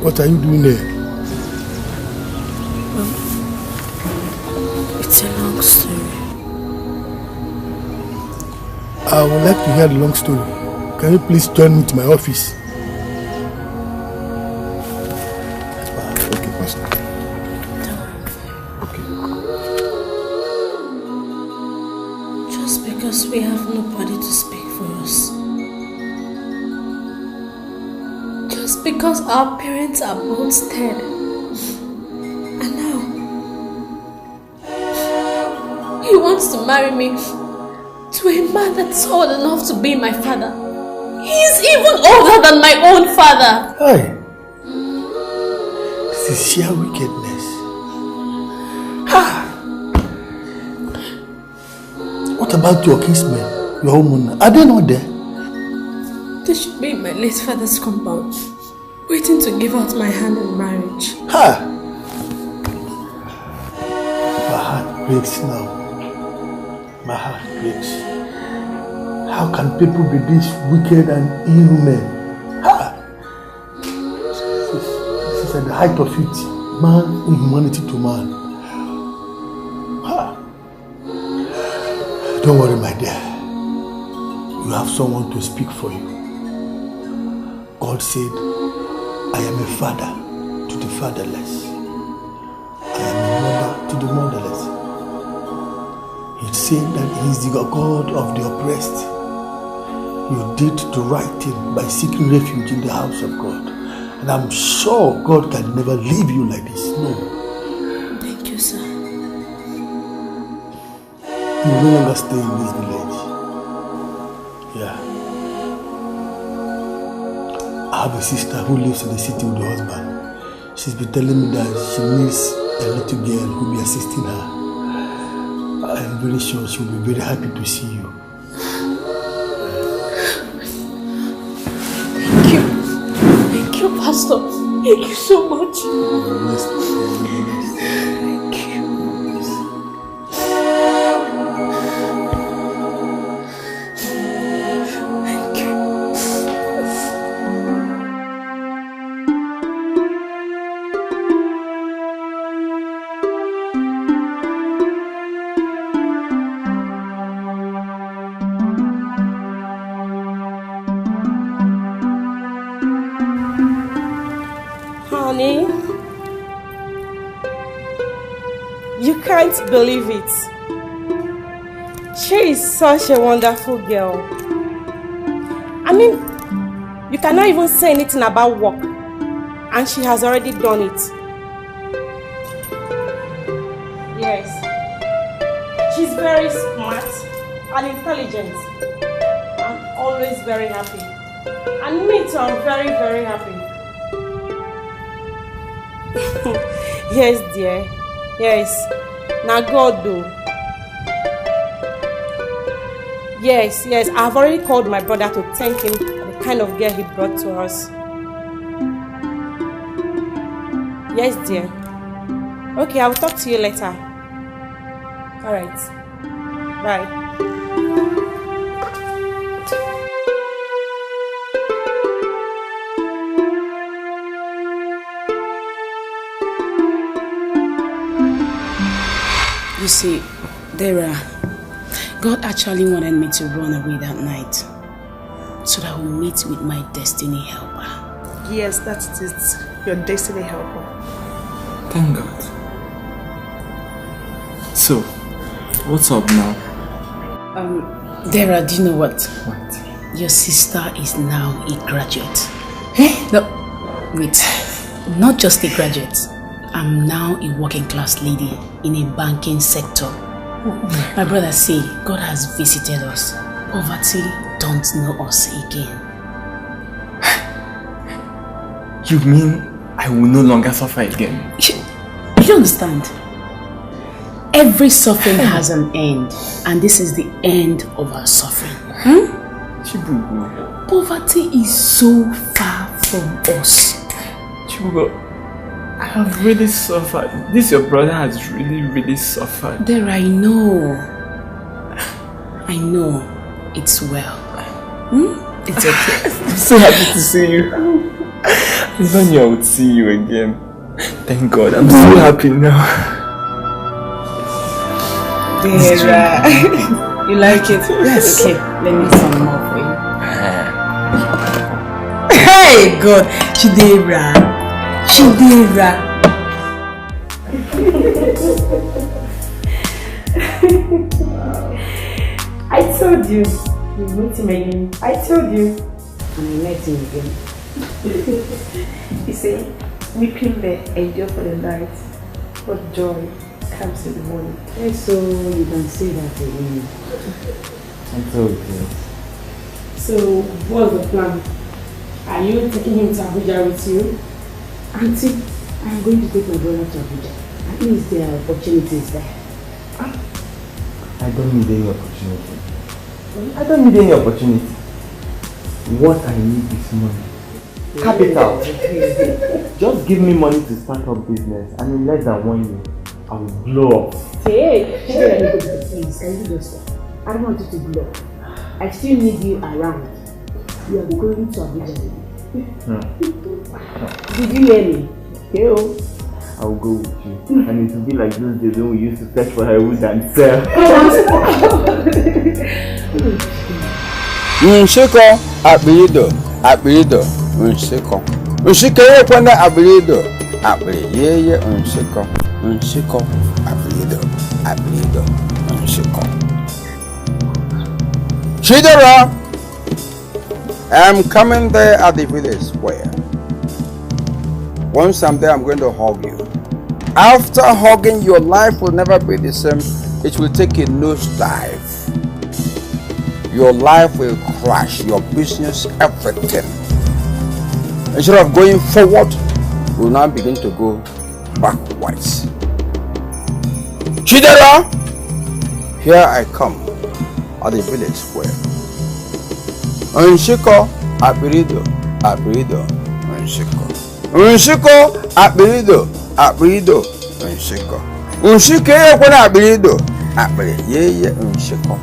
what are you doing there? It's a long story. I would like to hear the long story. Can you please join me to my office? Okay, Pastor. Okay. Just because we have nobody to speak for us. Just because our parents are both dead. And now, he wants to marry me to a man that's old enough to be my father. He is even older than my own father. Hey! This is sheer wickedness. Ha! What about your kinsmen, your woman? Are they not there? They should be in my late father's compound, waiting to give out my hand in marriage. Ha! My heart breaks now. My heart breaks. How can people be this wicked and inhuman? Ha! This is at the height of it. Man, inhumanity to man. Ha! Don't worry, my dear. You have someone to speak for you. God said, I am a father to the fatherless. I am a mother to the motherless. He said that he is the God of the oppressed. You did the right thing by seeking refuge in the house of God. And I'm sure God can never leave you like this. No. Thank you, sir. You will no longer stay in this village. Yeah. I have a sister who lives in the city with her husband. She's been telling me that she needs a little girl who will be assisting her. I am very sure she will be very happy to see you. Thank you, Pastor. Thank you so much. Thank you. Honey, You can't believe it. She is such a wonderful girl. I mean, you cannot even say anything about work, and she has already done it. Yes. She's very smart and intelligent. I'm always very happy. And me too, I'm very, very happy. Yes, dear. Yes. Now God though. Yes, I've already called my brother to thank him for the kind of girl he brought to us. Yes, dear. Okay, I'll talk to you later. Alright. Bye. You see, God actually wanted me to run away that night so that I will meet with my destiny helper. Yes, that's it. Your destiny helper. Thank God. So, what's up now? Dara, do you know what? What? Your sister is now a graduate. Eh? No, wait. Not just a graduate. I'm now a working class lady in a banking sector. My brother say God has visited us. Poverty don't know us again. You mean I will no longer suffer again? You don't understand. Every suffering has an end, and this is the end of our suffering. Chibugo. Poverty is so far from us. Chibugo, I have really suffered. This your brother has really suffered. There, I know. It's well. It's okay. I'm so happy to see you. I never knew I would see you again. Thank God, I'm so happy now. Dara, you like it? Yes. Okay, let me do some more for you. Hey, God, Chidera. I told you. You meet him again. I told you. And I met him again. You see, weeping may endure for the night, but joy comes in the morning. Yes, so you can say that again. It's okay. So, what's the plan? Are you taking him to Abuja with you? Auntie, I am going to take my brother to Abuja. At least there are opportunities there. I don't need any opportunity. What I need is money. Capital. Just give me money to start up business, and in less than 1 year, I will blow up. Hey, please, can you do this? I don't want you to blow up. I still need you around. You are going to Abuja. Did you hear me? Okay, I will go with you, and it will be like those days when we used to search for her wood and sell. Nshiko abirido nshiko ye kwenda abirido ye nshiko abirido nshiko. Chidera, I'm coming there at the village square. Once I'm there, I'm going to hug you. After hugging, your life will never be the same. It will take a nosedive. Your life will crash, your business, everything. Instead of going forward, we'll now begin to go backwards. Chidera, here I come at the village square. Nshiko abirido nshiko. Nshiko abirido nshiko. Nshiko ye kwena abirido ye nshiko.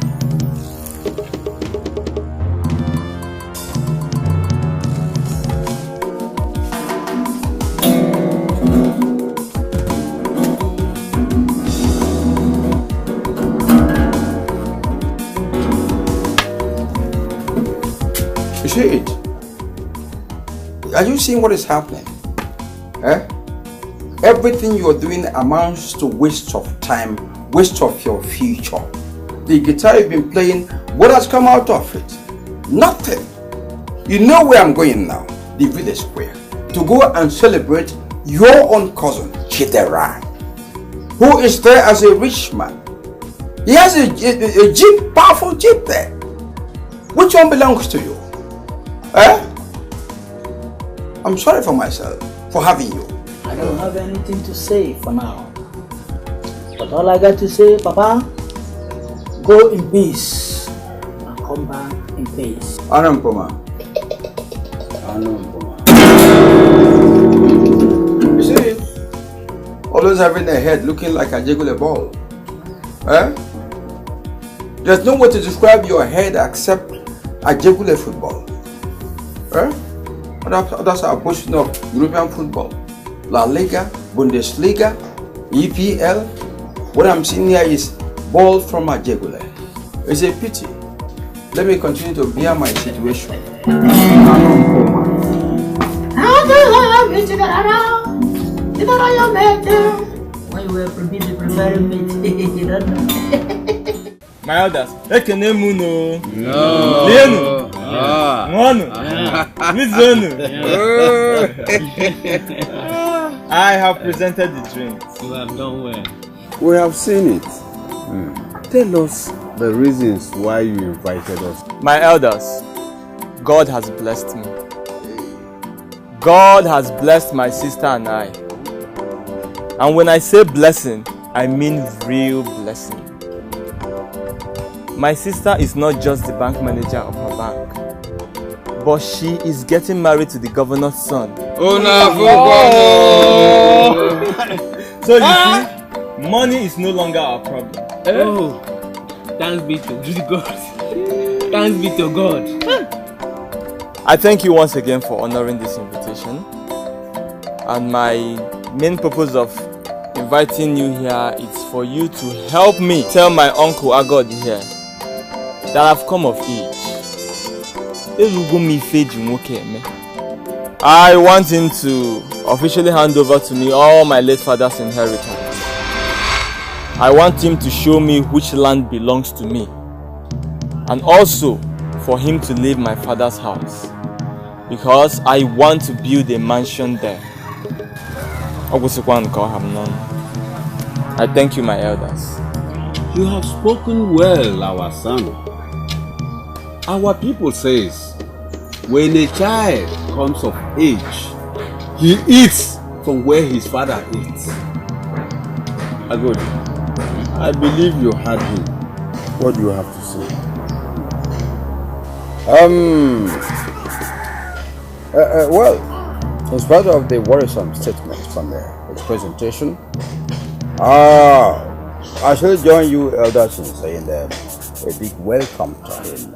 See it? Are you seeing what is happening? Eh? Everything you're doing amounts to waste of time, waste of your future. The guitar you've been playing, what has come out of it? Nothing. You know where I'm going now, the village square, to go and celebrate your own cousin, Chidera, who is there as a rich man. He has a jeep, powerful jeep there. Which one belongs to you? Eh? I'm sorry for myself, for having you. I don't have anything to say for now. But all I got to say, Papa, go in peace and come back in peace. Anampoma. You see, always having a head looking like a jiggle ball. Eh? There's no way to describe your head except a jiggle football. Eh? Others are boasting of European football. La Liga, Bundesliga, EPL. What I'm seeing here is ball from a jiggle. It's a pity. Let me continue to bear my situation. When you were preparing me, you don't know. My elders, Ekene Muno. No. Lenu. Mono. Mizono. I have presented the drinks. You have done well. We have seen it. Tell us the reasons why you invited us. My elders, God has blessed me. God has blessed my sister and I. And when I say blessing, I mean real blessing. My sister is not just the bank manager of her bank, but she is getting married to the governor's son. Oh no! So you see, money is no longer our problem. Oh, thanks be to God. Thanks be to God. I thank you once again for honoring this invitation. And my main purpose of inviting you here is for you to help me tell my uncle Agodi here that I've come of age. I want him to officially hand over to me all my late father's inheritance. I want him to show me which land belongs to me, and also for him to leave my father's house, because I want to build a mansion there. I thank you, my elders. You have spoken well, our son. Our people says, when a child comes of age, he eats from where his father eats. Agodi, I believe you heard him. What do you have to say? Well, in spite of the worrisome statements from his presentation, I shall join you elders in saying a big welcome to him.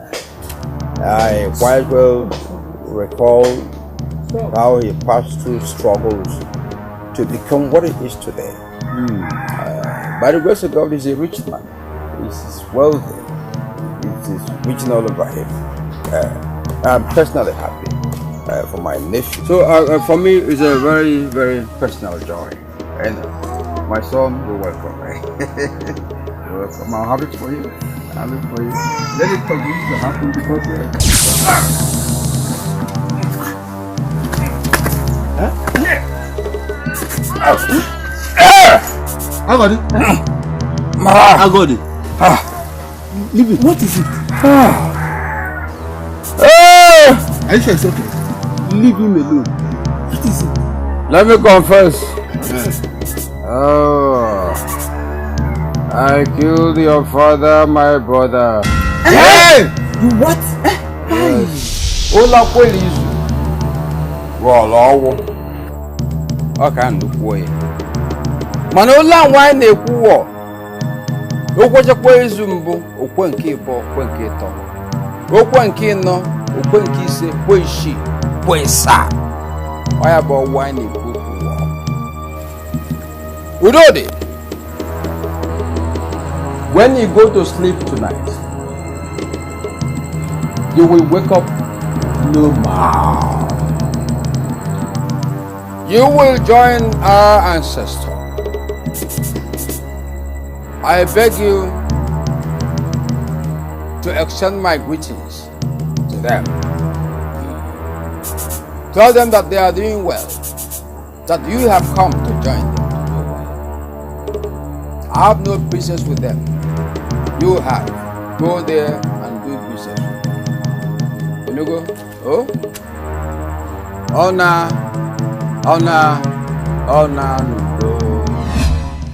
I quite well recall how he passed through struggles to become what he is today. By the grace of God, he's a rich man. He's wealthy. It is reaching all over him. I'm personally happy for my nephew. So for me, it's a very, very personal joy. And my son, you're welcome. You're welcome. I'm happy for you. I'm happy for you. Let it continue to happen because I got it. I got it. Leave it. What is it? Are you sure it's okay? Leave him alone. What is it? let me confess. I killed your father, my brother. Hey! You what? Yes. Ola police. Well, I can't look away. Manola wine a poor. Okwaja kwezu mbu, okwenke bo, okwenke to. Okwenke no, okwenke se, kweshi, kwesa. Why about wine a poor? Udode. When you go to sleep tonight, you will wake up normal. you will join our ancestors. I beg you to extend my greetings to them. Tell them that they are doing well, that you have come to join them to do well. I have no business with them. You have. Go there and do business. You go? Oh? Honor, honor, honor, no.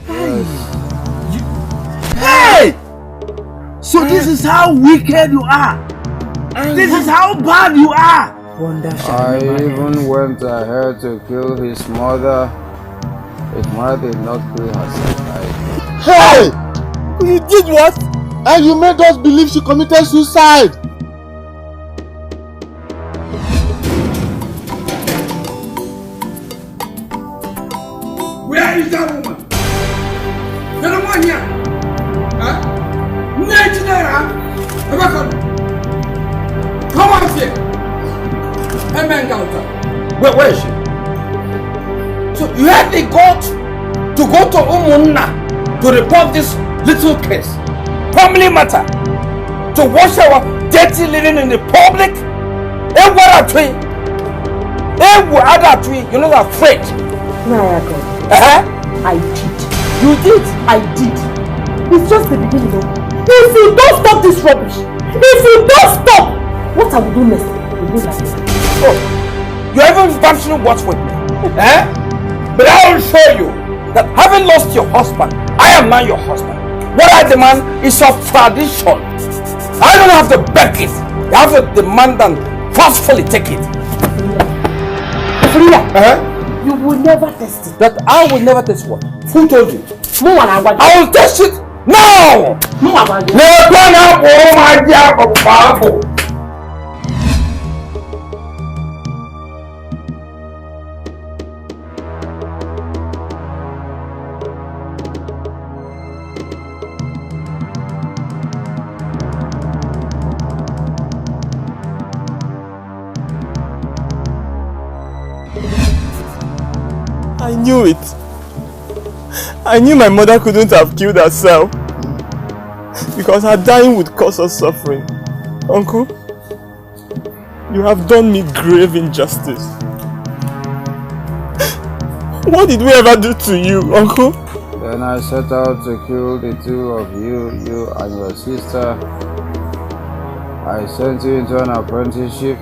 Yes. Hey! So this is how wicked you are. This is how bad you are. I even went ahead to kill his mother. His mother did not kill herself. Hey! You did what? And you made us believe she committed suicide. Where is that woman? You don't want here? Huh? Come on here. Where is she? So you had the guts to go to Umunna to report this little case, family matter, to wash our dirty linen in the public? You're not afraid. I did. You did? I did. It's just the beginning though. If you don't stop this rubbish, if you don't stop, what I will do next will be like this. Oh, you're even bantering what's with me. But I will show you that having lost your husband, I am now your husband. What I demand is of tradition. I don't have to beg it. You have to demand and forcefully take it. You will never test it. That I will never test what? Who told you? I will test it now! I knew it. I knew my mother couldn't have killed herself because her dying would cause us suffering. Uncle, you have done me grave injustice. What did we ever do to you, Uncle? Then I set out to kill the two of you and your sister. I sent you into an apprenticeship,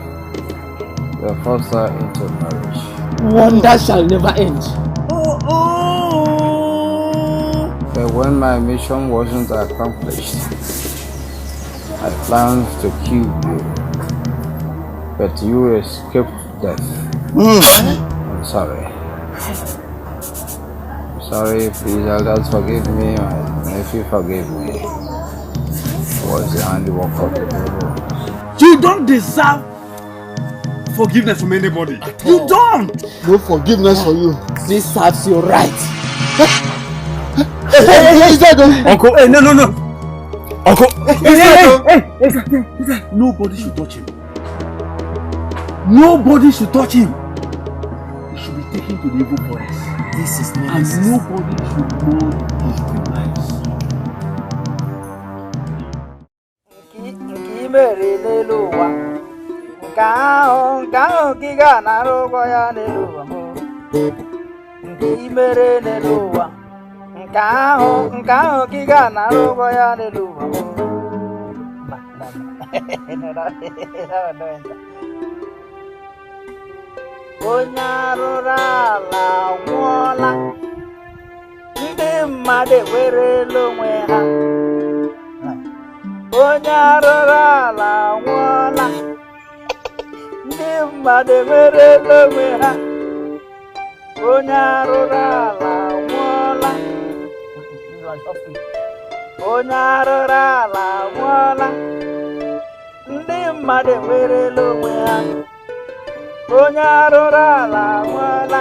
the foster into marriage. Wonder shall never end. But when my mission wasn't accomplished, I planned to kill you. But you escaped death. I'm sorry. I'm sorry, please, elders, forgive me. My nephew, forgive me. It was the handiwork of the devil. You don't deserve forgiveness from anybody. You don't. No forgiveness for you. This serves your right. Hey, Uncle, hey, no. Uncle, hey. Nobody should touch him. Nobody should touch him. He should be taken to the evil forest. This is not. And nobody should know his demise. Onye arụrụ ala nwụọla, ndị mmadụ ewerela onwe ha. Onye arụrụ ala nwụọla, ndị mmadụ ewerela onwe ha. Onye arụrụ ala nwụọla, onye arụrụ ala nwụọla, ndị mmadụ ewerela onwe ha. Onye arụrụ ala nwụọla,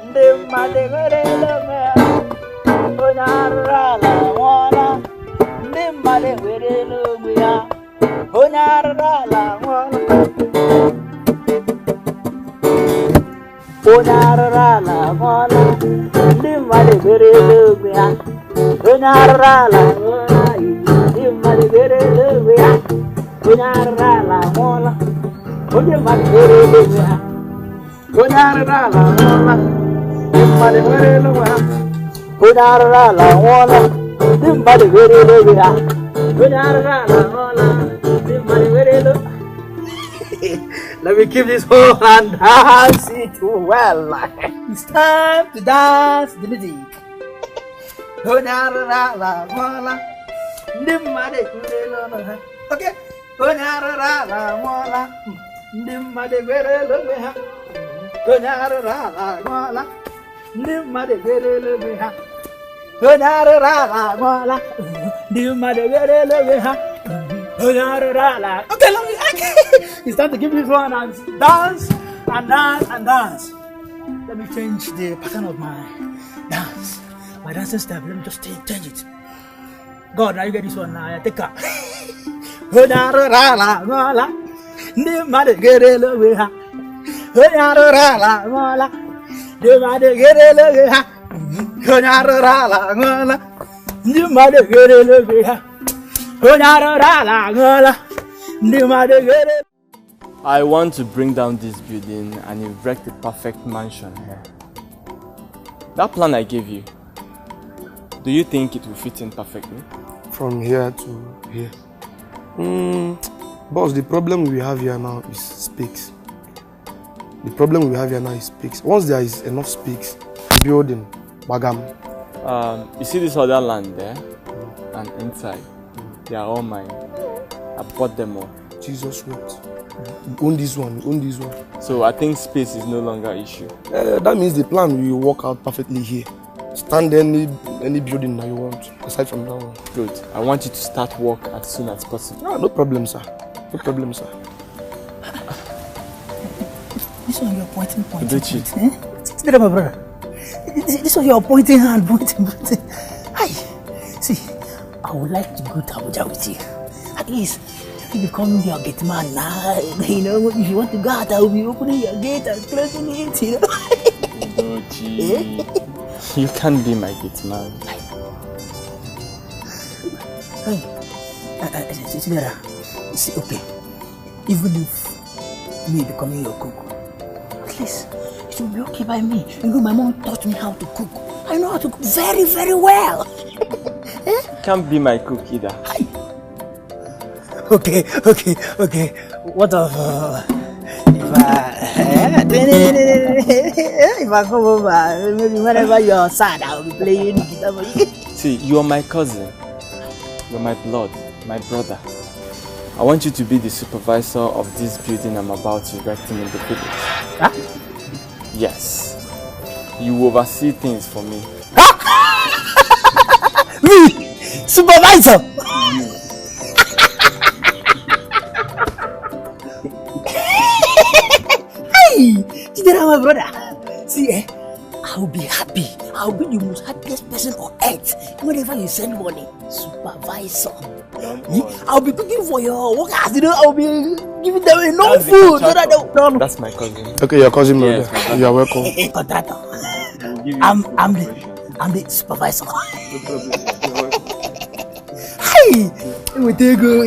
ndị mmadụ ewerela onwe ha. Onye arụrụ ala nwụọla, ndị mmadụ ewerela onwe ha. Onye arụrụ ala nwụọla. Onye arụrụ nwụọla ndị mmadụ ewerela onwe ha onye arụrụ ala nwụọla ndị mmadụ ewerela onwe ha onye arụrụ ala nwụọla ndị mmadụ ewerela onwe ha onye arụrụ ala nwụọla ndị mmadụ ewerela onwe ha onye arụrụ ala nwụọla ndị mmadụ ewerela onwe ha onye arụrụ ala nwụọla ndị mmadụ ewerela. Let me keep this whole and dance it well. It's time to dance the music. Okay. Okay, it's time to give this one and dance and dance and dance. Let me change the pattern of my dance. My dancing step, let me just change it. God, now you get this one now. Take up. I want to bring down this building and erect a perfect mansion here. That plan I gave you, do you think it will fit in perfectly? From here to here. Boss, the problem we have here now is space. The problem we have here now is space. Once there is enough space, building, bagam. You see this other land there and inside? They are all mine. I bought them all. Jesus wept. You own this one, you own this one. So I think space is no longer an issue. That means the plan will work out perfectly here. Stand any building that you want, aside from that one. Good. I want you to start work as soon as possible. No problem, sir. No problem, sir. This one you're pointing. Eh? My brother. This one you're pointing hand, pointing. Hi. See, I would like to go to Abuja with you. At least you become your gate man now. You know, if you want to go out, I will be opening your gate and closing it. You know. You can't be my gate man. Hey, see, okay. Even if me becoming your cook, at least it will be okay by me. You know, my mom taught me how to cook. I know how to cook very, very well. You can't be my cook either. Okay. What of if I come over, maybe whenever you're sad, I'll be playing guitar for you. See, you're my cousin. You're my blood, my brother. I want you to be the supervisor of this building I'm about to erect in the village. Huh? Yes. You oversee things for me. Me? Supervisor? Hey! My brother. See, I'll be happy. I'll be the most happiest person on earth whenever you send money. Supervisor. I'll be cooking for your workers, you know, I'll be giving them enough food. That's my cousin. Okay, your cousin, brother. Yes, you're welcome. Contractor. I'm the supervisor. Hey! We take go.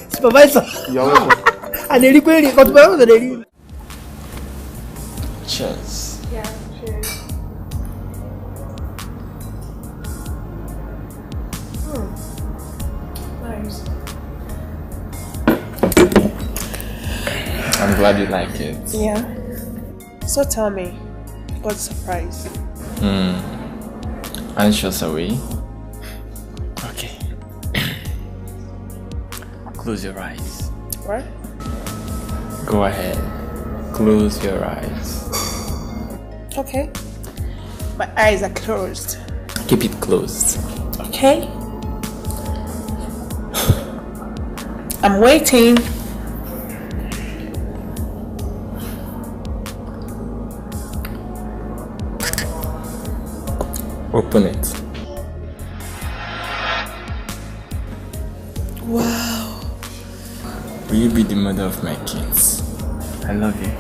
Supervisor. You're welcome. Cheers. Yeah, cheers. Nice. I'm glad you like it. Yeah. So tell me, what's the surprise? Anxious away. Okay. Close your eyes. What? Go ahead. Close your eyes. Okay. My eyes are closed. Keep it closed. Okay. I'm waiting. Open it. Wow. Will you be the mother of my kids? I love you.